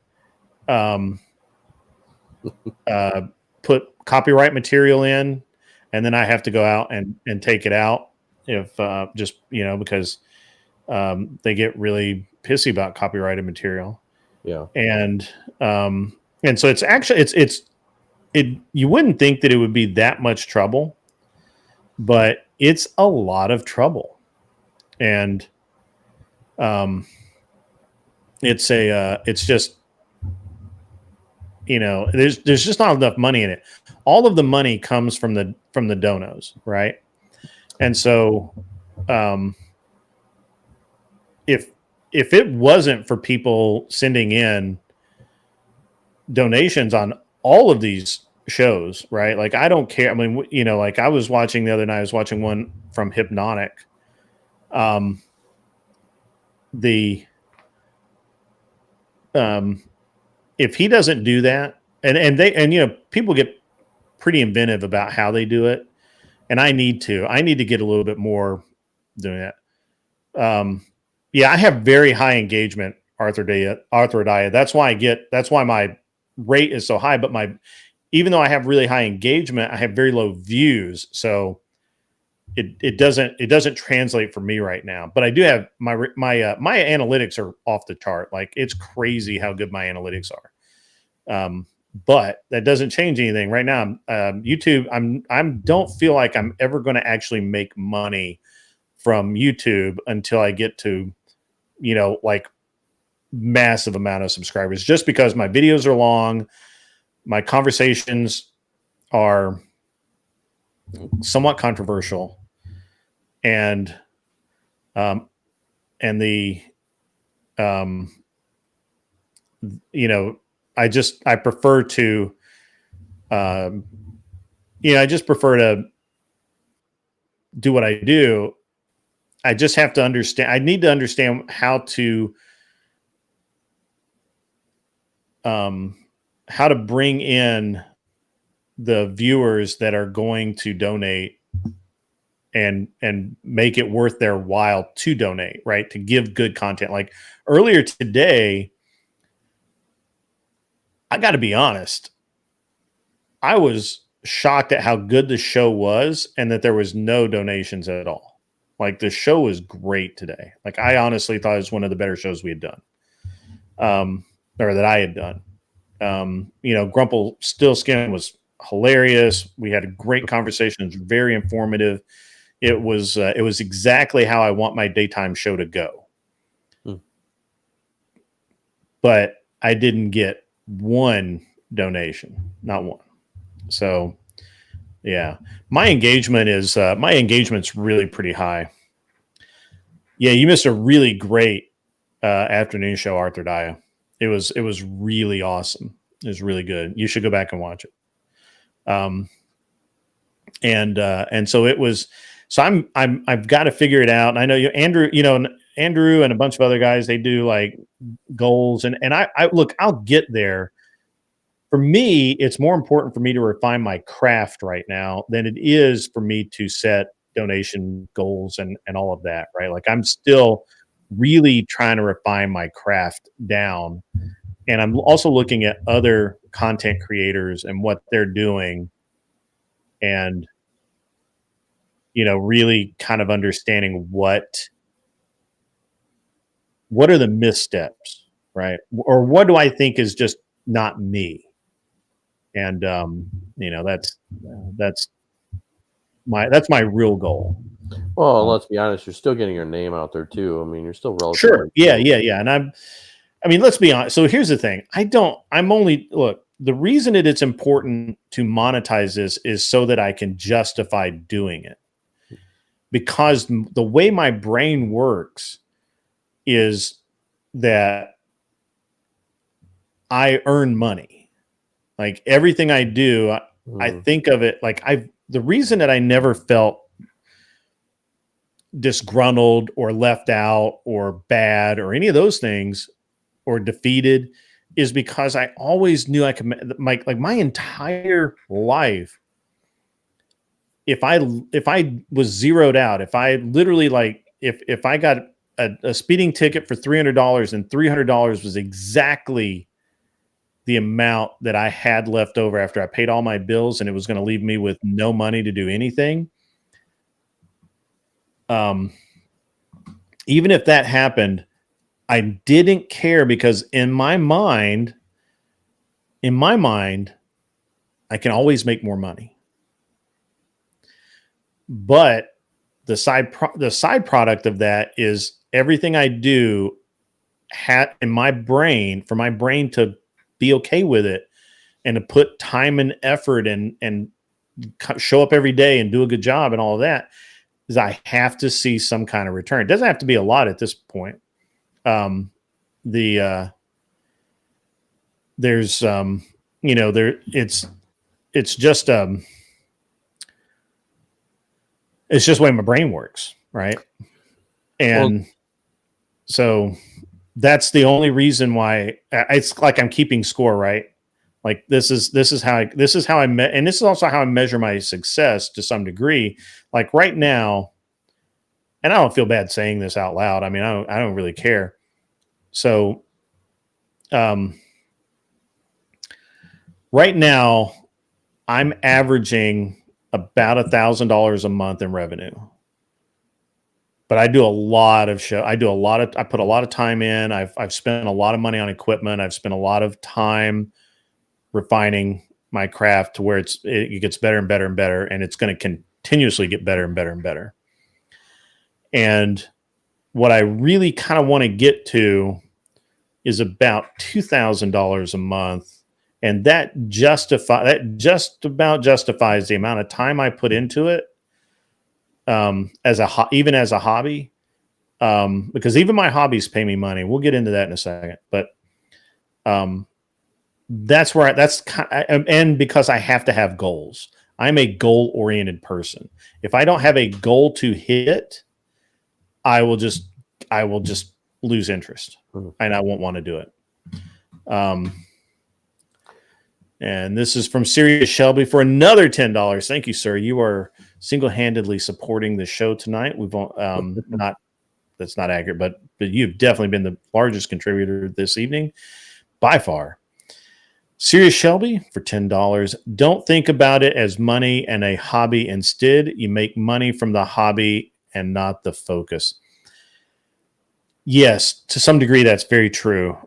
put copyright material in, and then I have to go out and take it out if because they get really pissy about copyrighted material. Yeah. And so it's actually you wouldn't think that it would be that much trouble, but it's a lot of trouble. And It's just, there's just not enough money in it. All of the money comes from the donos, right? And so, if it wasn't for people sending in donations on all of these shows, right? Like, I don't care. I mean, like, I was watching the other night, I was watching one from Hypnotic. If he doesn't do that, and people get pretty inventive about how they do it, and I need to get a little bit more doing that. I have very high engagement, Arthur Daya. That's why my rate is so high, but even though I have really high engagement, I have very low views. So it doesn't translate for me right now, but I do have my analytics are off the chart. Like, it's crazy how good my analytics are. But that doesn't change anything right now. YouTube, I don't feel like I'm ever going to actually make money from YouTube until I get to, like, massive amount of subscribers, just because my videos are long. My conversations are somewhat controversial, and I prefer to, I just prefer to do what I do. I just have to understand. I need to understand how to bring in the viewers that are going to donate and make it worth their while to donate, right? To give good content. Like, earlier today, I got to be honest, I was shocked at how good the show was and that there was no donations at all. Like, the show was great today. Like, I honestly thought it was one of the better shows we had done, or that I had done. Grumple Stillskin was hilarious. We had a great conversation. It was very informative. It was exactly how I want my daytime show to go. But I didn't get one donation, not one. So, yeah, my engagement's really pretty high. Yeah, you missed a really great afternoon show, Arthur Daya. It was really awesome. It was really good. You should go back and watch it. And so it was. So I've got to figure it out. And I know Andrew and a bunch of other guys, they do like goals, and I look, I'll get there. For me, it's more important for me to refine my craft right now than it is for me to set donation goals and all of that, right? Like, I'm still really trying to refine my craft down. And I'm also looking at other content creators and what they're doing, and, really kind of understanding what are the missteps, right? Or what do I think is just not me? And, that's my real goal. Well, let's be honest, you're still getting your name out there too. I mean, you're still relatively sure. Yeah. And let's be honest. So here's the thing. The reason it's important to monetize this is so that I can justify doing it. Because the way my brain works is that I earn money. Like, everything I do, I think of it like the reason that I never felt disgruntled or left out or bad or any of those things or defeated is because I always knew I could my entire life. If I was zeroed out, if I literally if I got a speeding ticket for $300 and $300 was exactly the amount that I had left over after I paid all my bills, and it was going to leave me with no money to do anything. Even if that happened, I didn't care, because in my mind, I can always make more money. But the side product of that is everything I do in my brain, for my brain to be okay with it and to put time and effort and show up every day and do a good job and all of that, is I have to see some kind of return. It doesn't have to be a lot at this point. There's it's just the way my brain works, right? And so that's the only reason why it's like I'm keeping score, right? Like this is how I and this is also how I measure my success to some degree. Like right now, and I don't feel bad saying this out loud. I mean, I don't really care. So, right now, I'm averaging about $1,000 a month in revenue. But I do a lot of I put a lot of time in. I've spent a lot of money on equipment. I've spent a lot of time refining my craft to where it gets better and better and better, and it's going to continuously get better and better and better. And what I really kind of want to get to is about $2,000 a month, and that just about justifies the amount of time I put into it, even as a hobby, because even my hobbies pay me money. We'll get into that in a second, but and because I have to have goals. I'm a goal-oriented person. If I don't have a goal to hit, I will just lose interest, and I won't want to do it. And this is from Sirius Shelby for another $10. Thank you, sir. You are single-handedly supporting the show tonight. We've that's not accurate, but you've definitely been the largest contributor this evening by far. Sirius Shelby for $10. Don't think about it as money and a hobby. Instead, you make money from the hobby and not the focus. Yes, to some degree, that's very true.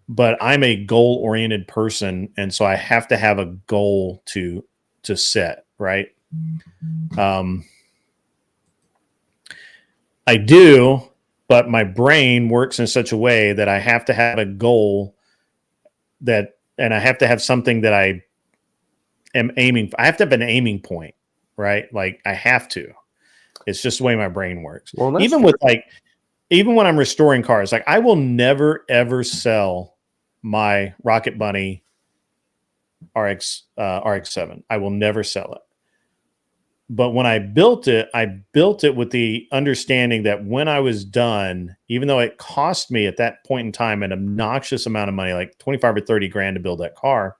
But I'm a goal-oriented person, and so I have to have a goal to set, right? I do, but my brain works in such a way that I have to have a goal and I have to have something that I am aiming for. I have to have an aiming point, right? Like I have to. It's just the way my brain works. Well, even when I'm restoring cars, like I will never ever sell my Rocket Bunny RX-7. I will never sell it. But when I built it with the understanding that when I was done, even though it cost me at that point in time an obnoxious amount of money, like 25 or 30 grand to build that car,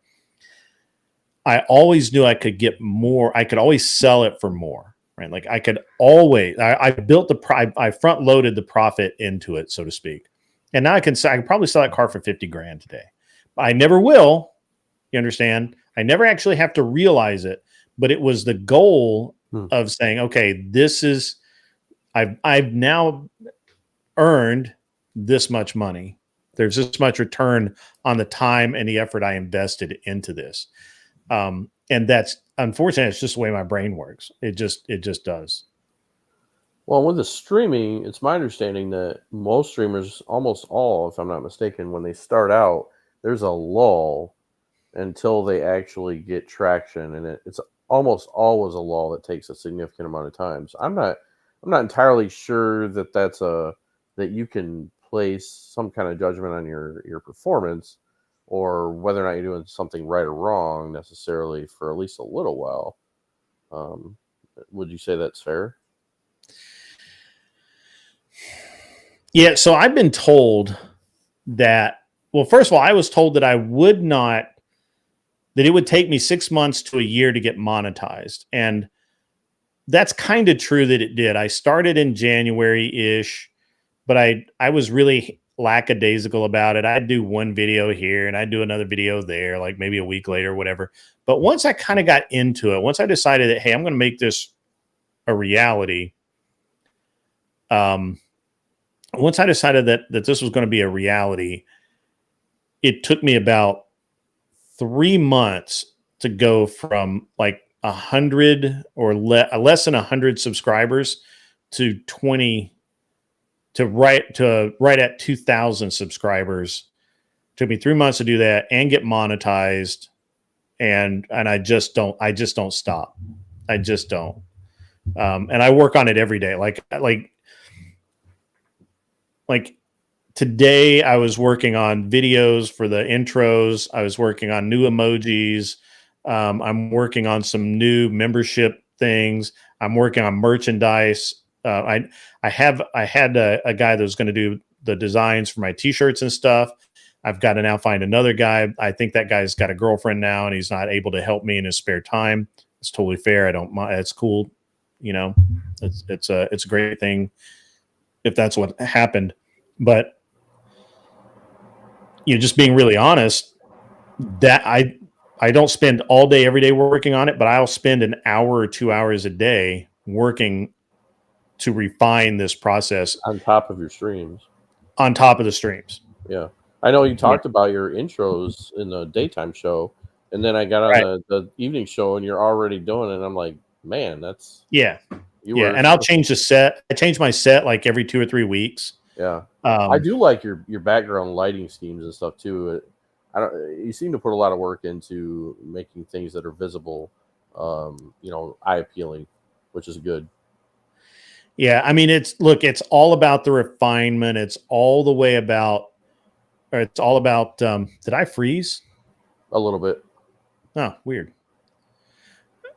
I always knew I could get more. I could always sell it for more, right? Like I could always, I front loaded the profit into it, so to speak. And now I can probably sell that car for 50 grand today. I never will. You understand? I never actually have to realize it, but it was the goal of saying, okay, I've now earned this much money. There's this much return on the time and the effort I invested into this. And that's unfortunately, it's just the way my brain works. It just does. Well, with the streaming, it's my understanding that most streamers, almost all, if I'm not mistaken, when they start out, there's a lull until they actually get traction, and it's almost always a lull that takes a significant amount of time. So I'm not entirely sure that that you can place some kind of judgment on your performance or whether or not you're doing something right or wrong necessarily for at least a little while. Would you say that's fair? Yeah. So I've been told that, well, first of all, I was told that that it would take me 6 months to a year to get monetized. And that's kind of true that it did. I started in January-ish, but I was really lackadaisical about it. I'd do one video here and I'd do another video there, like maybe a week later or whatever. But once I kind of got into it, once I decided that, hey, I'm going to make this a reality. Once I decided that this was going to be a reality, it took me about 3 months to go from like 100 or less than 100 subscribers to 20 right at 2,000 subscribers. Took me 3 months to do that and get monetized. And I just don't stop. I just don't. And I work on it every day. Like today I was working on videos for the intros. I was working on new emojis. I'm working on some new membership things. I'm working on merchandise. I had a guy that was going to do the designs for my t-shirts and stuff. I've got to now find another guy. I think that guy's got a girlfriend now and he's not able to help me in his spare time. It's totally fair. I don't mind. It's cool. You know, it's a great thing if that's what happened. But just being really honest, that I don't spend all day every day working on it, but I'll spend an hour or 2 hours a day working to refine this process on top of your streams. On top of the streams. Yeah. I know you talked about your intros in the daytime show, and then I got on the evening show and you're already doing it. And I'm like, man, that's and I'll change the set. I change my set like every 2 or 3 weeks. Yeah. I do like your background lighting schemes and stuff too. You seem to put a lot of work into making things that are visible, eye appealing, which is good. Yeah, I mean, it's all about the refinement. It's all about. Did I freeze? A little bit. Oh, weird.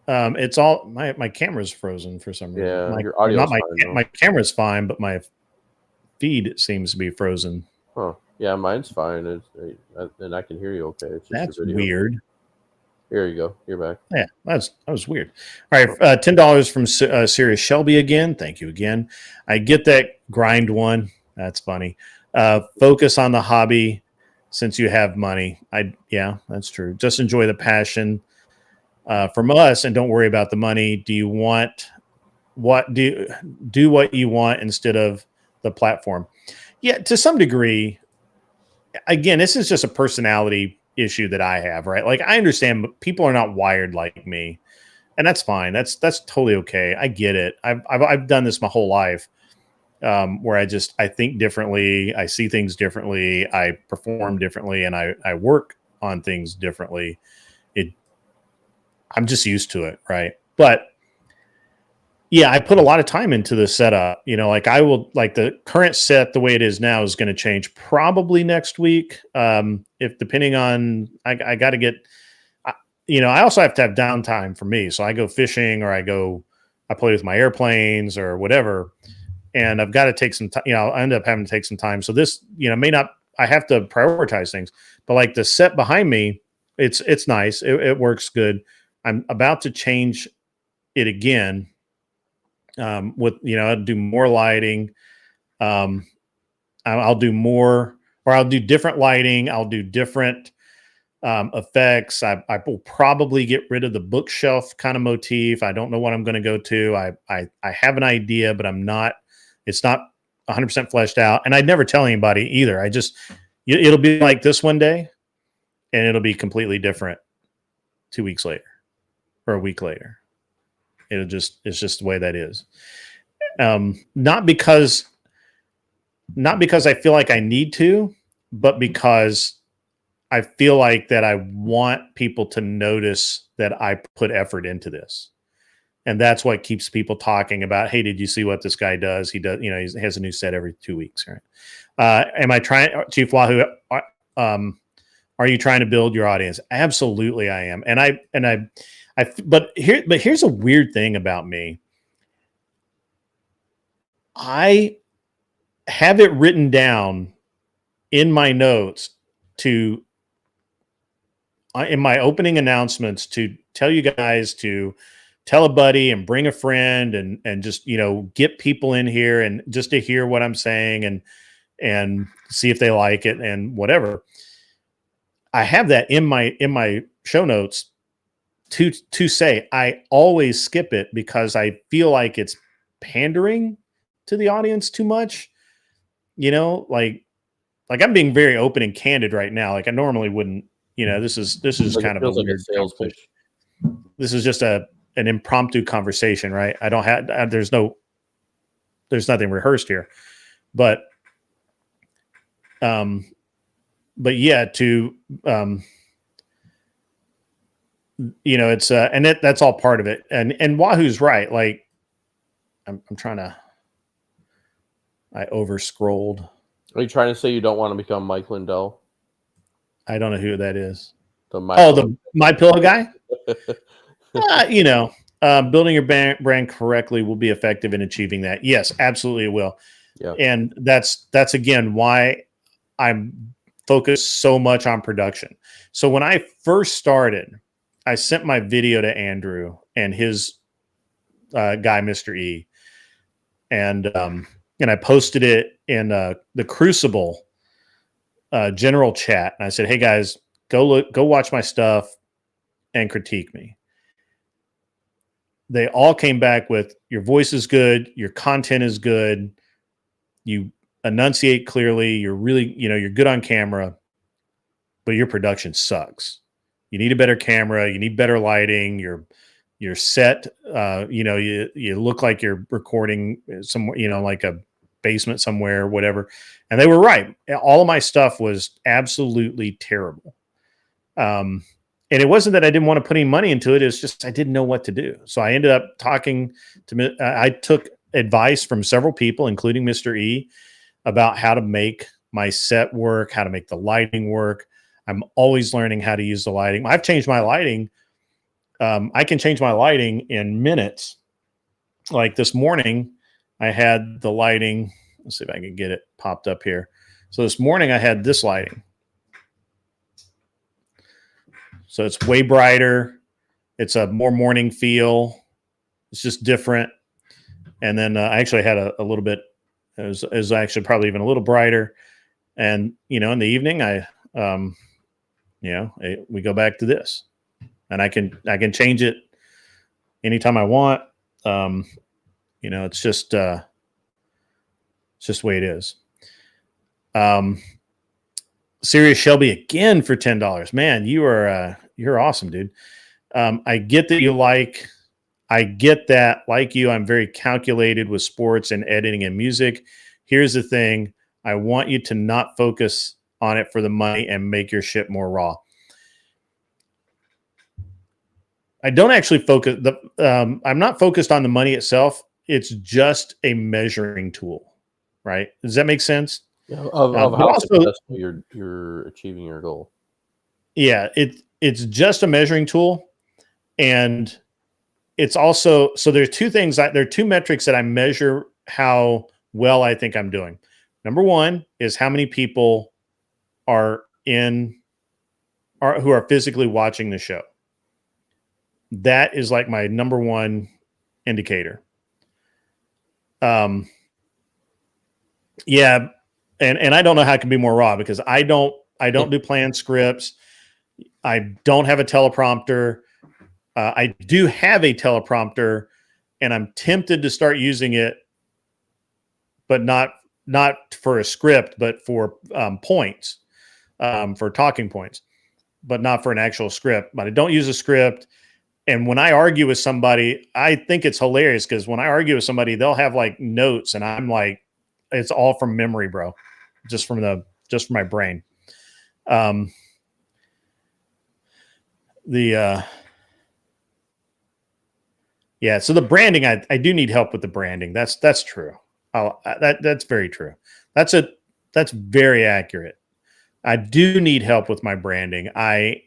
It's all my camera's frozen for some reason. Yeah, your audio. My camera's fine, but my feed seems to be frozen. Huh. Yeah, mine's fine, and I can hear you okay. It's just that's weird. Here you go. You're back. Yeah, that was weird. All right, $10 from Sirius Shelby again. Thank you again. I get that grind one. That's funny. Focus on the hobby since you have money. That's true. Just enjoy the passion from us and don't worry about the money. Do you want do what you want instead of the platform? Yeah, to some degree. Again, this is just a personality issue that I have, right? Like I understand people are not wired like me, and that's fine. That's totally okay. I get it. I've done this my whole life. Where I think differently, I see things differently, I perform differently, and I work on things differently. I'm just used to it, right? But yeah, I put a lot of time into the setup. The current set, the way it is now, is going to change probably next week. If depending on, I got to get, I also have to have downtime for me. So I go fishing or I play with my airplanes or whatever. And I've got to take some time, I end up having to take some time. So this, may not, I have to prioritize things, but like the set behind me, it's nice. It works good. I'm about to change it again. I'll do more lighting. I'll do more, or I'll do different lighting. I'll do different effects. I will probably get rid of the bookshelf kind of motif. I don't know what I'm going to go to. I have an idea, but it's not 100% fleshed out. And I'd never tell anybody either. It'll be like this one day and it'll be completely different 2 weeks later or a week later. It's just the way that is. Not because I feel like I need to, but because I feel like that I want people to notice that I put effort into this. And that's what keeps people talking about, hey, did you see what this guy does? He does, he has a new set every 2 weeks, right? Am I trying, Chief Wahoo, are you trying to build your audience? Absolutely I am. But here's a weird thing about me. I have it written down in my notes in my opening announcements to tell you guys to tell a buddy and bring a friend and just, get people in here and just to hear what I'm saying and see if they like it and whatever. I have that in my show notes to say. I always skip it because I feel like it's pandering to the audience too much. Like I'm being very open and candid right now. Like I normally wouldn't, this is like kind of a weird sales pitch. This is just an impromptu conversation, right? I don't have, there's nothing rehearsed here, But yeah, to it's and that's all part of it. And Wahoo's right. Like I'm trying to. I over scrolled. Are you trying to say you don't want to become Mike Lindell? I don't know who that is. The My Pillow guy. Building your brand correctly will be effective in achieving that. Yes, absolutely, it will. Yeah. And that's again why I'm focused so much on production. So when I first started, I sent my video to Andrew and his guy, Mr. E, and I posted it in the Crucible general chat. And I said, "Hey guys, go watch my stuff and critique me." They all came back with, "Your voice is good, your content is good, you enunciate clearly, you're really, you're good on camera, but your production sucks. You need a better camera, you need better lighting, your set, you look like you're recording somewhere, like a basement somewhere, whatever." And they were right. All of my stuff was absolutely terrible. And it wasn't that I didn't want to put any money into it. It's just I didn't know what to do. So I ended up talking to. I took advice from several people, including Mr. E, about how to make my set work, how to make the lighting work. I'm always learning how to use the lighting. I've changed my lighting. I can change my lighting in minutes. Like this morning, I had the lighting. Let's see if I can get it popped up here. So this morning, I had this lighting. So it's way brighter. It's a more morning feel. It's just different. And then I actually had a little bit. It was actually probably even a little brighter. And in the evening, we go back to this, and I can change it anytime I want. It's just the way it is. Serious Shelby again for $10. Man, you're awesome, dude. I get that I get that, like you, I'm very calculated with sports and editing and music. Here's the thing. I want you to not focus on it for the money and make your shit more raw. I don't actually focus. I'm not focused on the money itself. It's just a measuring tool, right? Does that make sense? Yeah, of how successful you're achieving your goal. Yeah, it's just a measuring tool, and it's also there are two things. There are two metrics that I measure how well I think I'm doing. Number one is how many people who are physically watching the show. That is like my number one indicator. Yeah. And I don't know how it can be more raw because I don't do planned scripts. I don't have a teleprompter. I do have a teleprompter, and I'm tempted to start using it, but not for a script, but for points, for talking points, but not for an actual script. But I don't use a script. And when I argue with somebody, I think it's hilarious because when I argue with somebody, they'll have like notes, and I'm like, it's all from memory, bro, just from my brain. Yeah. So the branding, I do need help with the branding. That's true. That's very true. That's very accurate. I do need help with my branding. I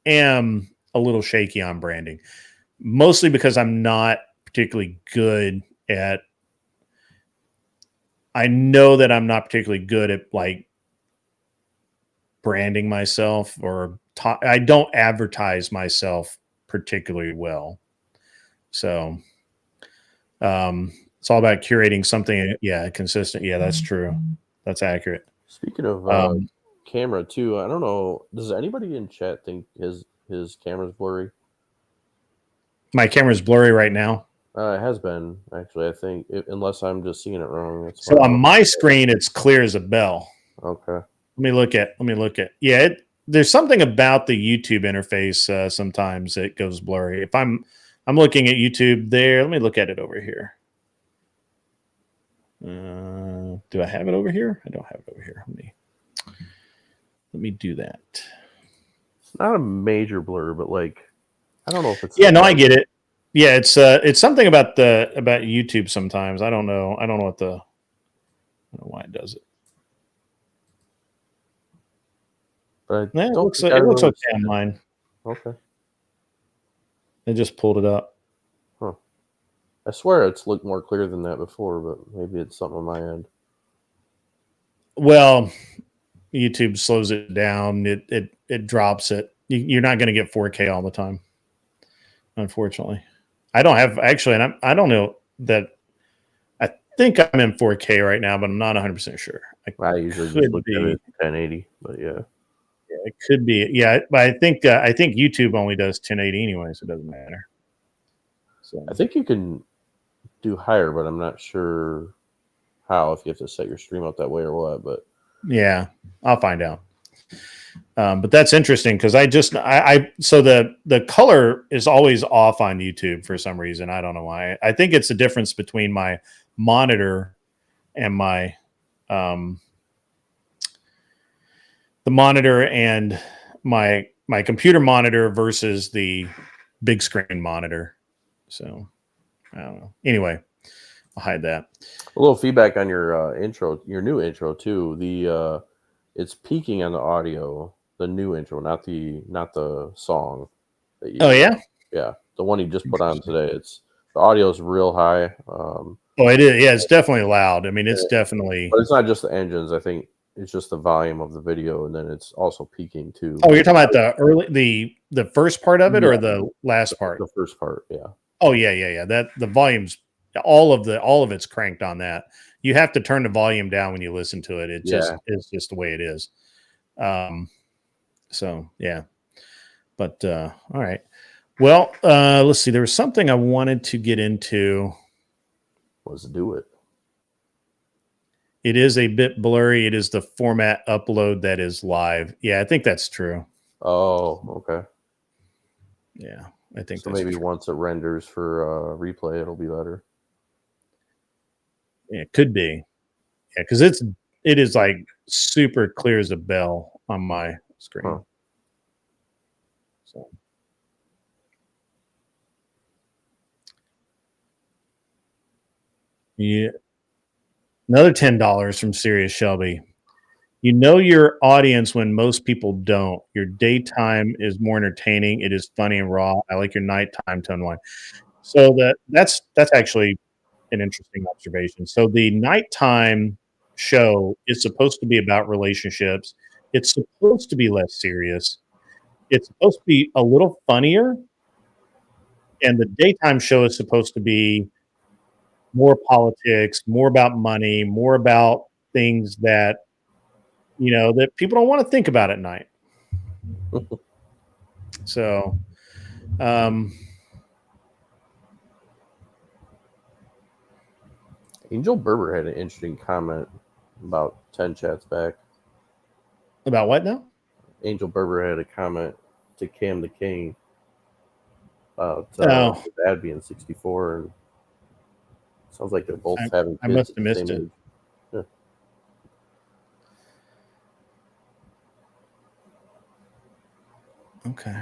am a little shaky on branding, mostly because I'm not particularly good at. I know that I'm not particularly good at like branding myself, or I don't advertise myself particularly well. So it's all about curating something. Yeah, consistent. Yeah, that's true. That's accurate. Speaking of camera too, I don't know. Does anybody in chat think his camera's blurry? My camera's blurry right now. It has been, actually, I think, unless I'm just seeing it wrong. So on my screen, it's clear as a bell. Okay. Let me look at. Yeah, there's something about the YouTube interface. Sometimes it goes blurry. If I'm looking at YouTube there, let me look at it over here. Do I have it over here? I don't have it over here. Let me do that. It's not a major blur, but like, I don't know if it's. Yeah, no, I get it. Yeah, it's something about YouTube sometimes. I don't know. I don't know why it does it. But Yeah, it looks okay on mine. Okay. I just pulled it up. Huh. I swear it's looked more clear than that before, but maybe it's something on my end. Well, YouTube slows it down. It drops it. You're not going to get 4K all the time, unfortunately. I don't have actually, and I don't know that. I think I'm in 4K right now, but I'm not 100% sure. I usually just look at it 1080, but yeah. Yeah, it could be. Yeah, but I think YouTube only does 1080 anyway, so it doesn't matter. So I think you can do higher, but I'm not sure how, if you have to set your stream up that way or what. But yeah, I'll find out. But that's interesting because so the color is always off on YouTube for some reason. I don't know why. I think it's the difference between my monitor and my the monitor and my computer monitor versus the big screen monitor. So I don't know. Anyway, I'll hide that. A little feedback on your intro, your new intro too. The it's peaking on the audio, the new intro, not the song. That you, oh yeah, yeah, the one you just put on today. It's the audio is real high. Oh, it is. Yeah, it's definitely loud. I mean, it's definitely. But it's not just the engines. I think it's just the volume of the video, and then it's also peaking too. Oh, you're talking about the first part of it, or the last part? The first part, yeah. Oh yeah. That the volume's all of it's cranked on that. You have to turn the volume down when you listen to it. It's just the way it is. So yeah. But all right. Well, let's see. There was something I wanted to get into. Let's do it. It is a bit blurry. It is the format upload that is live. Yeah, I think that's true. Oh, okay. Yeah, I think so. That's Maybe true. Once it renders for replay, it'll be better. Yeah, it could be. Yeah, because it is like super clear as a bell on my screen. Huh. So. Yeah. Another $10 from Sirius Shelby. You know your audience when most people don't. Your daytime is more entertaining. It is funny and raw. I like your nighttime to unwind. So that's actually an interesting observation. So the nighttime show is supposed to be about relationships. It's supposed to be less serious. It's supposed to be a little funnier. And the daytime show is supposed to be more politics, more about money, more about things that, that people don't want to think about at night. So, Angel Berber had an interesting comment about 10 chats back. About what now? Angel Berber had a comment to Cam the King about his dad being 64, and sounds like they're both having kids. I must have missed it. Yeah. Okay.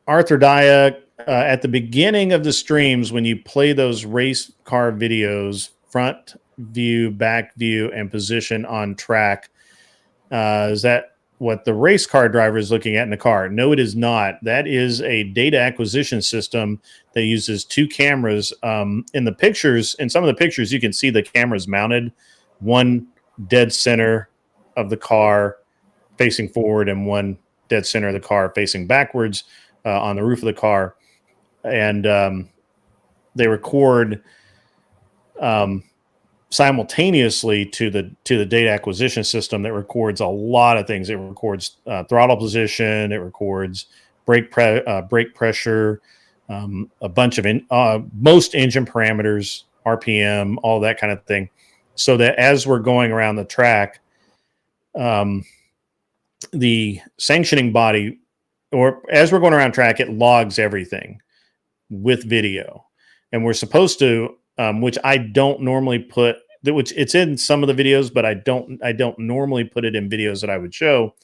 Arthur Dyak, at the beginning of the streams, when you play those race car videos, front view, back view, and position on track, is that what the race car driver is looking at in the car? No, it is not. That is a data acquisition system that uses two cameras. In the pictures, in some of the pictures, you can see the cameras mounted, one dead center of the car facing forward and one dead center of the car facing backwards on the roof of the car. And they record simultaneously to the data acquisition system that records a lot of things. It records throttle position, it records brake pressure, a bunch of most engine parameters, RPM, all that kind of thing, so that as we're going around the track, the sanctioning body, or as we're going around track, it logs everything with video. And we're supposed to, which I don't normally put which it's in some of the videos, but I don't normally put it in videos that I would show.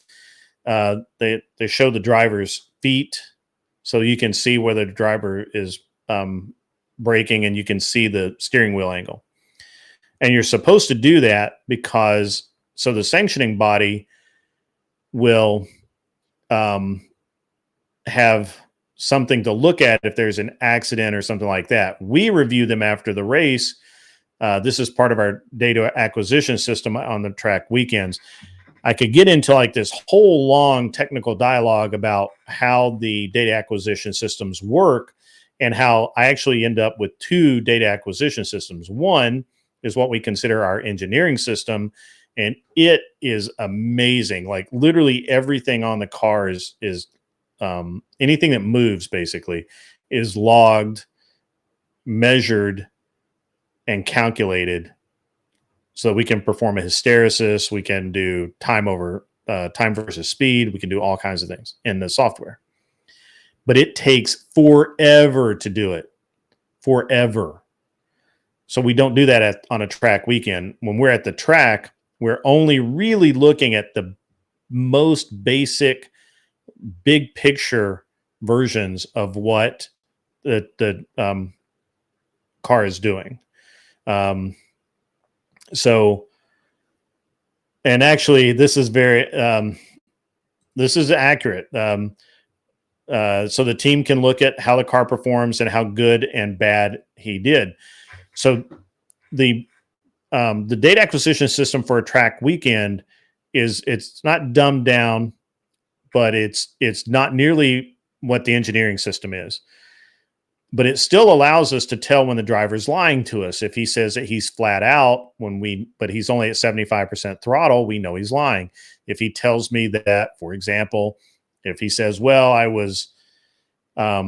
They show the driver's feet, so you can see where the driver is braking, and you can see the steering wheel angle. And you're supposed to do that because so the sanctioning body will have something to look at if there's an accident or something like that. We review them after the race. This is part of our data acquisition system on the track weekends. I could get into like this whole long technical dialogue about how the data acquisition systems work and how I actually end up with 2 data acquisition systems. One is what we consider our engineering system, and it is amazing. Like literally everything on the car is anything that moves basically is logged, measured, and calculated, so we can perform a hysteresis. We can do time versus speed. We can do all kinds of things in the software, but it takes forever to do it. Forever. So we don't do that on a track weekend. When we're at the track, we're only really looking at the most basic, big picture versions of what the car is doing. So, and actually, this is this is accurate. So the team can look at how the car performs and how good and bad he did. So the data acquisition system for a track weekend it's not dumbed down, but it's not nearly what the engineering system is. But it still allows us to tell when the driver's lying to us. If he says that he's flat out but he's only at 75% throttle, we know he's lying. If he tells me that, for example, if he says, well, I was I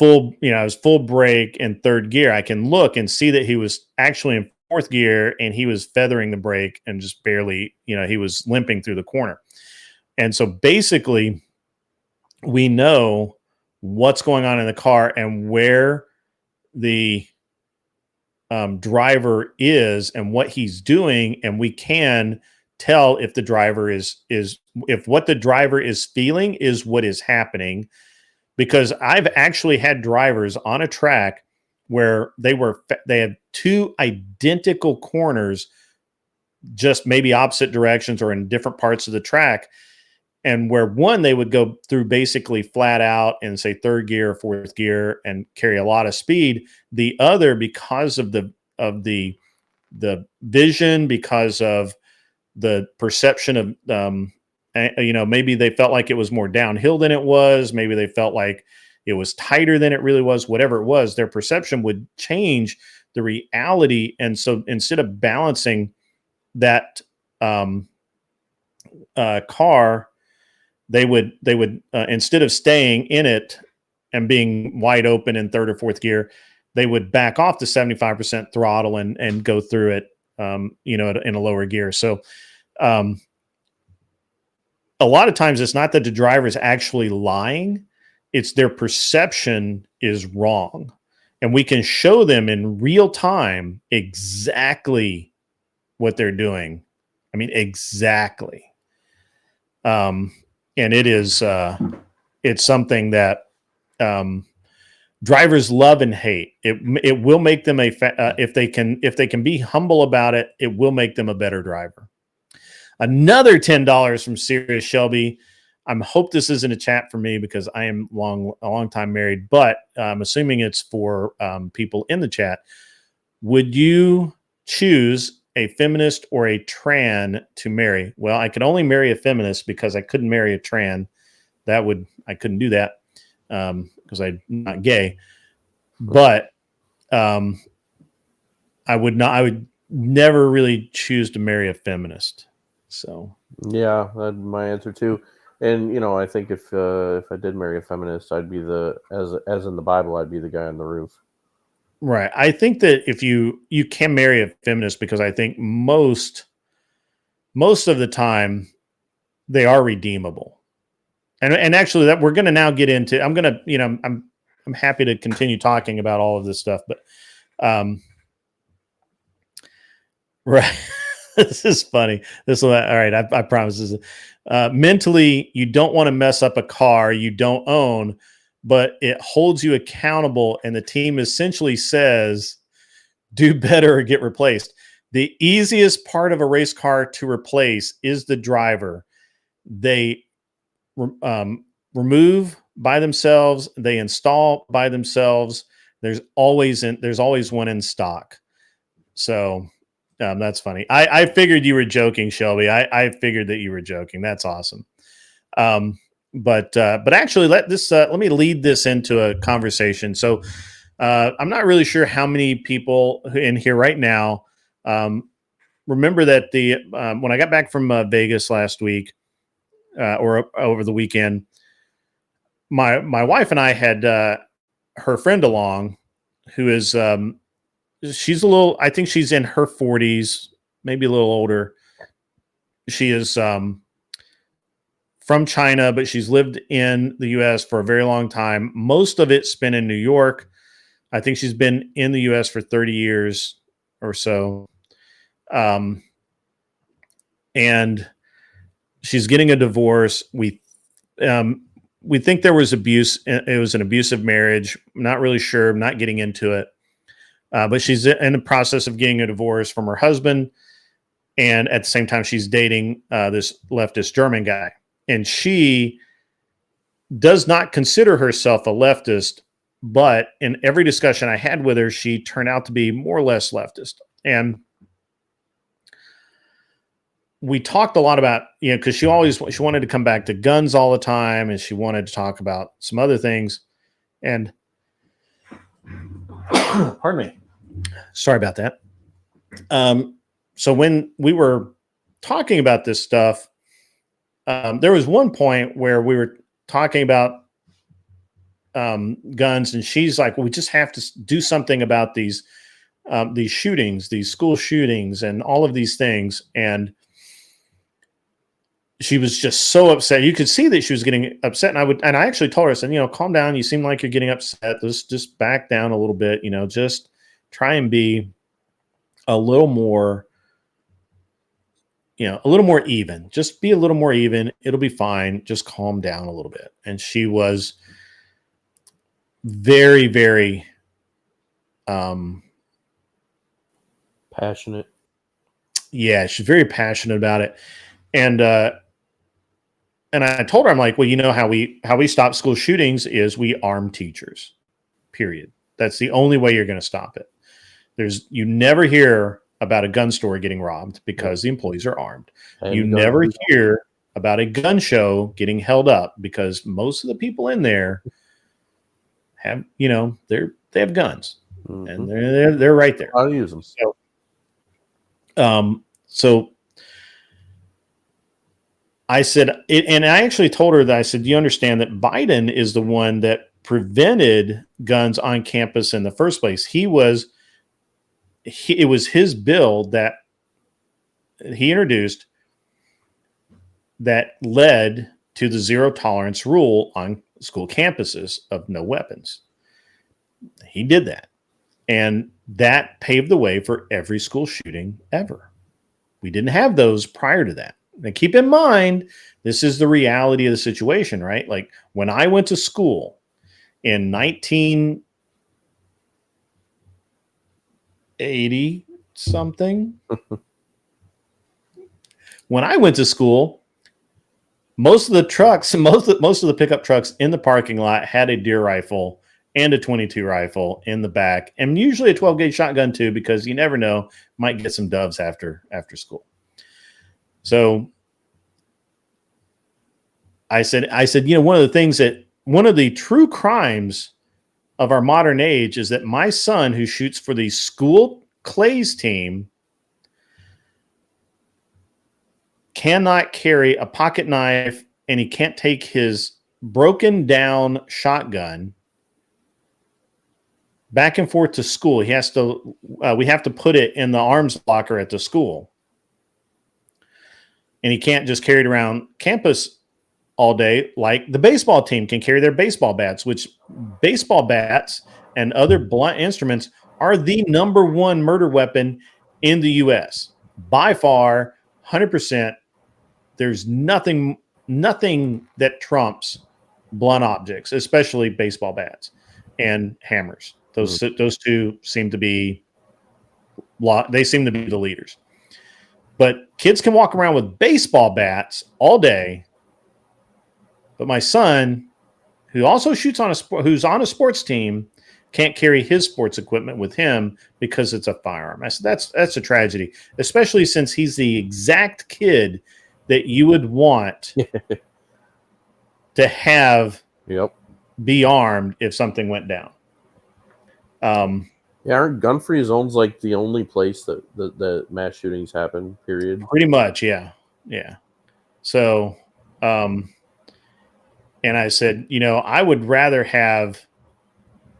was full brake in 3rd gear, I can look and see that he was actually in 4th gear and he was feathering the brake and just barely, he was limping through the corner. And so basically we know what's going on in the car and where the driver is and what he's doing, and we can tell if the driver is if what the driver is feeling is what is happening. Because I've actually had drivers on a track where they had 2 identical corners, just maybe opposite directions or in different parts of the track. And where one, they would go through basically flat out in say 3rd gear or 4th gear and carry a lot of speed. The other, because of the vision, because of the perception of, maybe they felt like it was more downhill than it was. Maybe they felt like it was tighter than it really was. Whatever it was, their perception would change the reality. And so instead of balancing that car, they would instead of staying in it and being wide open in 3rd or 4th gear, they would back off to 75% throttle and go through it, in a lower gear. So a lot of times it's not that the driver is actually lying, it's their perception is wrong. And we can show them in real time exactly what they're doing. I mean, exactly. And it is, it's something that drivers love and hate. It will make them if they can be humble about it, it will make them a better driver. Another $10 from Serious Shelby. I hope this isn't a chat for me because I am a long time married, but I'm assuming it's for people in the chat. Would you choose a feminist or a tran to marry? Well, I could only marry a feminist because I couldn't marry a tran. I couldn't do that because I'm not gay. But I would never really choose to marry a feminist. So yeah, that's my answer too. And I think if I did marry a feminist, I'd be as in the Bible, I'd be the guy on the roof. Right. I think that if you can marry a feminist, because I think most of the time they are redeemable. And actually that we're going to now get into, I'm going to, I'm happy to continue talking about all of this stuff, but Right. This is funny. This will, all right. I promise this is, mentally, you don't want to mess up a car you don't own, but it holds you accountable. And the team essentially says, do better or get replaced. The easiest part of a race car to replace is the driver. They remove by themselves. They install by themselves. There's always one in stock. So that's funny. I figured you were joking, Shelby. I figured that you were joking. That's awesome. But actually, let me lead this into a conversation. So I'm not really sure how many people in here right now remember that when I got back from Vegas last week or over the weekend, my wife and I had her friend along, who is she's I think she's in her 40s, maybe a little older. She is from China, but she's lived in the U.S. for a very long time. Most of it spent in New York. I think she's been in the U.S. for 30 years or so. And she's getting a divorce. We think there was abuse. It was an abusive marriage. I'm not really sure. I'm not getting into it. But she's in the process of getting a divorce from her husband. And at the same time, she's dating this leftist German guy. And she does not consider herself a leftist, but in every discussion I had with her, she turned out to be more or less leftist. And we talked a lot about, because she wanted to come back to guns all the time, and she wanted to talk about some other things. And pardon me. Sorry about that. So when we were talking about this stuff, there was one point where we were talking about guns, and she's like, well, we just have to do something about these shootings, these school shootings, and all of these things. And she was just so upset. You could see that she was getting upset. And I actually told her, I said, calm down. You seem like you're getting upset. Let's just back down a little bit, just try and be a little more, a little more even. Just be a little more even. It'll be fine. Just calm down a little bit. And she was very, very passionate. Yeah, she's very passionate about it. And I told her, I'm like, well, how we stop school shootings is we arm teachers, period. That's the only way you're going to stop it. You never hear about a gun store getting robbed because the employees are armed. And you never hear about a gun show getting held up because most of the people in there have, they have guns, and they're right there. I'll use them. So I said, and I actually told her that, I said, you understand that Biden is the one that prevented guns on campus in the first place. It was his bill that he introduced that led to the zero tolerance rule on school campuses of no weapons. He did that. And that paved the way for every school shooting ever. We didn't have those prior to that. Now, keep in mind, this is the reality of the situation, right? Like when I went to school in 1980 something, when I went to school, most of the trucks, most of the pickup trucks in the parking lot had a deer rifle and a 22 rifle in the back, and usually a 12-gauge shotgun too, because you never know, might get some doves after school. So I said, one of the true crimes of our modern age is that my son, who shoots for the school clays team, cannot carry a pocket knife, and he can't take his broken down shotgun back and forth to school. He has to, we have to put it in the arms locker at the school. And he can't just carry it around campus all day like the baseball team can carry their baseball bats, which baseball bats and other blunt instruments are the number one murder weapon in the U.S. by far, 100%, there's nothing that trumps blunt objects, especially baseball bats and hammers. Those two seem to be the leaders. But kids can walk around with baseball bats all day. But my son, who also shoots who's on a sports team, can't carry his sports equipment with him because it's a firearm. I said that's a tragedy, especially since he's the exact kid that you would want to have be armed if something went down. Aren't gun-free zones like the only place that mass shootings happen, period? Pretty much, yeah. So, and I said, I would rather have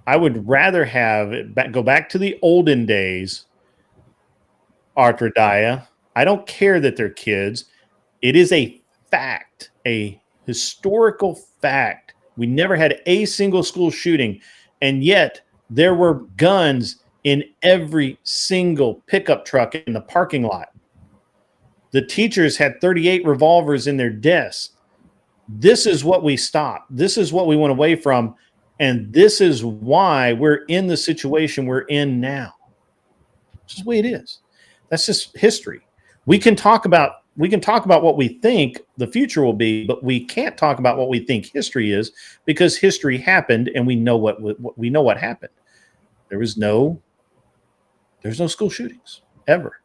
it go back to the olden days, Arthrodaya. I don't care that they're kids. It is a fact, a historical fact. We never had a single school shooting, and yet there were guns in every single pickup truck in the parking lot. The teachers had 38 revolvers in their desks. This is what we stopped. This is what we went away from. And this is why we're in the situation we're in now. It's just the way it is. That's just history. We can talk about what we think the future will be, but we can't talk about what we think history is, because history happened and we know what happened. There's no school shootings ever.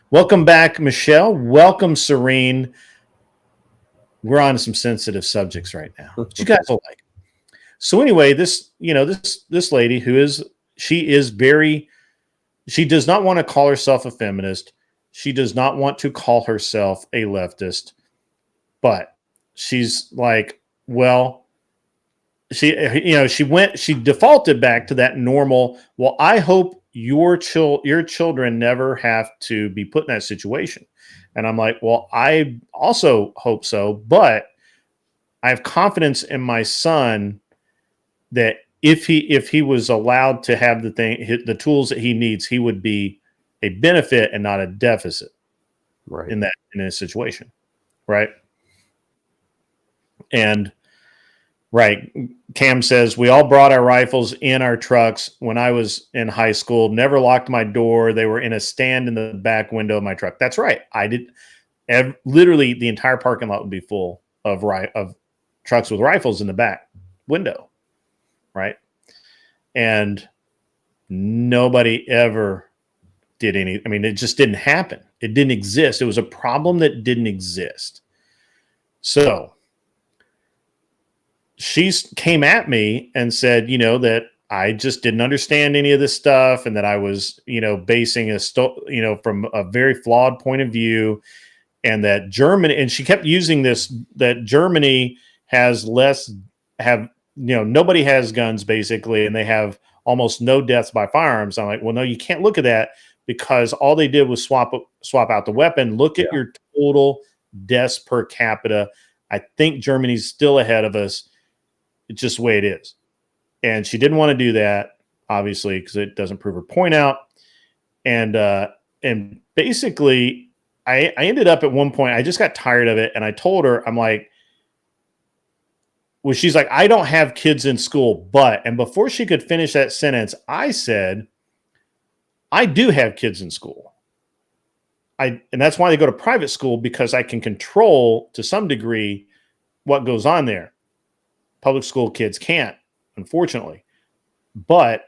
Welcome back, Michelle. Welcome, Serene. We're on some sensitive subjects right now, but you guys will like. So anyway, this lady she does not want to call herself a feminist. She does not want to call herself a leftist, but she's like, well, she defaulted back to that normal. Well, I hope your children never have to be put in that situation. And I'm like, well, I also hope so, but I have confidence in my son that if he was allowed to have the tools that he needs, he would be a benefit and not a deficit, right? In a situation, right? And right, Cam says we all brought our rifles in our trucks when I was in high school. Never locked my door. They were in a stand in the back window of my truck. That's right. I did. Literally, the entire parking lot would be full of trucks with rifles in the back window. Right. And nobody ever did any. I mean, it just didn't happen. It didn't exist. It was a problem that didn't exist. So she came at me and said, that I just didn't understand any of this stuff, and that I was, basing from a very flawed point of view, and that Germany, and she kept using this, that Germany nobody has guns basically, and they have almost no deaths by firearms. I'm like, well, no, you can't look at that, because all they did was swap out the weapon. Look at your total deaths per capita. I think Germany's still ahead of us. It's just the way it is. And she didn't want to do that, obviously, because it doesn't prove her point out. And basically, I ended up at one point, I just got tired of it, and I told her, I'm like, well, she's like, I don't have kids in school, but, and before she could finish that sentence, I said, I do have kids in school. And that's why they go to private school, because I can control to some degree what goes on there. Public school kids can't, unfortunately. But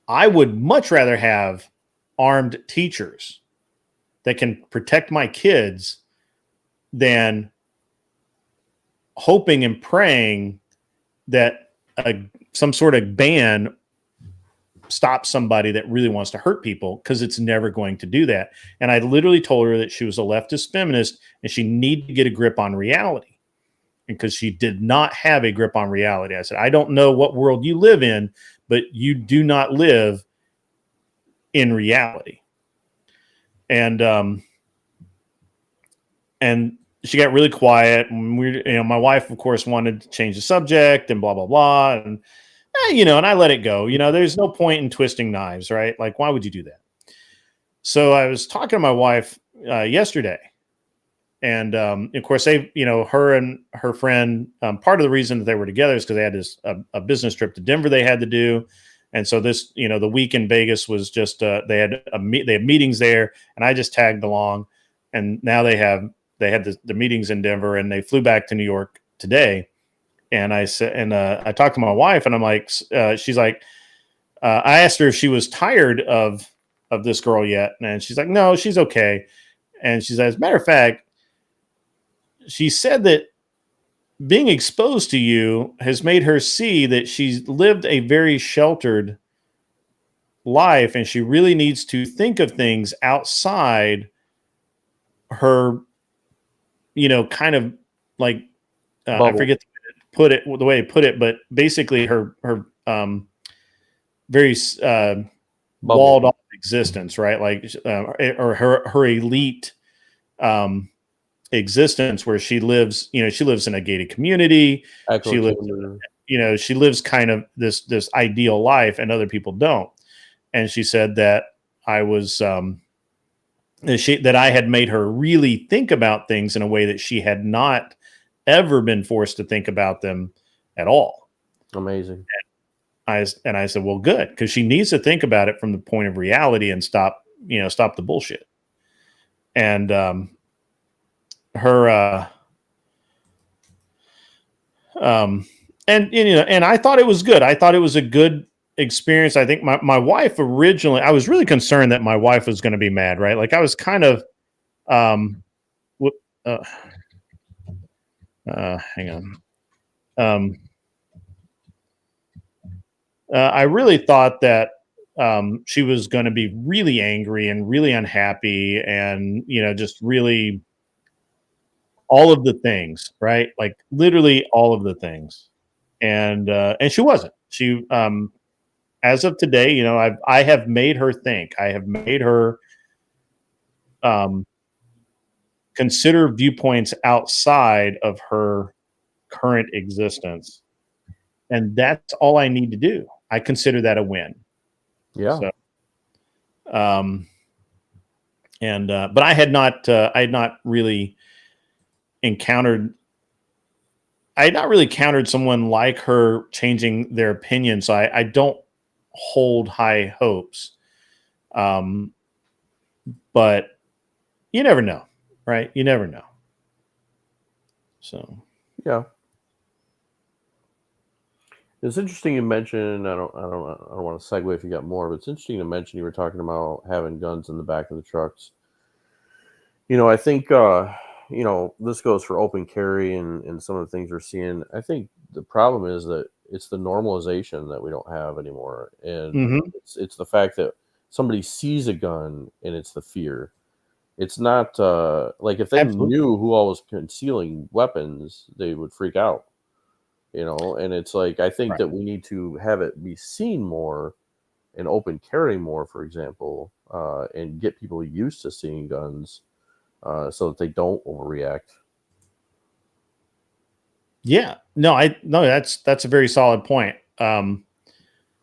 I would much rather have armed teachers that can protect my kids than hoping and praying that some sort of ban stops somebody that really wants to hurt people, because it's never going to do that. And I literally told her that she was a leftist feminist and she needed to get a grip on reality, because she did not have a grip on reality. I said, I don't know what world you live in, but you do not live in reality. And she got really quiet, and my wife, of course, wanted to change the subject and blah, blah, blah. And, and I let it go. There's no point in twisting knives, right? Like, why would you do that? So I was talking to my wife yesterday, and of course, her and her friend. Part of the reason that they were together is because they had a business trip to Denver they had to do, and so this, the week in Vegas was just they had meetings there, and I just tagged along, and now they had the meetings in Denver, and they flew back to New York today, and I said, and I talked to my wife, and I'm like, she's like, I asked her if she was tired of this girl yet, and she's like, no, she's okay, and she said, as a matter of fact, she said that being exposed to you has made her see that she's lived a very sheltered life, and she really needs to think of things outside her, kind of like I forget the way to put it, but basically her very walled off existence, right? Like or her elite existence, where she lives. She lives in a gated community. She lives, she lives kind of this ideal life, and other people don't. And she said that I was that I had made her really think about things in a way that she had not ever been forced to think about them at all. Amazing. I said, well, good, because she needs to think about it from the point of reality and stop the bullshit. And her and I thought it was good. I thought it was a good experience. I think my wife originally, I was really concerned that my wife was going to be mad, right? Like I was kind of hang on. I really thought that she was going to be really angry and really unhappy, and just really all of the things, right? Like literally all of the things, and she wasn't. She as of today, I have made her think. I have made her consider viewpoints outside of her current existence, and that's all I need to do. I consider that a win. Yeah. So, but I had not really encountered. I had not really encountered someone like her changing their opinion, so I don't hold high hopes. But you never know, right? You never know. So yeah. It's interesting you mentioned. I don't want to segue if you got more, but it's interesting to mention you were talking about having guns in the back of the trucks. I think this goes for open carry and some of the things we're seeing. I think the problem is that it's the normalization that we don't have anymore, and it's the fact that somebody sees a gun and it's the fear. It's not like if they knew who all was concealing weapons, they would freak out. And it's like, I think that we need to have it be seen more and open carry more, for example, and get people used to seeing guns so that they don't overreact. Yeah, no, that's a very solid point.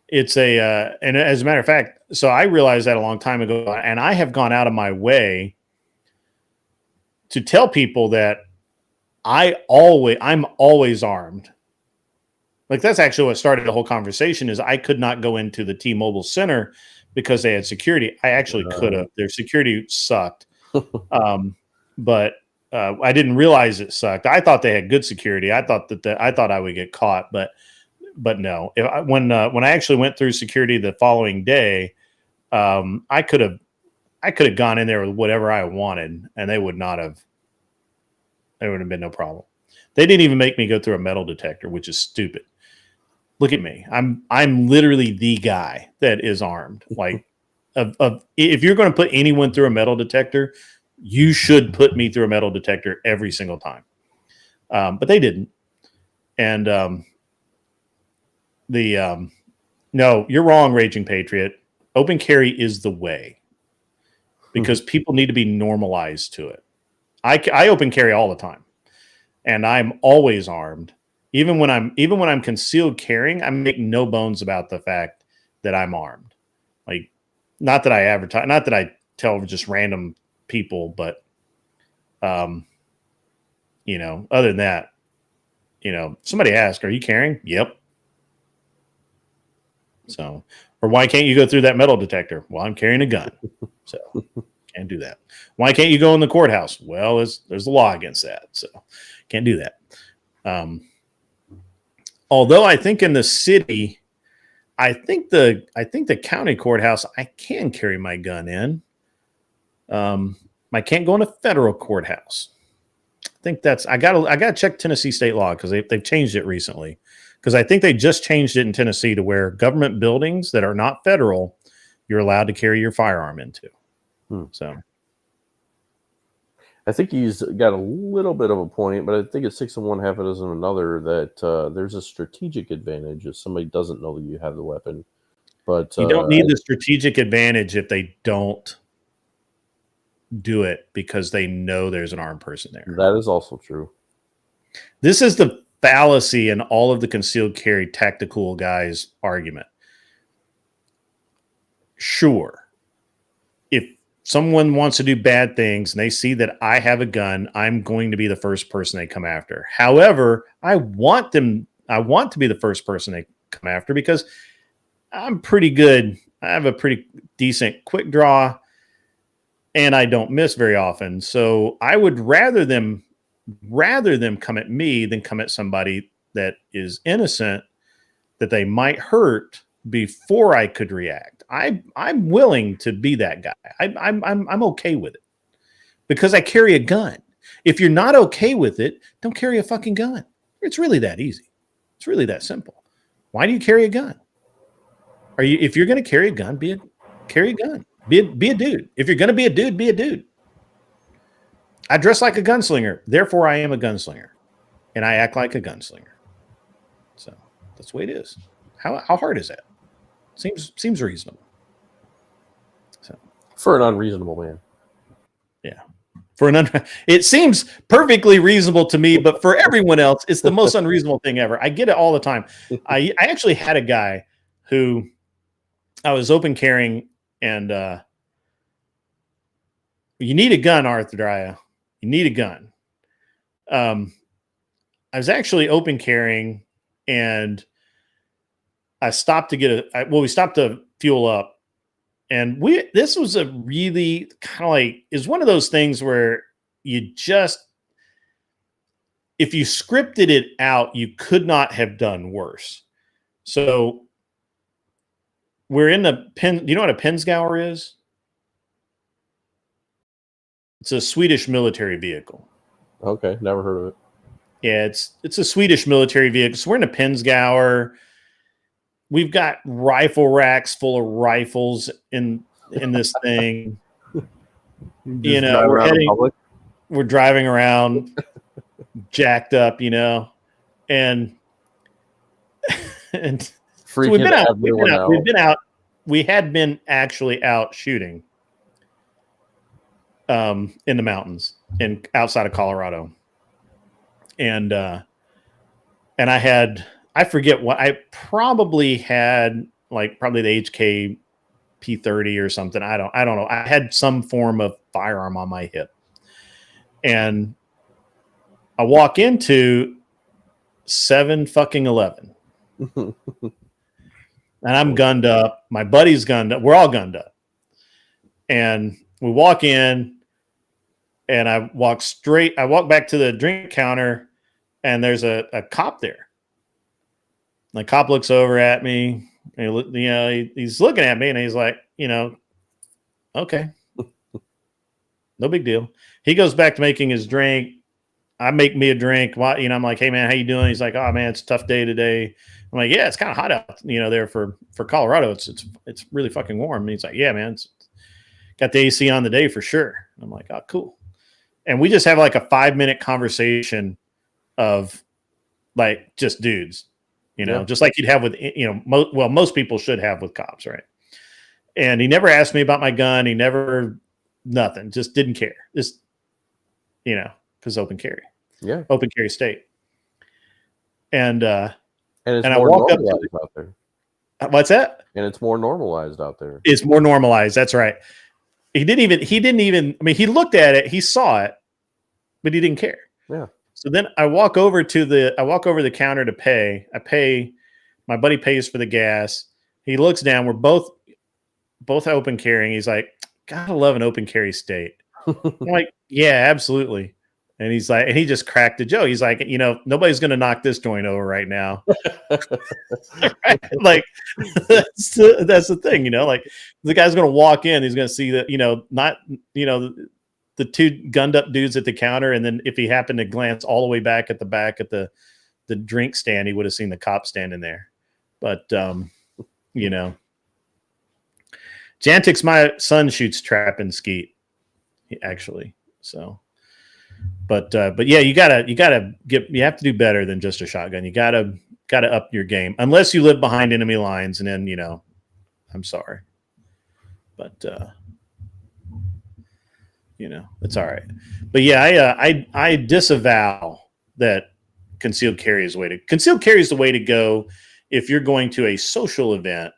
It's and as a matter of fact, so I realized that a long time ago, and I have gone out of my way to tell people that I'm always armed. Like that's actually what started the whole conversation. Is I could not go into the T-Mobile Center because they had security. I actually could have. Their security sucked, but I didn't realize it sucked. I thought they had good security. I thought I would get caught, but no. When I actually went through security the following day, I could have gone in there with whatever I wanted, and they would not have. There would have been no problem. They didn't even make me go through a metal detector, which is stupid. Look at me. I'm literally the guy that is armed. Like, if you're going to put anyone through a metal detector, you should put me through a metal detector every single time. But they didn't. And no, you're wrong, Raging Patriot. Open carry is the way because people need to be normalized to it. I open carry all the time, and I'm always armed. Even when I'm concealed carrying, I make no bones about the fact that I'm armed. Like, not that I advertise, not that I tell just random people, but you know, other than that, you know, somebody asked, "Are you carrying?" Yep. So, or why can't you go through that metal detector? Well, I'm carrying a gun, so can't do that. Why can't you go in the courthouse? Well, there's a law against that, so can't do that. Although I think in the city, I think the county courthouse, I can carry my gun in. I can't go in a federal courthouse. I think that's I gotta check Tennessee state law because they've changed it recently. Because I think they just changed it in Tennessee to where government buildings that are not federal, you're allowed to carry your firearm into. So I think he's got a little bit of a point, but I think it's 6 and 1, half a dozen another that there's a strategic advantage if somebody doesn't know that you have the weapon. But you don't need the strategic advantage if they don't do it because they know there's an armed person there. That is also true. This is the fallacy in all of the concealed carry tactical guys argument. Sure. If someone wants to do bad things and they see that I have a gun, I'm going to be the first person they come after. However, I want to be the first person they come after because I'm pretty good. I have a pretty decent quick draw and I don't miss very often. So I would rather them come at me than come at somebody that is innocent that they might hurt before I could react. I'm willing to be that guy. I'm okay with it because I carry a gun. If you're not okay with it, don't carry a fucking gun. It's really that easy. It's really that simple. Why do you carry a gun? If you're going to carry a gun, carry a gun. Be a dude. If you're going to be a dude, be a dude. I dress like a gunslinger, therefore I am a gunslinger, and I act like a gunslinger. So that's the way it is. How hard is that? Seems reasonable. So for an unreasonable man, yeah. It seems perfectly reasonable to me, but for everyone else, it's the most unreasonable thing ever. I get it all the time. I actually had a guy who I was open carrying, and you need a gun, Arthur Drya. You need a gun. I was actually open carrying, and I stopped to we stopped to fuel up, and this was a really kind of like is one of those things where you just if you scripted it out, you could not have done worse. So we're in the pen. Do you know what a Pinzgauer is? It's a Swedish military vehicle. Okay, never heard of it. Yeah, it's a Swedish military vehicle. So we're in a Pinzgauer. We've got rifle racks full of rifles in this thing. You know, we're driving around jacked up, you know, and so we've been out. We had been actually out shooting in the mountains outside of Colorado. And I forget what I probably had, like probably the HK P30 or something. I don't know. I had some form of firearm on my hip, and I walk into 7-11, and I'm gunned up. My buddy's gunned up. We're all gunned up, and we walk in, and I walk back to the drink counter, and there's a cop there. The cop looks over at me, and he's looking at me, and he's like, okay, no big deal. He goes back to making his drink. I make me a drink. I'm like, hey man, how you doing? He's like, oh man, it's a tough day today. I'm like, yeah, it's kind of hot out, there for Colorado. It's really fucking warm. And he's like, yeah, man, it's got the AC on the day for sure. I'm like, oh, cool. And we just have like a 5-minute conversation of like just dudes. Just like you'd have with, most people should have with cops, right? And he never asked me about my gun. He never, nothing, just didn't care. Just, because open carry. Yeah. Open carry state. And it's I more walked up normalized out there. What's that? And it's more normalized out there. It's more normalized. That's right. He didn't even, I mean, he looked at it, he saw it, but he didn't care. Yeah. So then I walk over the counter to pay. I pay, my buddy pays for the gas. He looks down, we're both open carrying. He's like, gotta love an open carry state. I'm like, yeah, absolutely. And he's like, and he just cracked a joke. He's like, nobody's going to knock this joint over right now. Right? Like, that's the thing, like the guy's going to walk in. He's going to see that, the two gunned up dudes at the counter. And then if he happened to glance all the way back at the drink stand, he would have seen the cop standing there. But, Jantix, my son, shoots trap and skeet, actually. So, but yeah, you have to do better than just a shotgun. You gotta up your game, unless you live behind enemy lines, and then I'm sorry, but it's all right. But yeah, I disavow that concealed carry is the way to. Concealed carry is the way to go if you're going to a social event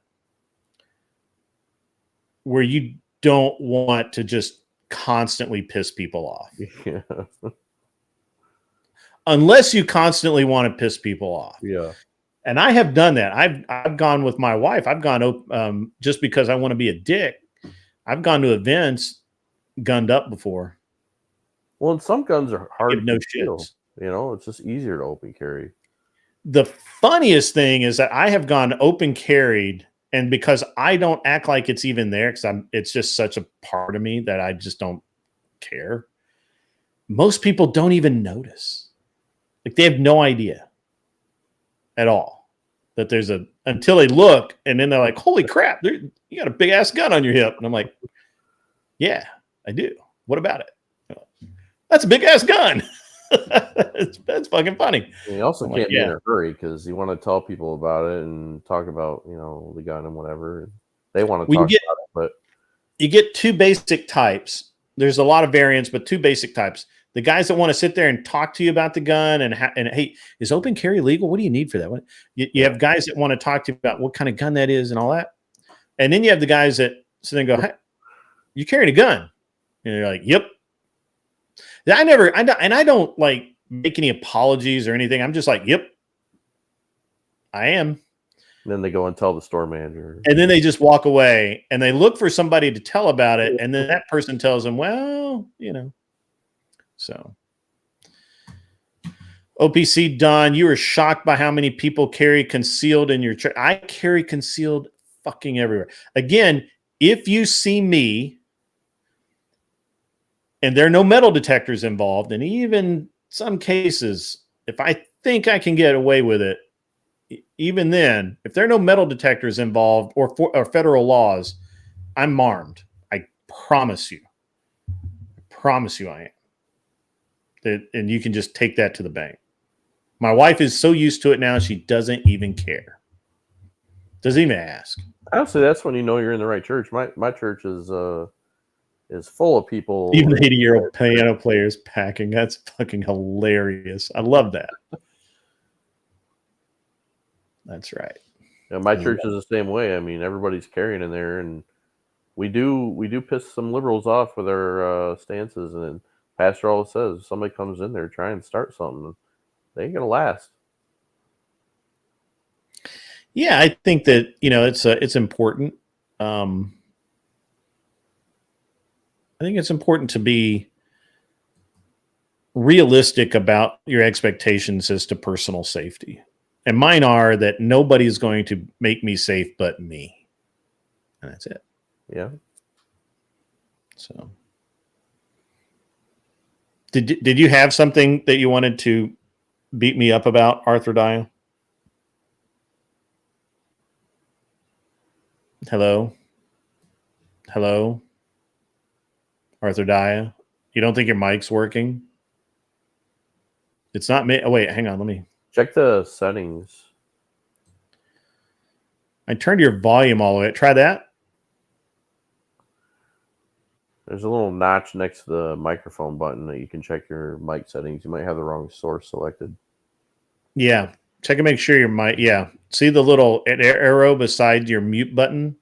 where you don't want to just constantly piss people off. Yeah. Unless you constantly want to piss people off. Yeah. And I have done that. I've gone with my wife. I've gone just because I want to be a dick. I've gone to events gunned up before. Well, and some guns are hard to conceal. Shits. It's just easier to open carry. The funniest thing is that I have gone open carried, and because I don't act like it's even there, because it's just such a part of me that I just don't care. Most people don't even notice. Like, they have no idea at all that there's until they look, and then they're like, holy crap, you got a big ass gun on your hip. And I'm like, yeah, I do. What about it? That's a big ass gun. That's fucking funny. And you also can't be in a hurry, because you want to tell people about it and talk about, the gun and whatever. They want to talk about it, but you get two basic types. There's a lot of variants, but two basic types. The guys that want to sit there and talk to you about the gun and hey, is open carry legal? What do you need for that? You have guys that want to talk to you about what kind of gun that is and all that. And then you have the guys that sit there and go, hey, you carrying a gun? And you're like, yep. I don't like make any apologies or anything. I'm just like, yep, I am. And then they go and tell the store manager. And then they just walk away and they look for somebody to tell about it. And then that person tells them, well, so. OPC Don, you were shocked by how many people carry concealed in your church. I carry concealed fucking everywhere. Again, if you see me and there are no metal detectors involved, and even some cases, if I think I can get away with it, even then, if there are no metal detectors involved or federal laws, I'm armed. I promise you. I am. And you can just take that to the bank. My wife is so used to it now, she doesn't even care. Doesn't even ask. Honestly, that's when you know you're in the right church. My church is full of people. Even 80-year-old piano players packing. That's fucking hilarious. I love that. That's right. Yeah, my church is the same way. I mean, everybody's carrying in there, and we do piss some liberals off with our stances. And Pastor always says, if somebody comes in there trying to start something, they ain't gonna last. Yeah, I think that it's important. I think it's important to be realistic about your expectations as to personal safety. And mine are that nobody's going to make me safe but me. And that's it. Yeah. So did you have something that you wanted to beat me up about, Arthur Dyer? Hello? Arthur Dyer? You don't think your mic's working? It's not me. Oh, wait, hang on. Let me check the settings. I turned your volume all the way. Try that. There's a little notch next to the microphone button that you can check your mic settings. You might have the wrong source selected. Yeah. Check and make sure your mic. Yeah. See the little arrow beside your mute button?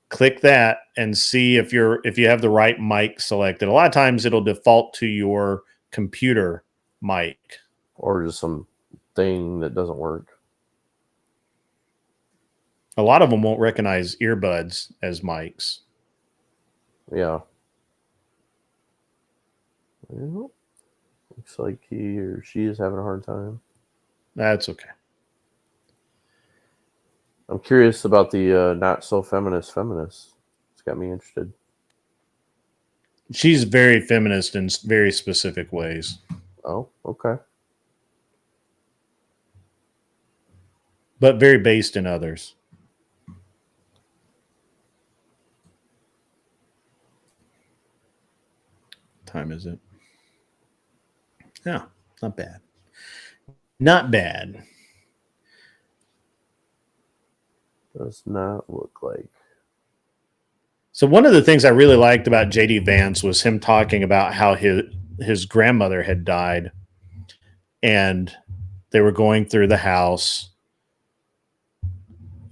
click that and see if you have the right mic selected. A lot of times it'll default to your computer mic. Or just some thing that doesn't work. A lot of them won't recognize earbuds as mics. Yeah. Well, looks like he or she is having a hard time. That's okay. I'm curious about the not so feminist. It's got me interested. She's very feminist in very specific ways. Oh, okay. But very based in others. Time is it? Yeah, not bad. Not bad. Does not look like. So one of the things I really liked about JD Vance was him talking about how his grandmother had died, and they were going through the house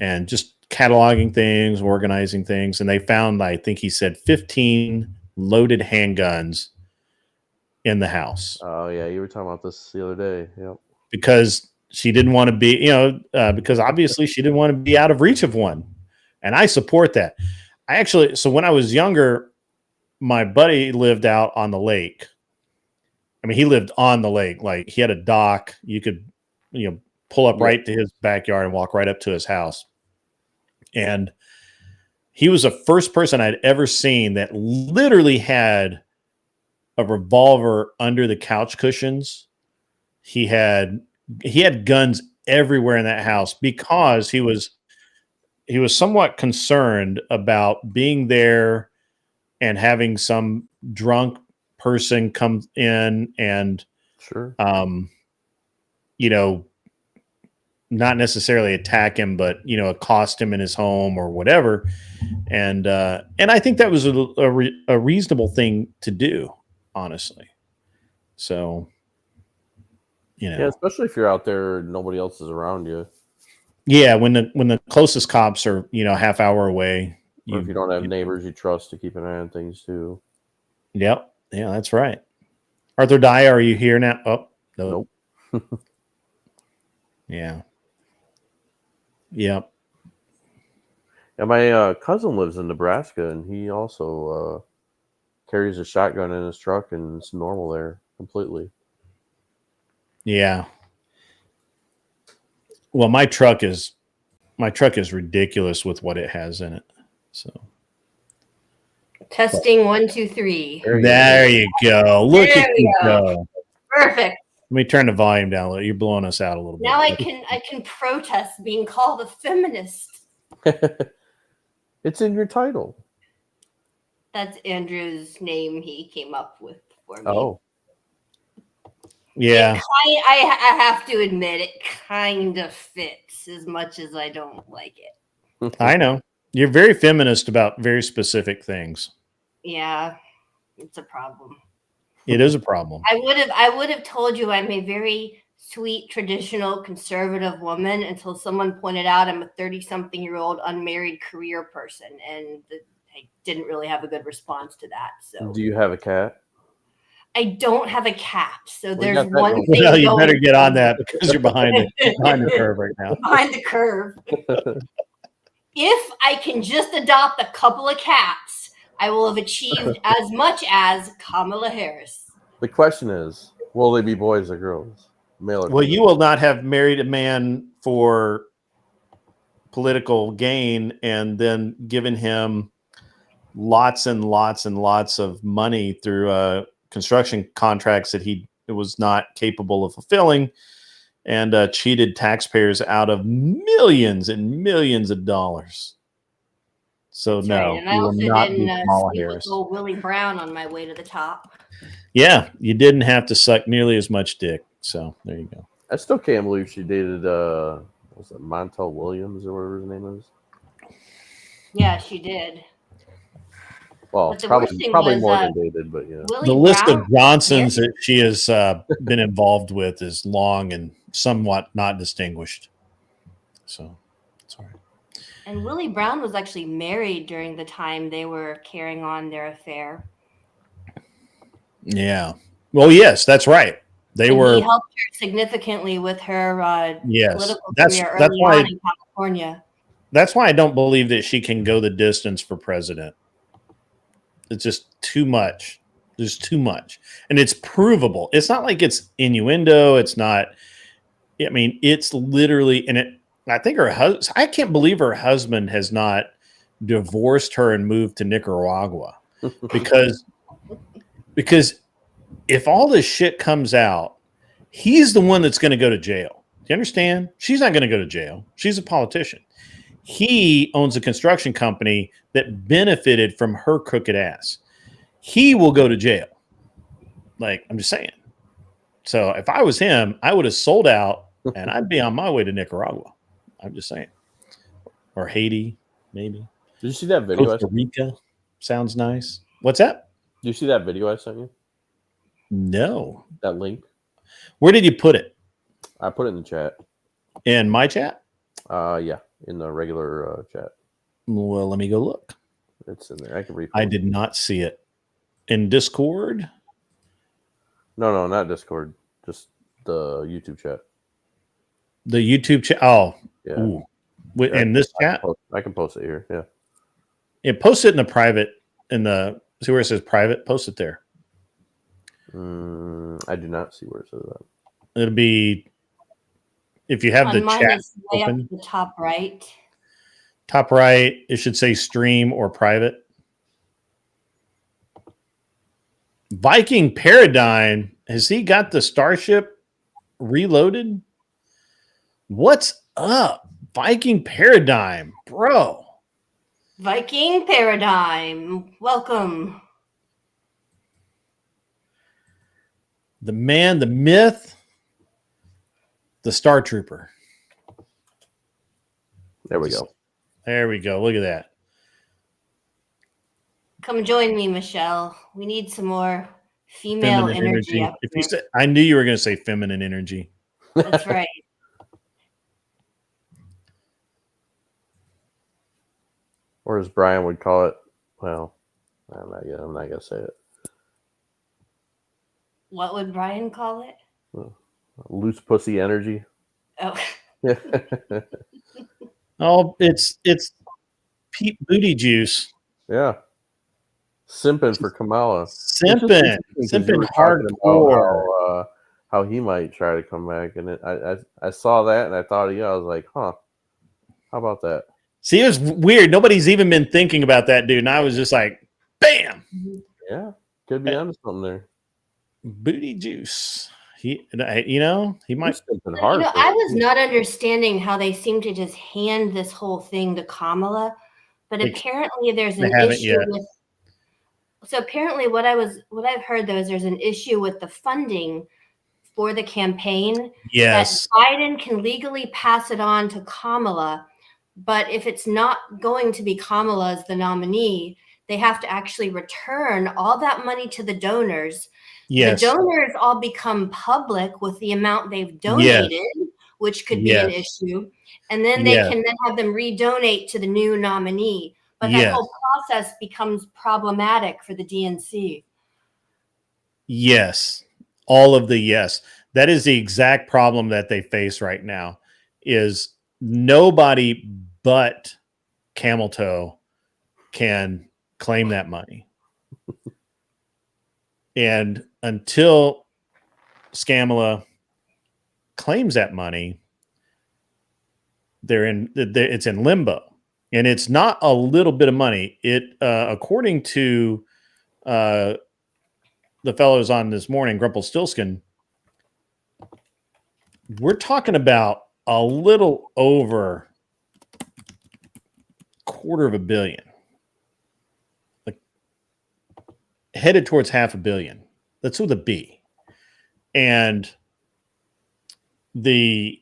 and just cataloging things, organizing things, and they found, I think he said, 15 loaded handguns in the house. Oh yeah, you were talking about this the other day. Yep. Because she didn't want to be, because obviously she didn't want to be out of reach of one. And I support that. So when I was younger, my buddy lived out on the lake. I mean, he lived on the lake. Like, he had a dock. You could, pull up right to his backyard and walk right up to his house. And he was the first person I'd ever seen that literally had a revolver under the couch cushions. He had guns everywhere in that house because he was somewhat concerned about being there and having some drunk person come in and sure, not necessarily attack him, but accost him in his home or whatever. And I think that was a reasonable thing to do, honestly. So, yeah, especially if you're out there and nobody else is around you. Yeah, when the closest cops are half hour away, or if you don't have neighbors you trust to keep an eye on things too. Yep, yeah, that's right. Arthur Dyer, are you here now? Oh, no. Nope. Yeah. Yep. Yeah, my cousin lives in Nebraska, and he also carries a shotgun in his truck, and it's normal there completely. Yeah. Well, my truck is ridiculous with what it has in it. So testing 1, 2, 3. There you go. Look at you go. Perfect. Let me turn the volume down a little. You're blowing us out a little bit. Now I can protest being called a feminist. It's in your title. That's Andrew's name he came up with for me. Oh. Yeah. I have to admit, it kind of fits as much as I don't like it. I know. You're very feminist about very specific things. Yeah, it's a problem. It is a problem. I would have told you I'm a very sweet, traditional, conservative woman until someone pointed out I'm a 30-something-year-old unmarried career person, and I didn't really have a good response to that. So, do you have a cat? I don't have a cat, so there's got that one going. thing. Well, you better get on that because you're behind the curve right now. Behind the curve. If I can just adopt a couple of cats, I will have achieved as much as Kamala Harris. The question is, will they be boys or girls? Male or Well, female? you will not have married a man for political gain and then given him lots and lots and lots of money through construction contracts that he was not capable of fulfilling, and cheated taxpayers out of millions and millions of dollars. So That's no, right. And I you will also not be didn't Kamala sleep Harris. with old Willie Brown on my way to the top. Yeah, you didn't have to suck nearly as much dick. So there you go. I still can't believe she dated was it Montel Williams or whatever his name is? Yeah, she did. Well, But the worst thing probably was, more than dated, but yeah. Willie The list Brown, of Johnsons that she has been involved with is long and somewhat not distinguished. So it's all right. And Willie Brown was actually married during the time they were carrying on their affair. Yeah. Well, yes, that's right. They And were. he helped her significantly with her Yes, political that's career that's early why on in California. that's why I don't believe that she can go the distance for president. It's just too much. There's too much, and it's provable. It's not like it's innuendo. It's not. I mean, it's literally, and it. I think her husband. I can't believe her husband has not divorced her and moved to Nicaragua, because if all this shit comes out, he's the one that's going to go to jail. Do you understand? She's not going to go to jail. She's a politician. He owns a construction company that benefited from her crooked ass. He will go to jail. Like, I'm just saying. So if I was him, I would have sold out and I'd be on my way to Nicaragua. I'm just saying. Or Haiti, maybe. Did you see that video? Costa Rica sounds nice. What's that? Did you see that video I sent you? No. That link? Where did you put it? I put it in the chat. In my chat? Yeah, in the regular chat. Well, let me go look. It's in there. I can read. I did not see it. In Discord? No, not Discord. Just the YouTube chat. The YouTube chat? Oh. Yeah. Ooh. In this chat? I can post it here. Yeah. Yeah, post it in the private. See where it says private? Post it there. I do not see where it says that. It'll be if you have the mine chat is way up open. at the top right. Top right, it should say stream or private. Viking Paradigm, has he got the Starship reloaded? What's up? Viking Paradigm, bro. Viking Paradigm. Welcome. The man, the myth, the Star Trooper. There we go. There we go. Look at that. Come join me, Michelle. We need some more female energy. Up If here. you said, I knew you were going to say feminine energy. That's right. Or as Brian would call it, well, I'm not gonna say it. What would Brian call it? Loose pussy energy. Oh, Oh, it's Pete Booty Juice. Yeah. Simping for Kamala. Simping hardcore. How he might try to come back, and I saw that and I thought of you. I was like, huh, how about that? See, it was weird. Nobody's even been thinking about that dude, and I was just like, bam. Yeah, could be onto something there. Booty Juice. He might. Hard I was not understanding how they seem to just hand this whole thing to Kamala, but apparently there's an issue with. So apparently, what I've heard though is there's an issue with the funding for the campaign. Yes, that Biden can legally pass it on to Kamala, but if it's not going to be Kamala as the nominee, they have to actually return all that money to the donors. Yes. The donors all become public with the amount they've donated, which could be an issue. And then they can then have them redonate to the new nominee. But that whole process becomes problematic for the DNC. Yes. All of the yes. That is the exact problem that they face right now is nobody but Camel Toe can claim that money. And until Scamala claims that money, it's in limbo. And it's not a little bit of money. It according to the fellows on this morning, Grumpelstiltskin, we're talking about a little over $250 million. Headed towards $500 million. That's with a B. And the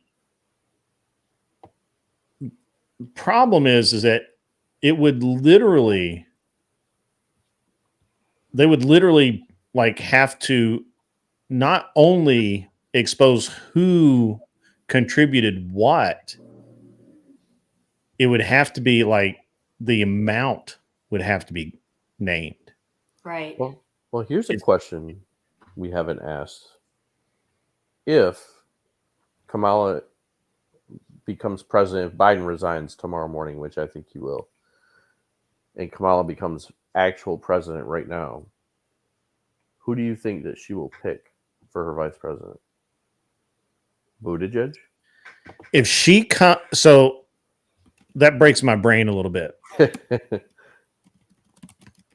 problem is that they would literally like have to not only expose who contributed what, it would have to be like the amount would have to be named. Right. Well, here's a question we haven't asked. If Kamala becomes president, if Biden resigns tomorrow morning, which I think he will, and Kamala becomes actual president right now, who do you think that she will pick for her vice president? Buttigieg? If she so that breaks my brain a little bit.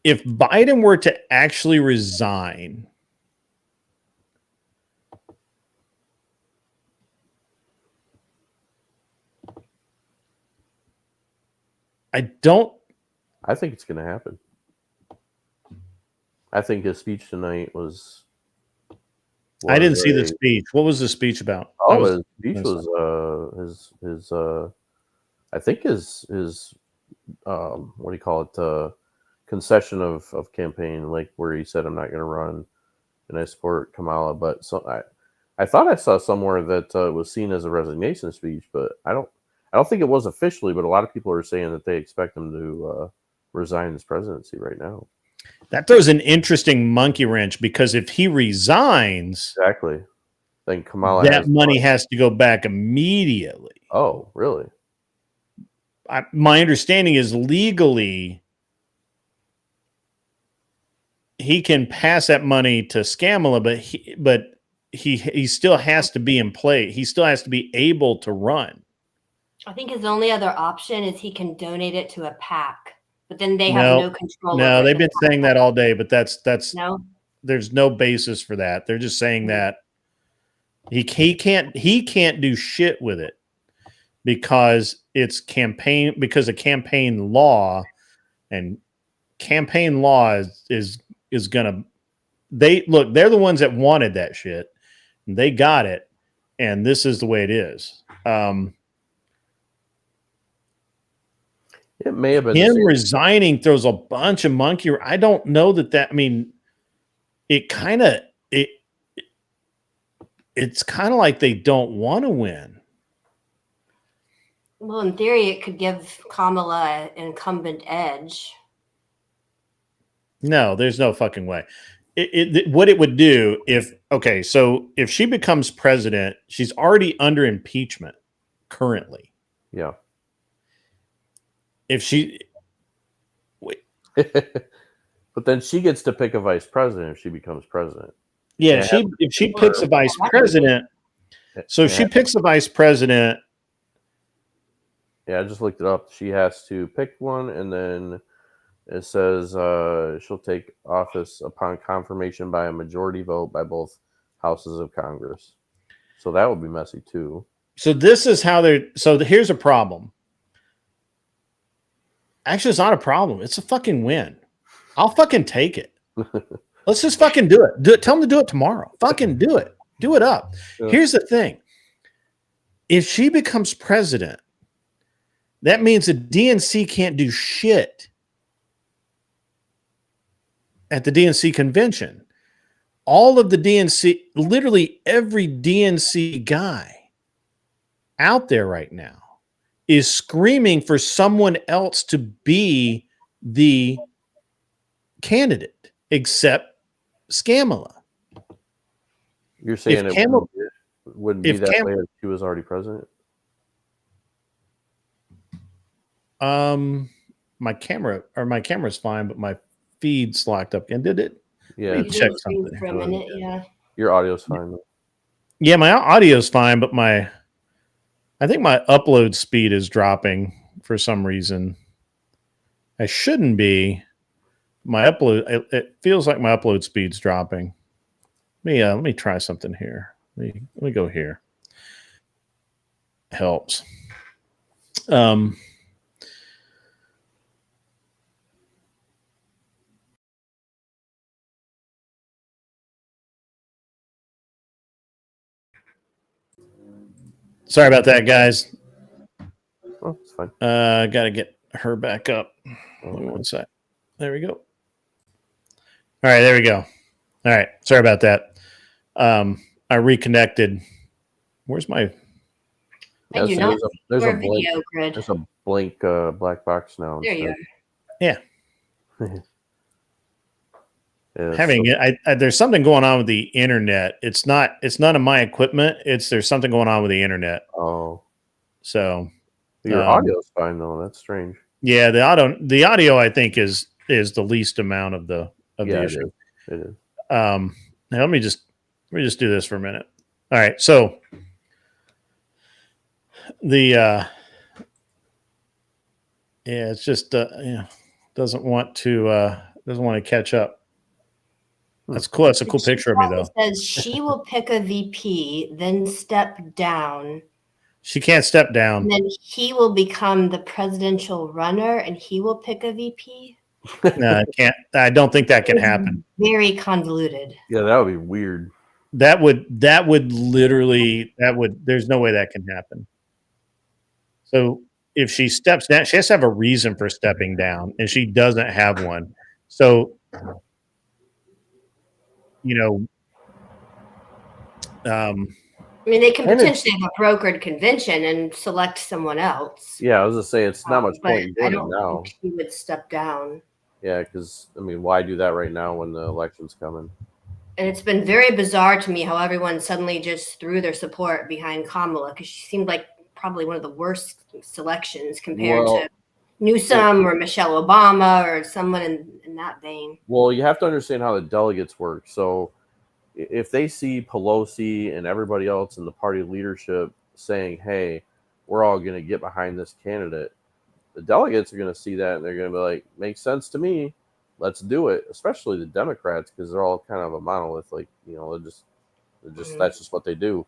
If Biden were to actually resign, I think it's going to happen. I think his speech tonight was I didn't see the speech. What was the speech about? Oh, his speech was his I think his what do you call it? Concession of campaign, like where he said, "I'm not going to run, and I support Kamala." But I thought I saw somewhere that it was seen as a resignation speech, but I don't think it was officially. But a lot of people are saying that they expect him to resign his presidency right now. That throws an interesting monkey wrench, because if he resigns, exactly, then Kamala that money has to go back immediately. Oh, really? My understanding is legally he can pass that money to Scamala, but he still has to be in play. He still has to be able to run. I think his only other option is he can donate it to a PAC, but then they have no control. No, they've been saying that all day, but that's no. There's no basis for that. They're just saying that he can't do shit with it because it's because of campaign law, and campaign law is gonna. They're the ones that wanted that shit. And they got it, and this is the way it is. It may have been him resigning throws a bunch of monkey. I don't know that. I mean, it's kind of like they don't want to win. Well, in theory, it could give Kamala an incumbent edge. No, there's no fucking way. What it would do so if she becomes president, she's already under impeachment currently. Yeah. If she, but then she gets to pick a vice president if she becomes president. Yeah, if she picks a vice president, so she picks a vice president. Yeah, I just looked it up. She has to pick one, and then it says she'll take office upon confirmation by a majority vote by both houses of Congress. So that would be messy too. So this is how they're. So here's a problem. Actually, it's not a problem. It's a fucking win. I'll fucking take it. Let's just fucking do it. Tell them to do it tomorrow. Fucking do it. Do it up. Yeah. Here's the thing. If she becomes president, that means the DNC can't do shit at the DNC convention. All of the DNC, literally every DNC guy out there right now is screaming for someone else to be the candidate, except Scamala. You're saying it wouldn't be that way if she was already president? My camera's fine, but my feed's locked up. And did it? Yeah. Let me check something for a minute. Yeah. Your audio's fine though. Yeah, my audio's fine, but I think my upload speed is dropping for some reason. I shouldn't be. It feels like my upload speed's dropping. Let me try something here. Let me go here. Helps. Sorry about that, guys. Oh, it's fine. Got to get her back up. Hold on one sec. There we go. All right, there we go. All right, sorry about that. I reconnected. Where's my I do so not. there's Or a blank video grid. there's a blank black box now. There you are. Yeah. Yeah, Having so- it, there's something going on with the internet. It's none of my equipment. There's something going on with the internet. Oh, So your audio's fine though. That's strange. yeah, the audio I think is the least amount of the issue. It is. Now let me just do this for a minute. All right, so the it's just doesn't want to catch up. That's cool. That's a cool picture of me though. It says she will pick a VP, then step down. She can't step down. And then he will become the presidential runner, and he will pick a VP. No, I can't. I don't think that can happen. Very convoluted. Yeah, that would be weird. That would literally there's no way that can happen. So if she steps down, she has to have a reason for stepping down, and she doesn't have one. So I mean, they can potentially have a brokered convention and select someone else. Yeah, I was gonna say it's not much But point in I doing it don't now. think he would step down. Yeah, because I mean, why do that right now when the election's coming? And it's been very bizarre to me how everyone suddenly just threw their support behind Kamala, because she seemed like probably one of the worst selections compared to Newsom or Michelle Obama or someone in that vein. Well, you have to understand how the delegates work. So if they see Pelosi and everybody else in the party leadership saying, hey, we're all going to get behind this candidate, the delegates are going to see that and they're going to be like, makes sense to me. Let's do it. Especially the Democrats, because they're all kind of a monolith. Like, they're just that's just what they do.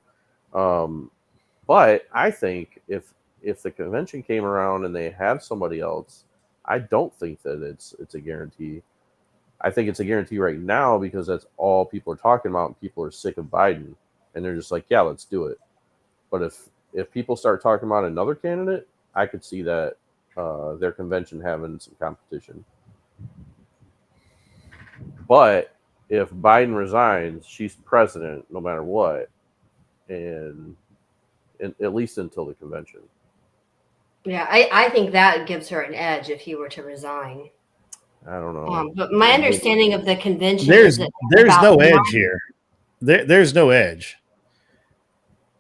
But I think if the convention came around and they have somebody else, I don't think that it's a guarantee. I think it's a guarantee right now because that's all people are talking about. And people are sick of Biden, and they're just like, yeah, let's do it. But if people start talking about another candidate, I could see that their convention having some competition. But if Biden resigns, she's president no matter what, and at least until the convention. Yeah, I think that gives her an edge if he were to resign. I don't know. But my understanding of the convention there's is no edge here. There's no edge.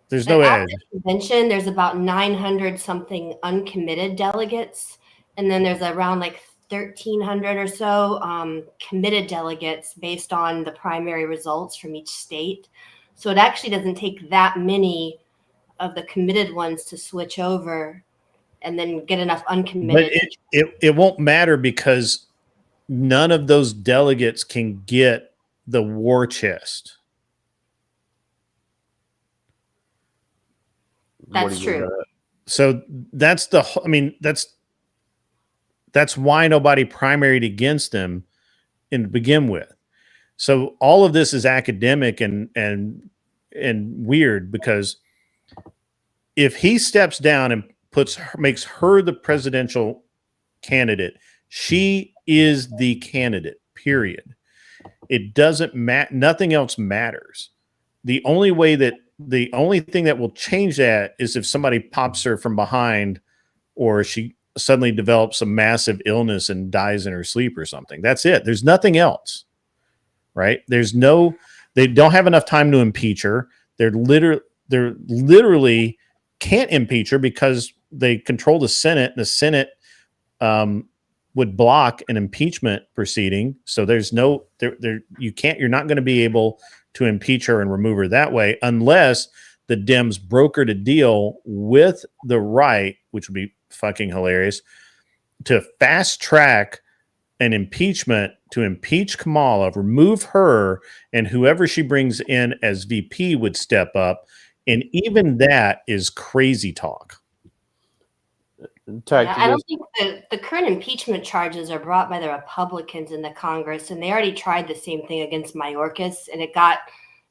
There's no at edge. the convention, there's about 900 something uncommitted delegates, and then there's around like 1,300 or so committed delegates based on the primary results from each state. So it actually doesn't take that many of the committed ones to switch over and then get enough uncommitted. But it won't matter because none of those delegates can get the war chest. That's true. So that's that's why nobody primaried against him to begin with. So all of this is academic and weird, because if he steps down and makes her the presidential candidate, she is the candidate, period. It doesn't matter. Nothing else matters. The only thing that will change that is if somebody pops her from behind, or she suddenly develops a massive illness and dies in her sleep or something. That's it. There's nothing else, right? They don't have enough time to impeach her. They're literally can't impeach her because they control the Senate, and the Senate would block an impeachment proceeding. So there's you're not going to be able to impeach her and remove her that way unless the Dems brokered a deal with the right, which would be fucking hilarious, to fast track an impeachment to impeach Kamala, remove her, and whoever she brings in as VP would step up. And even that is crazy talk. I don't think the current impeachment charges are brought by the Republicans in the Congress, and they already tried the same thing against Mayorkas, and it got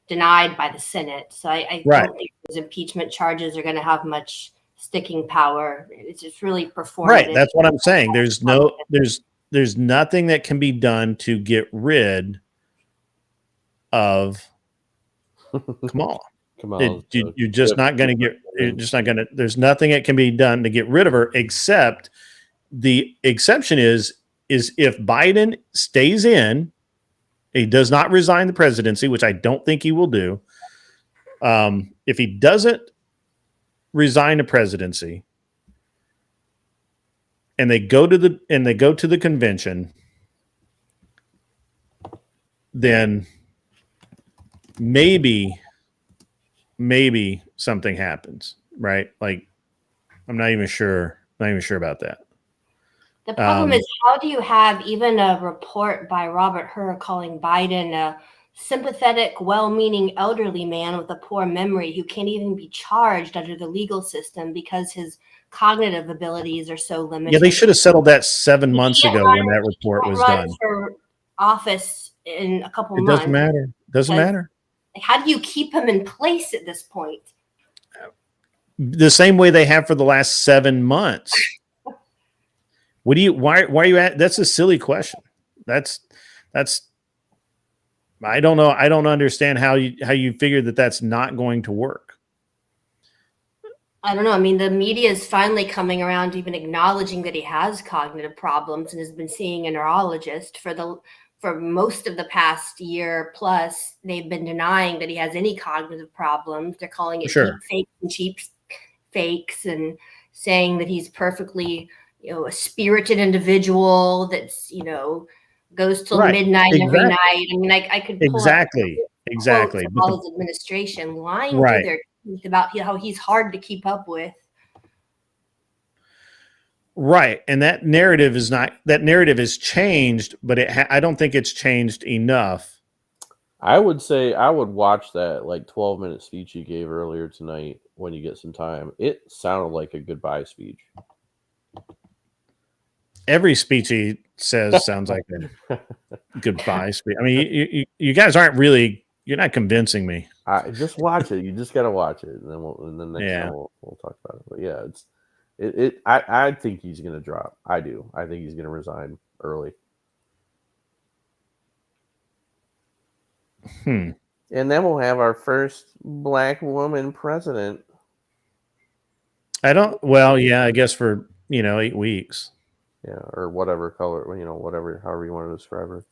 denied by the Senate. So I don't think those impeachment charges are going to have much sticking power. It's just really performative. Right. That's what I'm saying. There's nothing that can be done to get rid of Kamala. You're just not going to get. You're just not going to. There's nothing that can be done to get rid of her, except the exception is if Biden stays in, he does not resign the presidency, which I don't think he will do. If he doesn't resign the presidency, and they go to the convention, then maybe something happens, right? Like, I'm not even sure about that. The problem is, how do you have even a report by Robert Hur calling Biden a sympathetic, well-meaning elderly man with a poor memory who can't even be charged under the legal system because his cognitive abilities are so limited? Yeah, they should have settled that 7 months ago when that report was done. For office in a couple It months. doesn't matter. Doesn't matter. How do you keep him in place at this point? The same way they have for the last 7 months. Why are you at? That's a silly question. That's I don't know. I don't understand how you figure that that's not going to work. I don't know. I mean, the media is finally coming around to even acknowledging that he has cognitive problems and has been seeing a neurologist for most of the past year plus. They've been denying that he has any cognitive problems. They're calling it deep fakes and cheap fakes, and saying that he's perfectly, a spirited individual that's, goes till midnight every night. I mean, I could pull exactly. all his administration lying to their teeth about how he's hard to keep up with. Right, and that narrative is changed, but I don't think it's changed enough. I would say I would watch that 12-minute speech he gave earlier tonight when you get some time. It sounded like a goodbye speech. Every speech he says sounds like a goodbye speech. I mean, you guys aren't really. You're not convincing me. Just watch it. You just got to watch it, and then next time we'll talk about it. But yeah, I think he's going to drop. I do. I think he's going to resign early. And then we'll have our first black woman president. Well, yeah, I guess for 8 weeks. Yeah, or whatever color, however you want to describe her.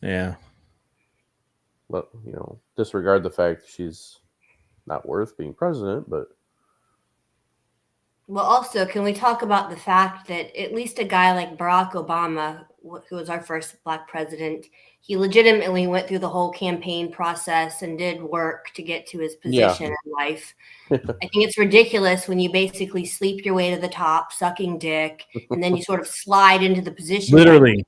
Yeah. But, disregard the fact that she's not worth being president, but. Well, also, can we talk about the fact that at least a guy like Barack Obama, who was our first black president, he legitimately went through the whole campaign process and did work to get to his position in life. I think it's ridiculous when you basically sleep your way to the top, sucking dick, and then you sort of slide into the position. Literally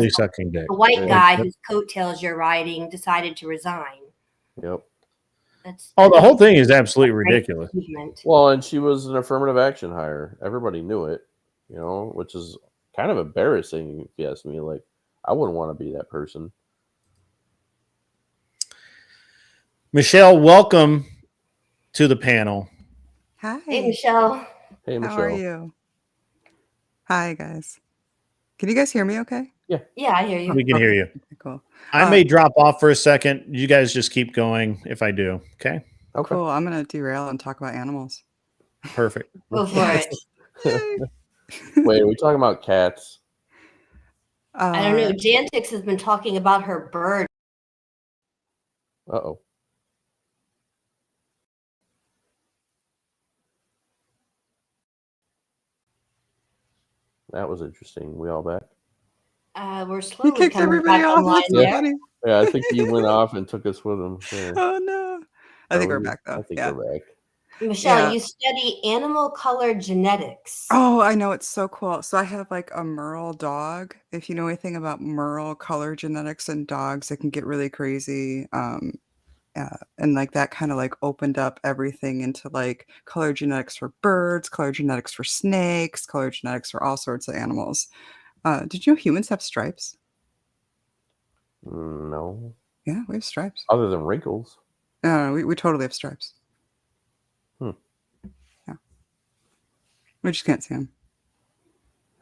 sucking dick. The white guy whose coattails you're riding decided to resign. Yep. The whole thing is absolutely ridiculous. Well, and she was an affirmative action hire. Everybody knew it, which is kind of embarrassing if you ask me. I wouldn't want to be that person. Michelle, welcome to the panel. Hi. Hey, Michelle. Hey, Michelle. How are you? Hi, guys. Can you guys hear me okay? Yeah, I hear you. We can hear you. Okay, cool. I may drop off for a second. You guys just keep going if I do. Okay? Cool. I'm going to derail and talk about animals. Perfect. Go for it. Wait, are we talking about cats? I don't know. Jantix has been talking about her bird. Uh-oh. That was interesting. We all back? We're slowly He kicked coming everybody back off. online That's so there. funny. Yeah, I think he went off and took us with him. Yeah. Oh, no. I think we're back, though. I think yeah. we're back. Michelle, you study animal color genetics. Oh, I know. It's so cool. So I have a Merle dog. If you know anything about Merle color genetics and dogs, it can get really crazy. And that kind of opened up everything into color genetics for birds, color genetics for snakes, color genetics for all sorts of animals. Did you know humans have stripes? No. Yeah, we have stripes. Other than wrinkles. No, we totally have stripes. Yeah. We just can't see them.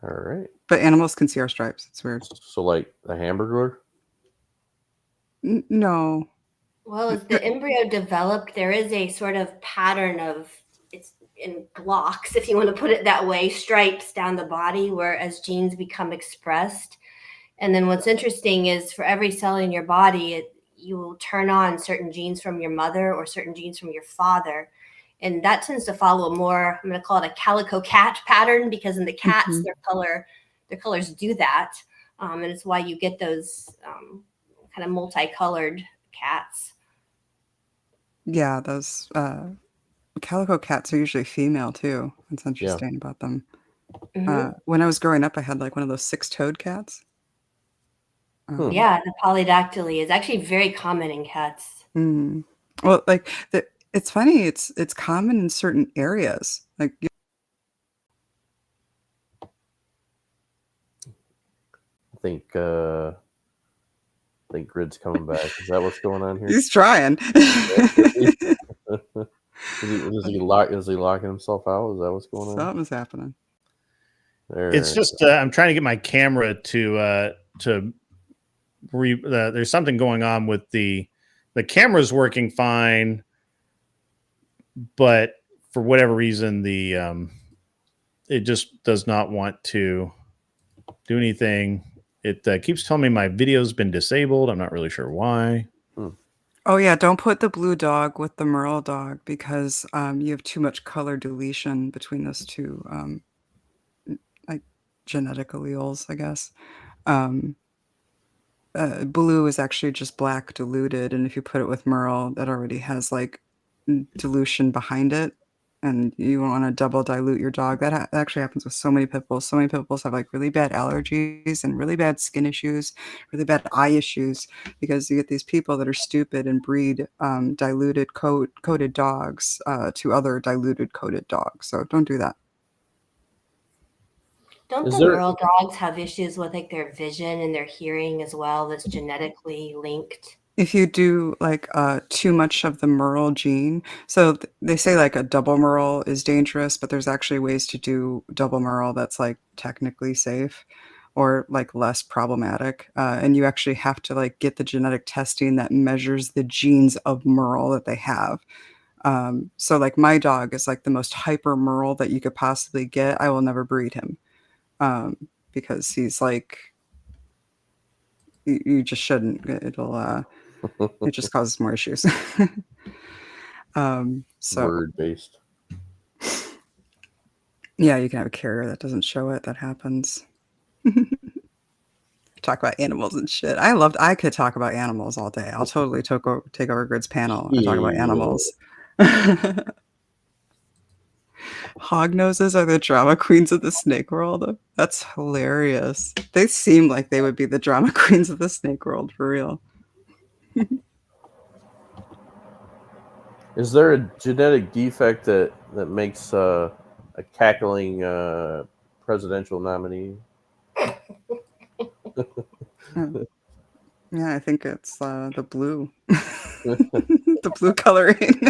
All right. But animals can see our stripes. It's weird. So a hamburger? No. Well, as the embryo developed, there is a sort of pattern of it's in blocks, if you want to put it that way, stripes down the body, where as genes become expressed. And then what's interesting is for every cell in your body, you will turn on certain genes from your mother or certain genes from your father. And that tends to follow more, I'm going to call it a calico cat pattern, because in the cats, their colors do that. And it's why you get those kind of multicolored cats. Yeah, those calico cats are usually female too. That's interesting about them. When I was growing up, I had like one of those 6-toed cats. Yeah, the polydactyly is actually very common in cats. Well, like it's funny. It's common in certain areas. Like I think Grid's coming back. Is that what's going on here? he's trying. Is he locking himself out? Is that what's going on? Something's happening. It's just I'm trying to get my camera to there's something going on with the camera's working fine, but for whatever reason the it just does not want to do anything. It keeps telling me my video's been disabled. I'm not really sure why. Oh yeah, don't put the blue dog with the Merle dog because you have too much color deletion between those two like genetic alleles, I guess. Blue is actually just black diluted, and if you put it with Merle, that already has like dilution behind it, and you want to double dilute your dog. That actually happens with so many pit bulls. So many pit bulls have like really bad allergies and really bad skin issues, really bad eye issues, because you get these people that are stupid and breed diluted coated dogs to other diluted coated dogs. So don't do that. Don't the Merle dogs have issues with like their vision and their hearing as well that's genetically linked? If you do like too much of the Merle gene, so they say like a double Merle is dangerous, but there's actually ways to do double Merle that's like technically safe or like less problematic. And you actually have to like get the genetic testing that measures the genes of Merle that they have. So like my dog is like the most hyper Merle that you could possibly get. I will never breed him. Because he's like, you just shouldn't. It'll it just causes more issues. So word based. Yeah, you can have a carrier that doesn't show it. That happens. Talk about animals and shit. I could talk about animals all day. I'll totally take over Grid's panel and talk about animals. Hog noses are the drama queens of the snake world. That's hilarious. They seem like they would be the drama queens of the snake world for real. Is there a genetic defect that makes a cackling presidential nominee? Yeah, I think it's the blue. The blue coloring.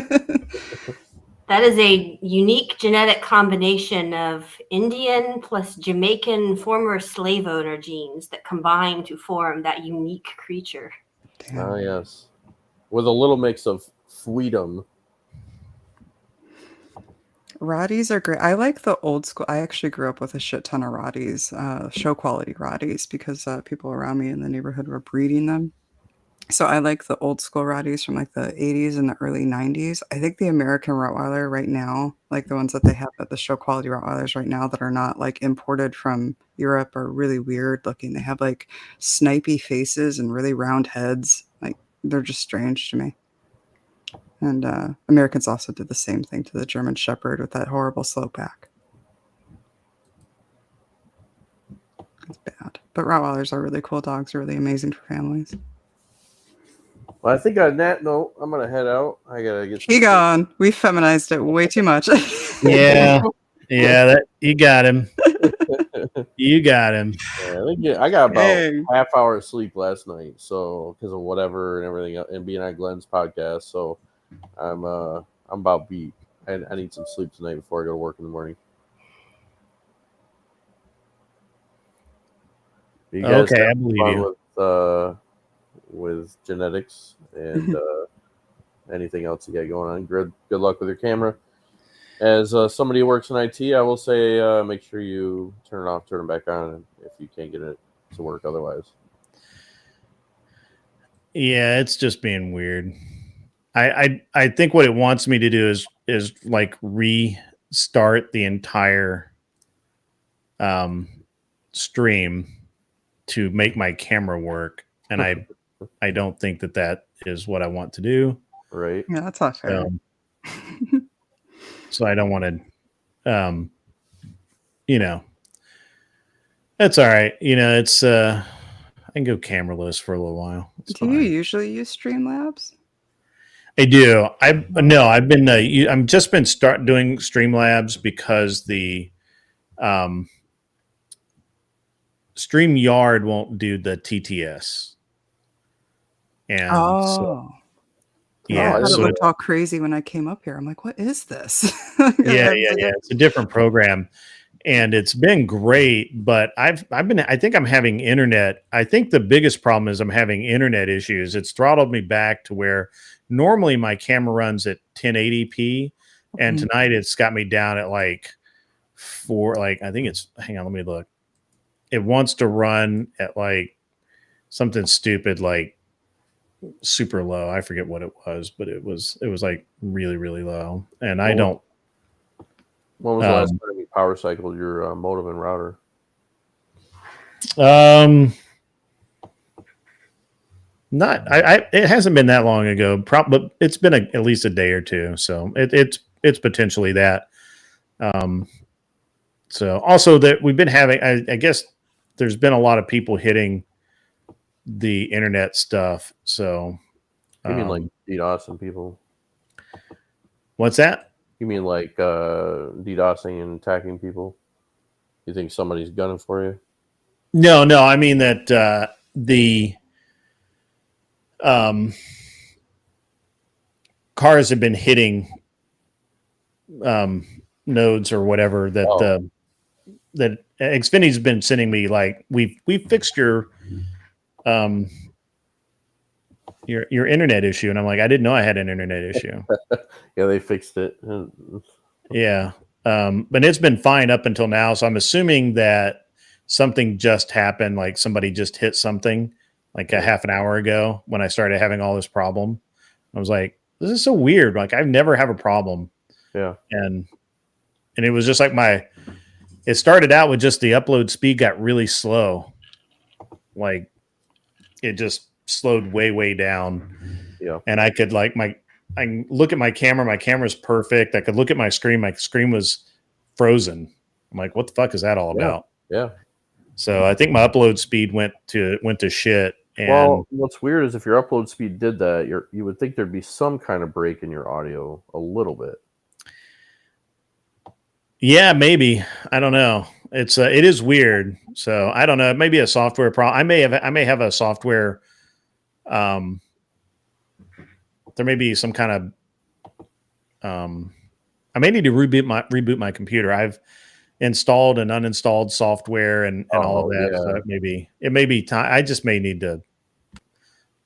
That is a unique genetic combination of Indian plus Jamaican former slave owner genes that combine to form that unique creature. Damn. Oh, yes. With a little mix of freedom. Rotties are great. I like the old school. I actually grew up with a shit ton of Rotties, show quality Rotties, because people around me in the neighborhood were breeding them. So I like the old school Rotties from like the 80s and the early 90s. I think the American Rottweiler right now, like the ones that they have at the show quality Rottweilers right now that are not like imported from Europe, are really weird looking. They have like snipey faces and really round heads. Like they're just strange to me. And Americans also did the same thing to the German Shepherd with that horrible slope back. It's bad. But Rottweilers are really cool dogs. They're really amazing for families. Well, I think on that note, I'm gonna head out. I gotta get. He gone. We feminized it way too much. Yeah, that you got him. You got him. Yeah, I got about half hour of sleep last night, so because of whatever and everything, and being on Glenn's podcast. So I'm about beat. I need some sleep tonight before I go to work in the morning. You guys okay, I believe you. with genetics and anything else you got going on. Good luck with your camera. As somebody who works in IT, I will say make sure you turn it off, turn it back on if you can't get it to work otherwise. Yeah, it's just being weird. I think what it wants me to do is like restart the entire stream to make my camera work, and I don't think that is what I want to do. Right. Yeah, that's not fair. So I don't want to, you know, that's all right. You know, it's, I can go cameraless for a little while. Do you usually use Streamlabs? I do. I've been, I'm just been doing Streamlabs because the, StreamYard won't do the TTS. And so, yeah, I thought it looked all crazy when I came up here. I'm like, what is this? yeah. It's a different program, and it's been great. But I think I'm having internet. I think the biggest problem is I'm having internet issues. It's throttled me back to where normally my camera runs at 1080p, and tonight it's got me down at like I think it's. Hang on, let me look. It wants to run at like something stupid like super low. I forget what it was, but it was like really, really low. And I don't. When was the last time you power cycled your modem and router? Not. It hasn't been that long ago. But it's been at least a day or two. So it's potentially that. So also that we've been having. I guess there's been a lot of people hitting the internet stuff. So you mean like DDoS and people? What's that? You mean like DDoSing and attacking people? You think somebody's gunning for you? No. I mean that the cars have been hitting nodes or whatever that that Xfinity's been sending me like we fixed your internet issue, and I'm like, I didn't know I had an internet issue. Yeah, they fixed it. Yeah, but it's been fine up until now. So I'm assuming that something just happened, like somebody just hit something like a half an hour ago when I started having all this problem. I was like, this is so weird. Like I've never have a problem. Yeah, and it was just like it started out with just the upload speed got really slow. Like it just slowed way down. Yeah. And I could I can look at my camera's perfect. I could look at my screen was frozen. I'm like, what the fuck is that all about? Yeah. So I think my upload speed went to shit. And well, what's weird is if your upload speed did that, you would think there'd be some kind of break in your audio a little bit. Yeah, maybe. I don't know. It is weird. So I don't know. It may be a software problem. I may have a software. There may be some kind of. I may need to reboot my computer. I've installed and uninstalled software and all of that. Yeah. So it may be time. I just may need to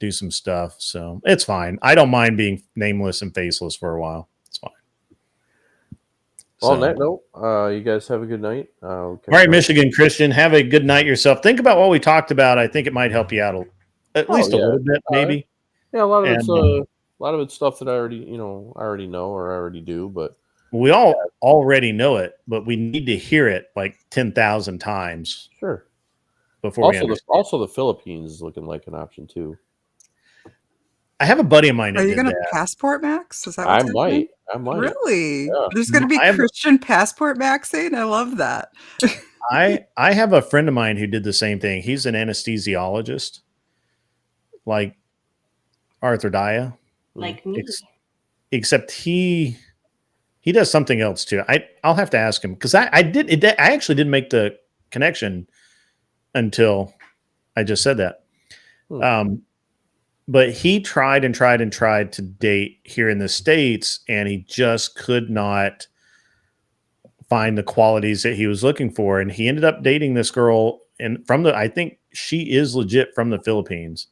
do some stuff. So it's fine. I don't mind being nameless and faceless for a while. It's fine. Well, on that note, you guys have a good night. All right, Michigan Christian, have a good night yourself. Think about what we talked about. I think it might help you out at least a little bit, maybe. Yeah, a lot of it's stuff that I already know or I already do, but we all already know it, but we need to hear it like 10,000 times. Sure. Before also the Philippines is looking like an option too. I have a buddy of mine. Are you going to Passport Max? Is that I might. Really? Yeah. There's going to be Christian Passport Maxing? I love that. I have a friend of mine who did the same thing. He's an anesthesiologist, like Arthur Daya. Like me. Except he does something else too. I'll have to ask him because I actually didn't make the connection until I just said that. But he tried to date here in the States, and he just could not find the qualities that he was looking for. And he ended up dating this girl I think she is legit from the Philippines.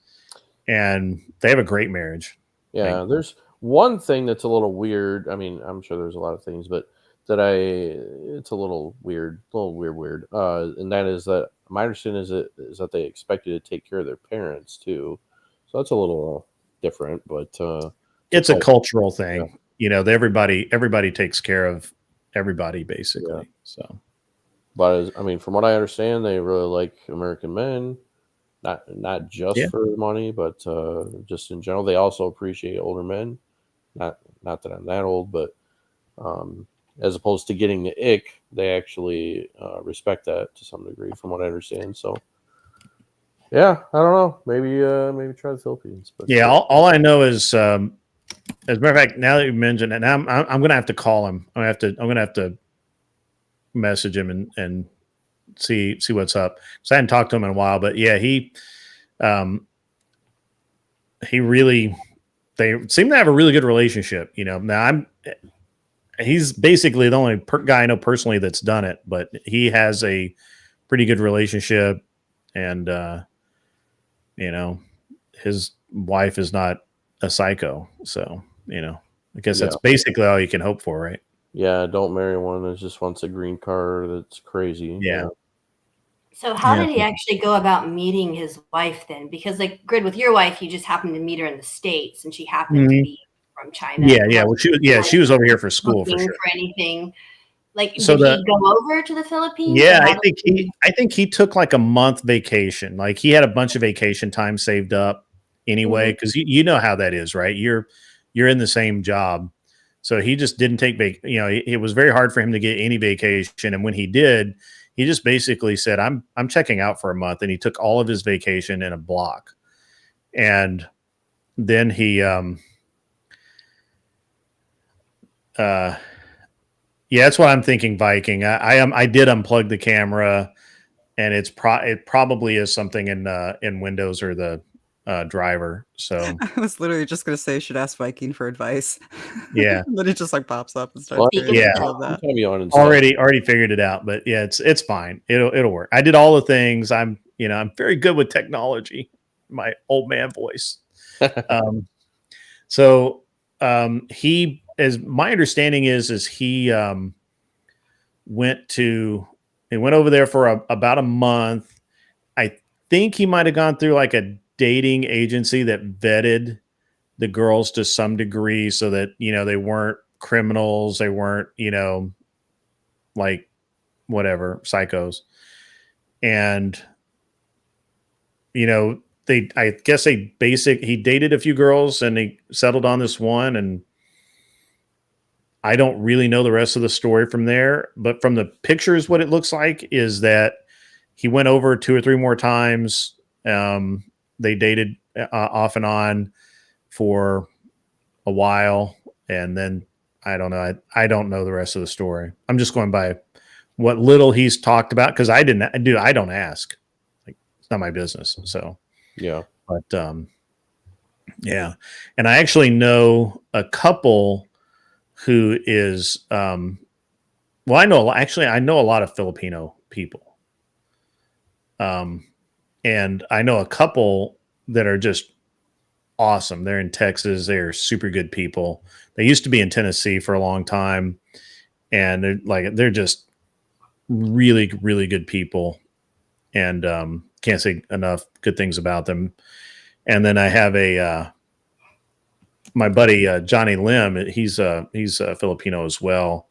and they have a great marriage. Yeah, Like, there's one thing that's a little weird. I mean, I'm sure there's a lot of things, but it's a little weird, weird. And that is that my understanding is that they expect you to take care of their parents too. So that's a little different, but it's a cultural Yeah. thing. You know, everybody takes care of everybody basically. So, But I mean, from what I understand, they really like American men, not just Yeah. for the money, but just in general. They also appreciate older men. Not that I'm that old, but as opposed to getting the ick, they actually respect that to some degree, from what I understand. So, yeah, I don't know. Maybe try the Philippines. But yeah, all I know is, as a matter of fact, now that you mentioned it, now I'm gonna have to call him. I'm gonna have to message him and see what's up. So I hadn't talked to him in a while, but yeah, he really, they seem to have a really good relationship. You know, now he's basically the only guy I know personally that's done it, but he has a pretty good relationship, and you know, his wife is not a psycho, so you know, I guess that's basically all you can hope for, right? Yeah, don't marry one that just wants a green card. That's crazy. Yeah. So how did he actually go about meeting his wife then? Because like Grid, with your wife, you just happened to meet her in the States and she happened to be from China. Yeah. Well, she was over here for school for sure. For anything. Like, So did he go over to the Philippines? Yeah, I think he took like a month vacation. Like he had a bunch of vacation time saved up anyway, because you know how that is, right? You're in the same job, so he just didn't take it was very hard for him to get any vacation, and when he did, he just basically said, "I'm checking out for a month," and he took all of his vacation in a block, and then he yeah, that's what I'm thinking, Viking. I did unplug the camera, and it probably is something in Windows or the driver. So I was literally just gonna say you should ask Viking for advice. Yeah. Then it just like pops up and starts. Well, doing all of that. already figured it out, but yeah, it's fine. It'll work. I did all the things. I'm very good with technology. My old man voice. He, as my understanding is he went over there for about a month. I think he might have gone through like a dating agency that vetted the girls to some degree so that, they weren't criminals. They weren't, like whatever, psychos. And, I guess he dated a few girls and he settled on this one, and I don't really know the rest of the story from there, but from the pictures, what it looks like is that he went over 2 or 3 more times. They dated off and on for a while, and then I don't know. I don't know the rest of the story. I'm just going by what little he's talked about, because I don't ask. Like, it's not my business. So yeah, but yeah, and I actually know a couple who is well, I know a lot of Filipino people, and I know a couple that are just awesome. They're in Texas. They're super good people. They used to be in Tennessee for a long time, and they're just really, really good people, and can't say enough good things about them. And then I have my buddy Johnny Lim. He's Filipino as well,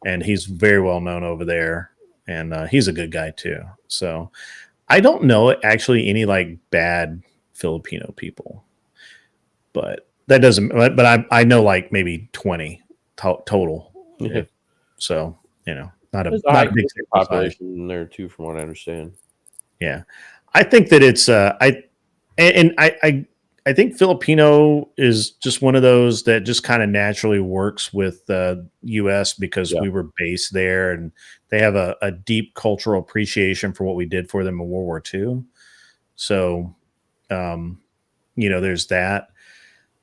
and he's very well known over there, and he's a good guy too. So I don't know actually any like bad Filipino people, but that doesn't. But I know like maybe 20 total. Yeah. So not a big population there too, from what I understand. Yeah, I think that it's I think Filipino is just one of those that just kind of naturally works with the U.S. because we were based there, and they have a deep cultural appreciation for what we did for them in World War II. So, there's that.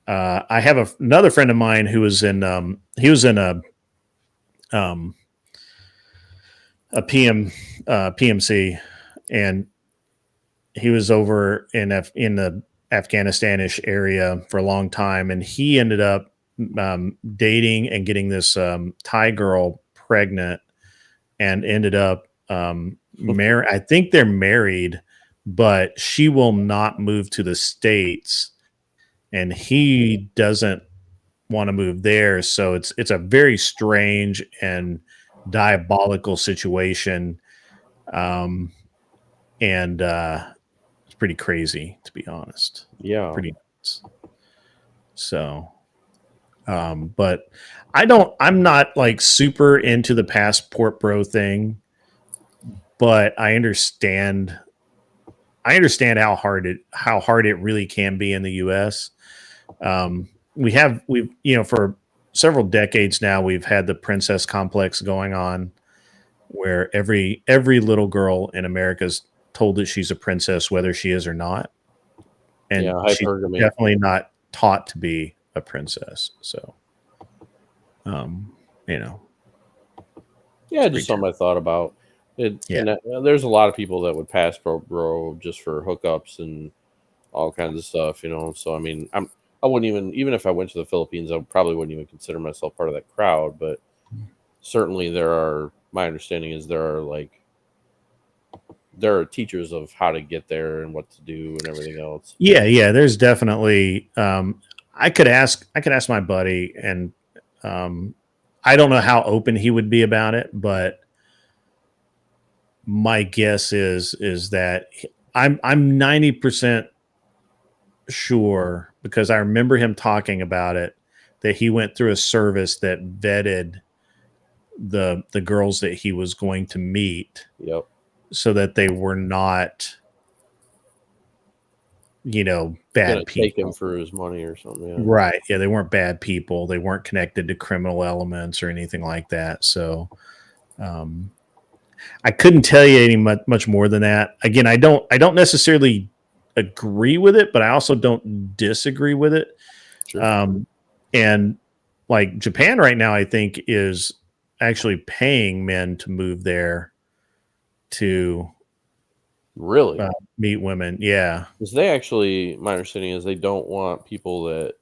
I have another friend of mine who was in a PMC, and he was over in the Afghanistanish area for a long time, and he ended up dating and getting this Thai girl pregnant, and ended up married. I think they're married, but she will not move to the States, and he doesn't want to move there. So it's a very strange and diabolical situation, and it's pretty crazy, to be honest. Yeah. Pretty nuts. So, but I'm not like super into the passport bro thing, but I understand how hard it really can be in the US. We've for several decades now, we've had the princess complex going on, where every little girl in America is told that she's a princess, whether she is or not. And Yeah, she's hypergamy. definitely not taught to be a princess. So, Yeah, just something I thought about. It, Yeah. and there's a lot of people that would pass bro just for hookups and all kinds of stuff, So I mean, I wouldn't even if I went to the Philippines, I probably wouldn't even consider myself part of that crowd. But certainly, my understanding is there are teachers of how to get there and what to do and everything else. Yeah. There's definitely. I could ask my buddy, and I don't know how open he would be about it, but my guess is that I'm 90% sure, because I remember him talking about it, that he went through a service that vetted the girls that he was going to meet. Yep. So that they were not, bad people. Take him for his money or something. Yeah. Right. Yeah, they weren't bad people. They weren't connected to criminal elements or anything like that. So I couldn't tell you any much more than that. Again, I don't necessarily agree with it, but I also don't disagree with it. Sure. And like Japan right now, I think is actually paying men to move there to really meet women. Yeah. Because they actually, my understanding is they don't want people that,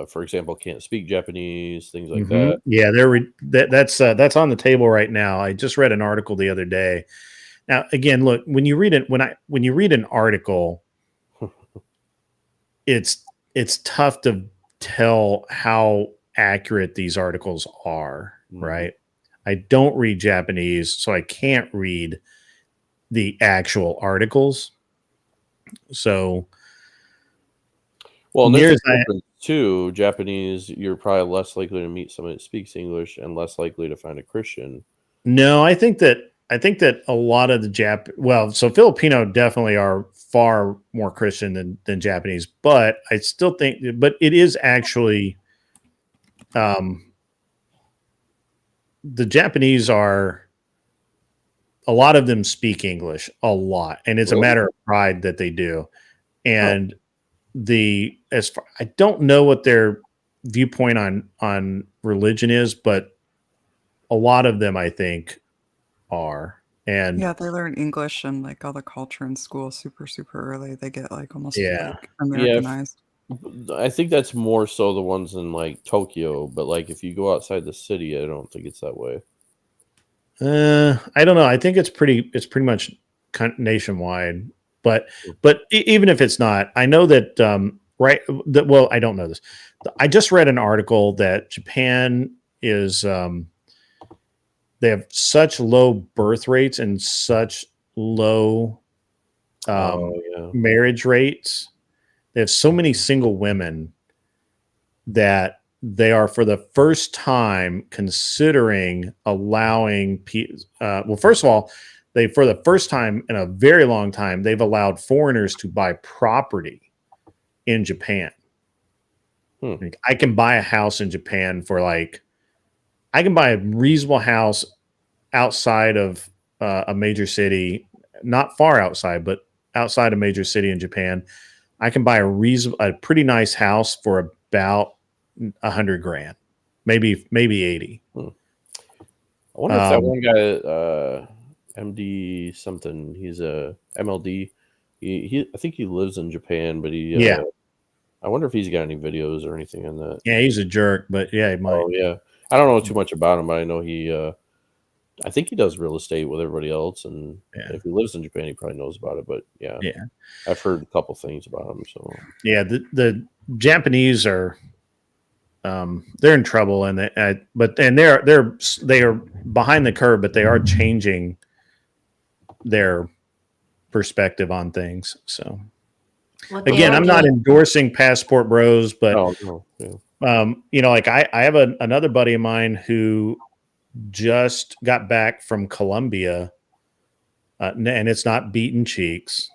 for example, can't speak Japanese, things like that. Yeah, that's on the table right now. I just read an article the other day. Now, again, look, when you read an article, it's tough to tell how accurate these articles are, right? I don't read Japanese, so I can't read the actual articles. So, well, there's a difference too. Japanese, you're probably less likely to meet someone that speaks English and less likely to find a Christian. No, I think that a lot of the so Filipino definitely are far more Christian than Japanese, but I still think, but it is actually, the Japanese are, a lot of them speak English a lot, and it's a matter of pride that they do. And I don't know what their viewpoint on religion is, but a lot of them, I think, are. And yeah, they learn English and like all the culture in school super, super early. They get like almost like Yeah, Americanized. I think that's more so the ones in like Tokyo, but like if you go outside the city, I don't think it's that way. I don't know. I think it's pretty much nationwide, but even if it's not, I know that, well, I don't know this. I just read an article that Japan is, they have such low birth rates and such low marriage rates. They have so many single women that they are, for the first time, considering allowing people. Well, first of all, for the first time in a very long time, they've allowed foreigners to buy property in Japan. Like, I can buy a house in Japan for I can buy a reasonable house outside of a major city, not far outside, but outside a major city in Japan. I can buy a pretty nice house for about $100,000, maybe 80. I wonder if that one guy, MD something, he's a MLD, I think he lives in Japan, but Yeah. I wonder if he's got any videos or anything on that. Yeah, he's a jerk, but yeah, he might. Oh yeah, I don't know too much about him, but I know he. I think he does real estate with everybody else, and if he lives in Japan, he probably knows about it. But yeah, I've heard a couple things about him. So yeah, the Japanese are they're in trouble, and they are behind the curve, but they are changing their perspective on things. So again, I'm not endorsing Passport Bros, but like I have another buddy of mine who just got back from Colombia, and it's not beaten cheeks.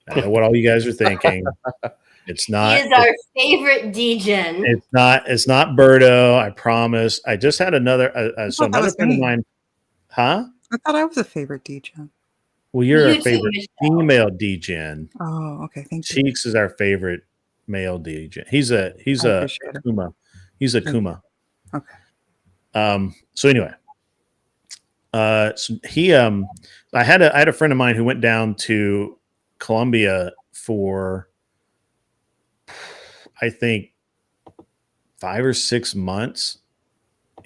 I know what all you guys are thinking. It's not. He is our favorite DJ. It's not Berto. I promise. I just had another friend of mine. Huh? I thought I was a favorite DJ. Well, you're a favorite female DJ. Oh, okay. Thank you. Cheeks is our favorite male DJ. He's a Kuma. He's a Kuma. Okay. So anyway, so he I had a friend of mine who went down to Colombia for I think 5 or 6 months,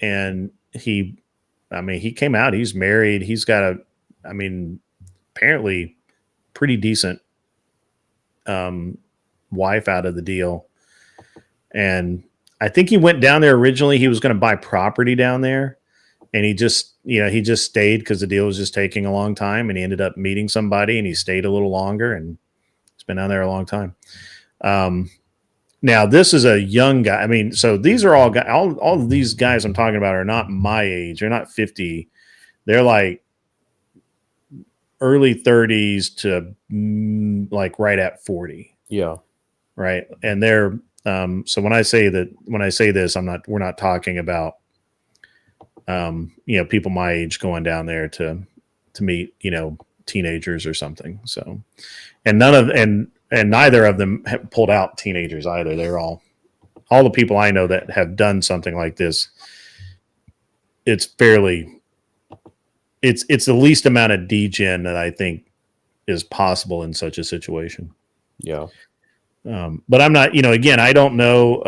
and he came out. He's married. He's got apparently pretty decent wife out of the deal. And I think he went down there originally. He was going to buy property down there, and he just stayed because the deal was just taking a long time, and he ended up meeting somebody, and he stayed a little longer, and he's been down there a long time. Now this is a young guy. So these are all guys. All of these guys I'm talking about are not my age. They're not 50. They're like early 30s to like right at 40. Yeah. Right. And they're so when I say this, we're not talking about people my age going down there to meet, teenagers or something. So, and neither of them have pulled out teenagers either. They're all the people I know that have done something like this. It's the least amount of degen that I think is possible in such a situation. Yeah. But I'm not, again, I don't know.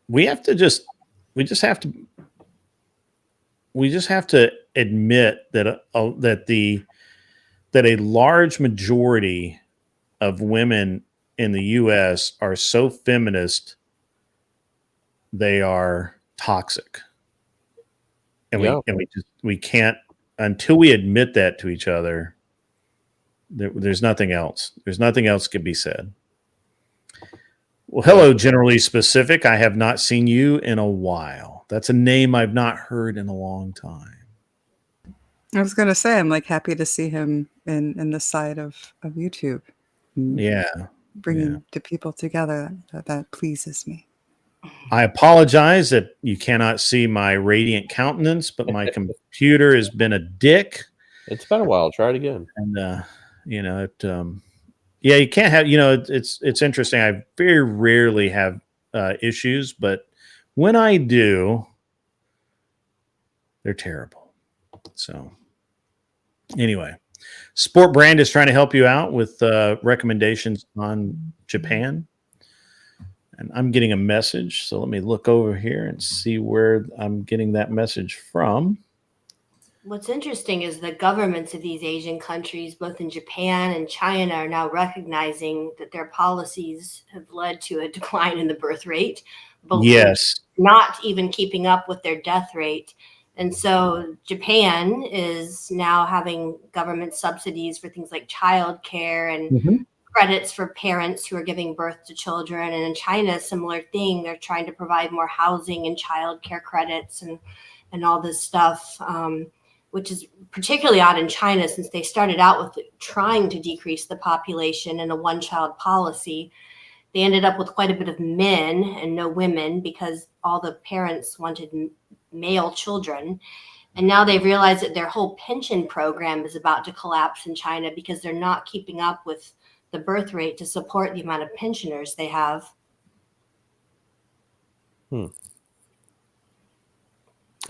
We just have to admit that a large majority of women in the U.S. are so feminist, they are toxic, and we can't, until we admit that to each other. There's nothing else. There's nothing else can be said. Well, hello, Generally Specific. I have not seen you in a while. That's a name I've not heard in a long time. I was going to say, I'm like happy to see him in the side of YouTube. Yeah. Bringing the people together. That pleases me. I apologize that you cannot see my radiant countenance, but my computer has been a dick. It's been a while. Try it again. And, you can't have, it's interesting. I very rarely have issues, but when I do, they're terrible. So anyway, Sport Brand is trying to help you out with recommendations on Japan. And I'm getting a message. So let me look over here and see where I'm getting that message from. What's interesting is the governments of these Asian countries, both in Japan and China, are now recognizing that their policies have led to a decline in the birth rate. Both not even keeping up with their death rate. And so Japan is now having government subsidies for things like childcare and credits for parents who are giving birth to children. And in China, similar thing. They're trying to provide more housing and childcare credits and all this stuff, which is particularly odd in China since they started out with trying to decrease the population and a one-child policy. They ended up with quite a bit of men and no women because all the parents wanted male children. And now they've realized that their whole pension program is about to collapse in China because they're not keeping up with the birth rate to support the amount of pensioners they have.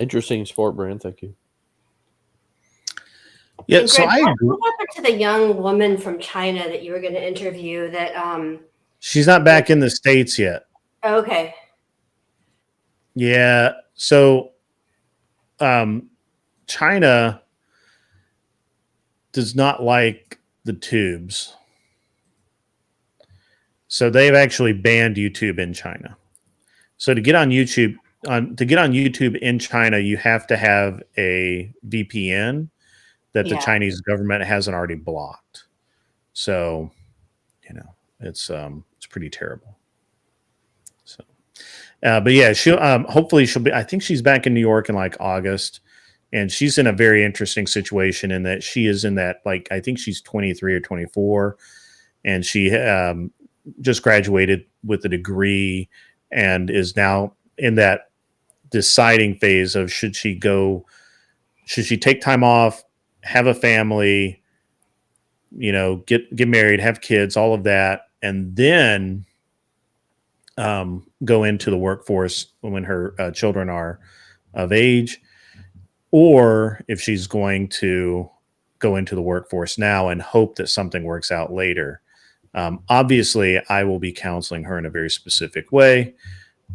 Interesting, Sport Brand. Thank you. Yeah, And so Greg, I what agree. happened to the young woman from China that you were going to interview? That She's not back in the States yet. okay, Yeah. So China does not like the tubes. So they've actually banned YouTube in China. So to get on YouTube in China, you have to have a VPN that the yeah. Chinese government hasn't already blocked. So, it's pretty terrible. So, but yeah, she'll hopefully she'll be. I think she's back in New York in like August, and she's in a very interesting situation in that she is in that, like, I think she's 23 or 24, and she just graduated with a degree and is now in that deciding phase of should she take time off, have a family, get married, have kids, all of that, and then go into the workforce when her children are of age, or if she's going to go into the workforce now and hope that something works out later. Obviously, I will be counseling her in a very specific way,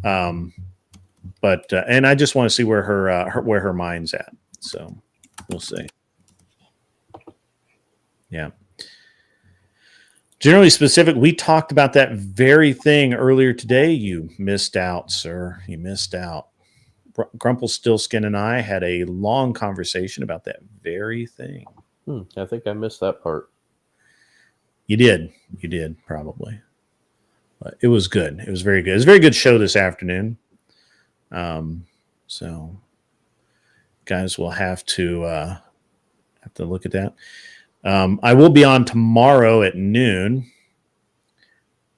but and I just want to see where her mind's at. So we'll see. Yeah. Generally specific, we talked about that very thing earlier today. You missed out, sir. You missed out. Grumplestillskin and I had a long conversation about that very thing. I think I missed that part. You did. You did, probably. But it was good. It was very good. It was a very good show this afternoon. So guys will have to look at that. I will be on tomorrow at noon.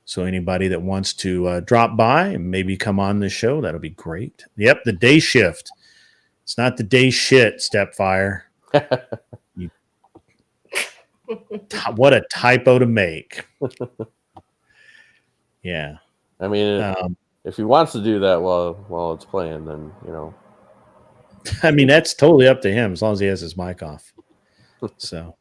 So anybody that wants to drop by and maybe come on the show, that'll be great. Yep, the day shift. It's not the day shit, Stepfire. What a typo to make. Yeah. I mean, if he wants to do that while it's playing, then I mean, that's totally up to him as long as he has his mic off. So.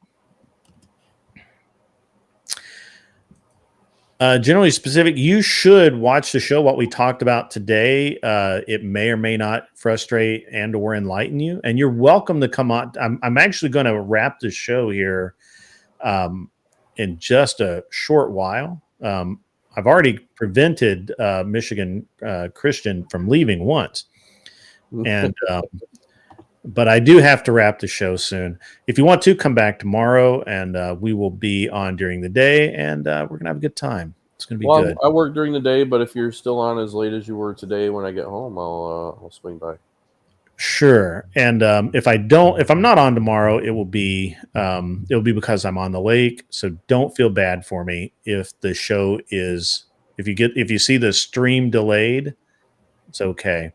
Generally specific, you should watch the show. What we talked about today, it may or may not frustrate and or enlighten you. And you're welcome to come on. I'm actually going to wrap the show here in just a short while. I've already prevented Michigan Christian from leaving once. And but I do have to wrap the show soon. If you want to, come back tomorrow, and we will be on during the day, and we're going to have a good time. It's going to be good. I work during the day, but if you're still on as late as you were today when I get home, I'll swing by. Sure. And if I'm not on tomorrow, it'll be because I'm on the lake. So don't feel bad for me if the show is, if you see the stream delayed, it's okay.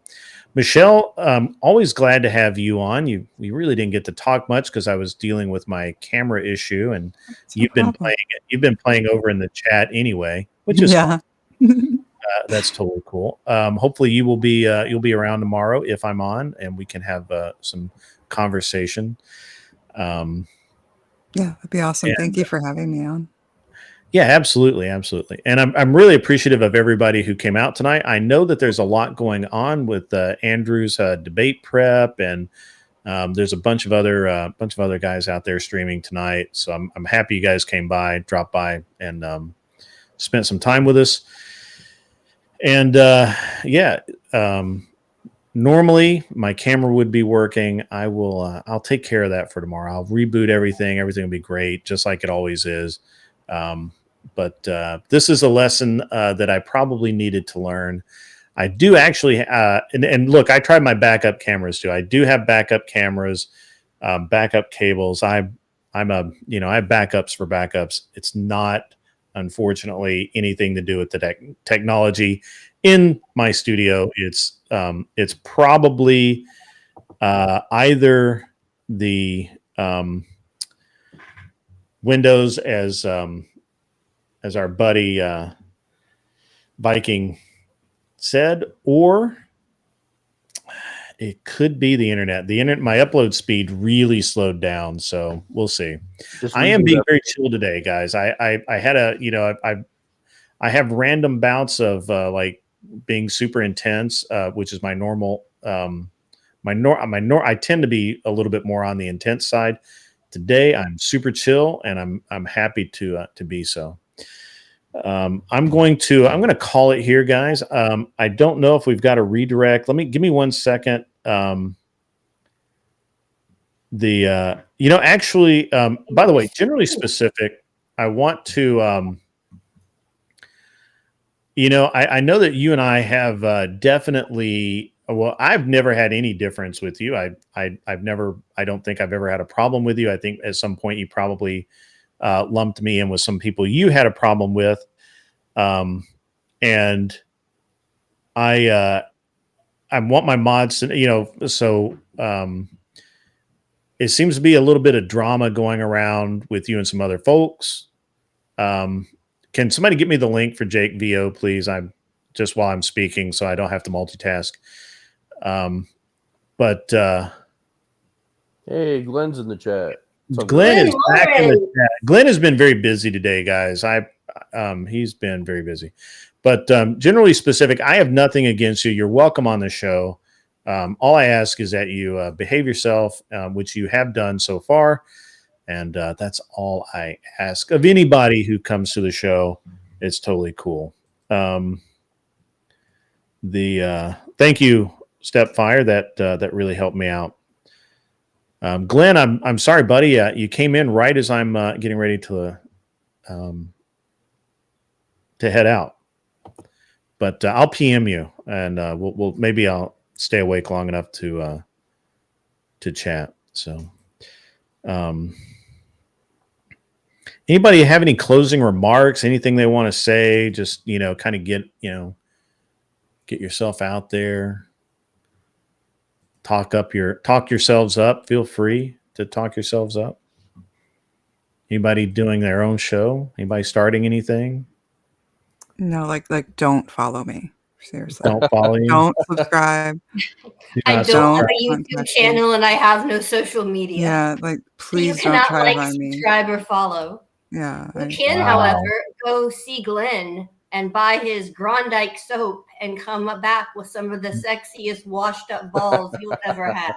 Michelle, always glad to have you on. We really didn't get to talk much because I was dealing with my camera issue, and you've been playing over in the chat anyway, which is fun. That's totally cool. Hopefully you'll be around tomorrow if I'm on, and we can have some conversation. Yeah, that'd be awesome. Thank you for having me on. Yeah, absolutely. And I'm really appreciative of everybody who came out tonight. I know that there's a lot going on with Andrew's debate prep, and there's a bunch of other guys out there streaming tonight. So I'm happy you guys dropped by, and spent some time with us. And normally my camera would be working. I'll take care of that for tomorrow. I'll reboot everything. Everything will be great, just like it always is. But this is a lesson that I probably needed to learn. I do actually, and look, I tried my backup cameras too. I do have backup cameras, backup cables. I have backups for backups. It's not, unfortunately, anything to do with the technology in my studio. It's probably either the Windows, as our buddy Viking said, or It could be the internet. My upload speed really slowed down, so we'll see. I am being very chill today, guys. I had I have random bouts of like being super intense, which is my normal. I tend to be a little bit more on the intense side. Today, I'm super chill, and I'm happy to be so. I'm going to call it here, guys. I don't know if we've got a redirect. Give me 1 second. Actually, by the way, generally specific, I want to, I know that you and I have definitely, well, I've never had any difference with you. I don't think I've ever had a problem with you. I think at some point you probably lumped me in with some people you had a problem with. And I want my mods to, it seems to be a little bit of drama going around with you and some other folks. Can somebody get me the link for Jake VO, please? I'm just while I'm speaking, so I don't have to multitask. Hey, Glenn's in the chat. Glenn is back in the chat. Glenn has been very busy today, guys. He's been very busy, but generally specific, I have nothing against you. You're welcome on the show. All I ask is that you behave yourself, which you have done so far. And that's all I ask of anybody who comes to the show. It's totally cool. Thank you, Stepfire. That really helped me out. Glenn, I'm sorry, buddy. You came in right as I'm getting ready to head out. But I'll PM you, and we'll maybe I'll stay awake long enough to chat. So, anybody have any closing remarks? Anything they want to say? Just kind of get yourself out there. Talk yourselves up. Feel free to talk yourselves up. Anybody doing their own show? Anybody starting anything? No, like don't follow me. Seriously. Don't follow you. Don't subscribe. I don't have a YouTube channel and I have no social media. Yeah, like please you don't cannot try to like, find me. subscribe, or follow. Yeah. You can, however, go see Glenn and buy his Grondike soap and come back with some of the sexiest washed up balls you'll ever have.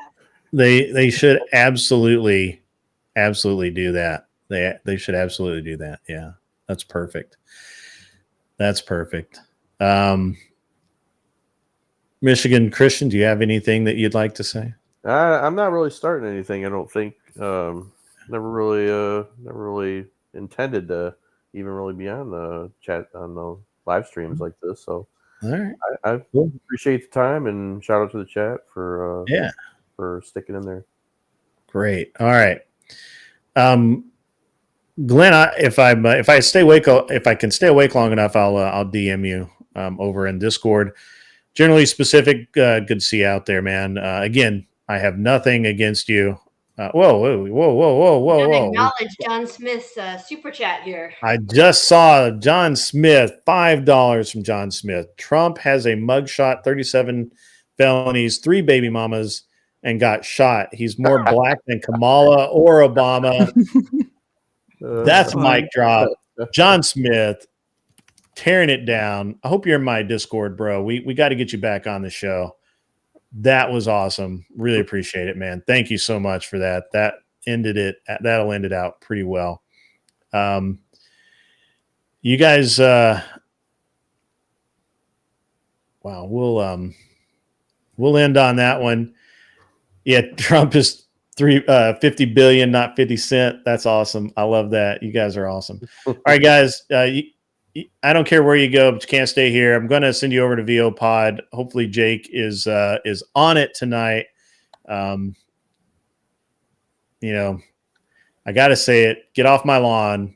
They should absolutely do that. They should absolutely do that. Yeah, that's perfect. That's perfect. Michigan Christian, do you have anything that you'd like to say? I'm not really starting anything. I don't think. Never really intended to even really be on the chat on the live streams like this. So, all right, I appreciate the time and shout out to the chat for sticking in there. Great. All right, Glenn. If I can stay awake long enough, I'll DM you over in Discord. Generally specific, good to see you out there, man. Again, I have nothing against you. Whoa. Acknowledge John Smith's super chat here. I just saw John Smith, $5 from John Smith. Trump has a mugshot, 37 felonies, 3 baby mamas, and got shot. He's more black than Kamala or Obama. That's mic drop. John Smith tearing it down. I hope you're in my Discord, bro. We got to get you back on the show. That was awesome. Really appreciate it, man. Thank you so much for that. That'll end it out pretty well. You guys, wow, we'll end on that one. Yeah, Trump is 50 billion, not 50 cents. That's awesome. I love that. You guys are awesome. All right, guys. I don't care where you go, but you can't stay here. I'm going to send you over to VO Pod. Hopefully Jake is on it tonight. I got to say it. Get off my lawn.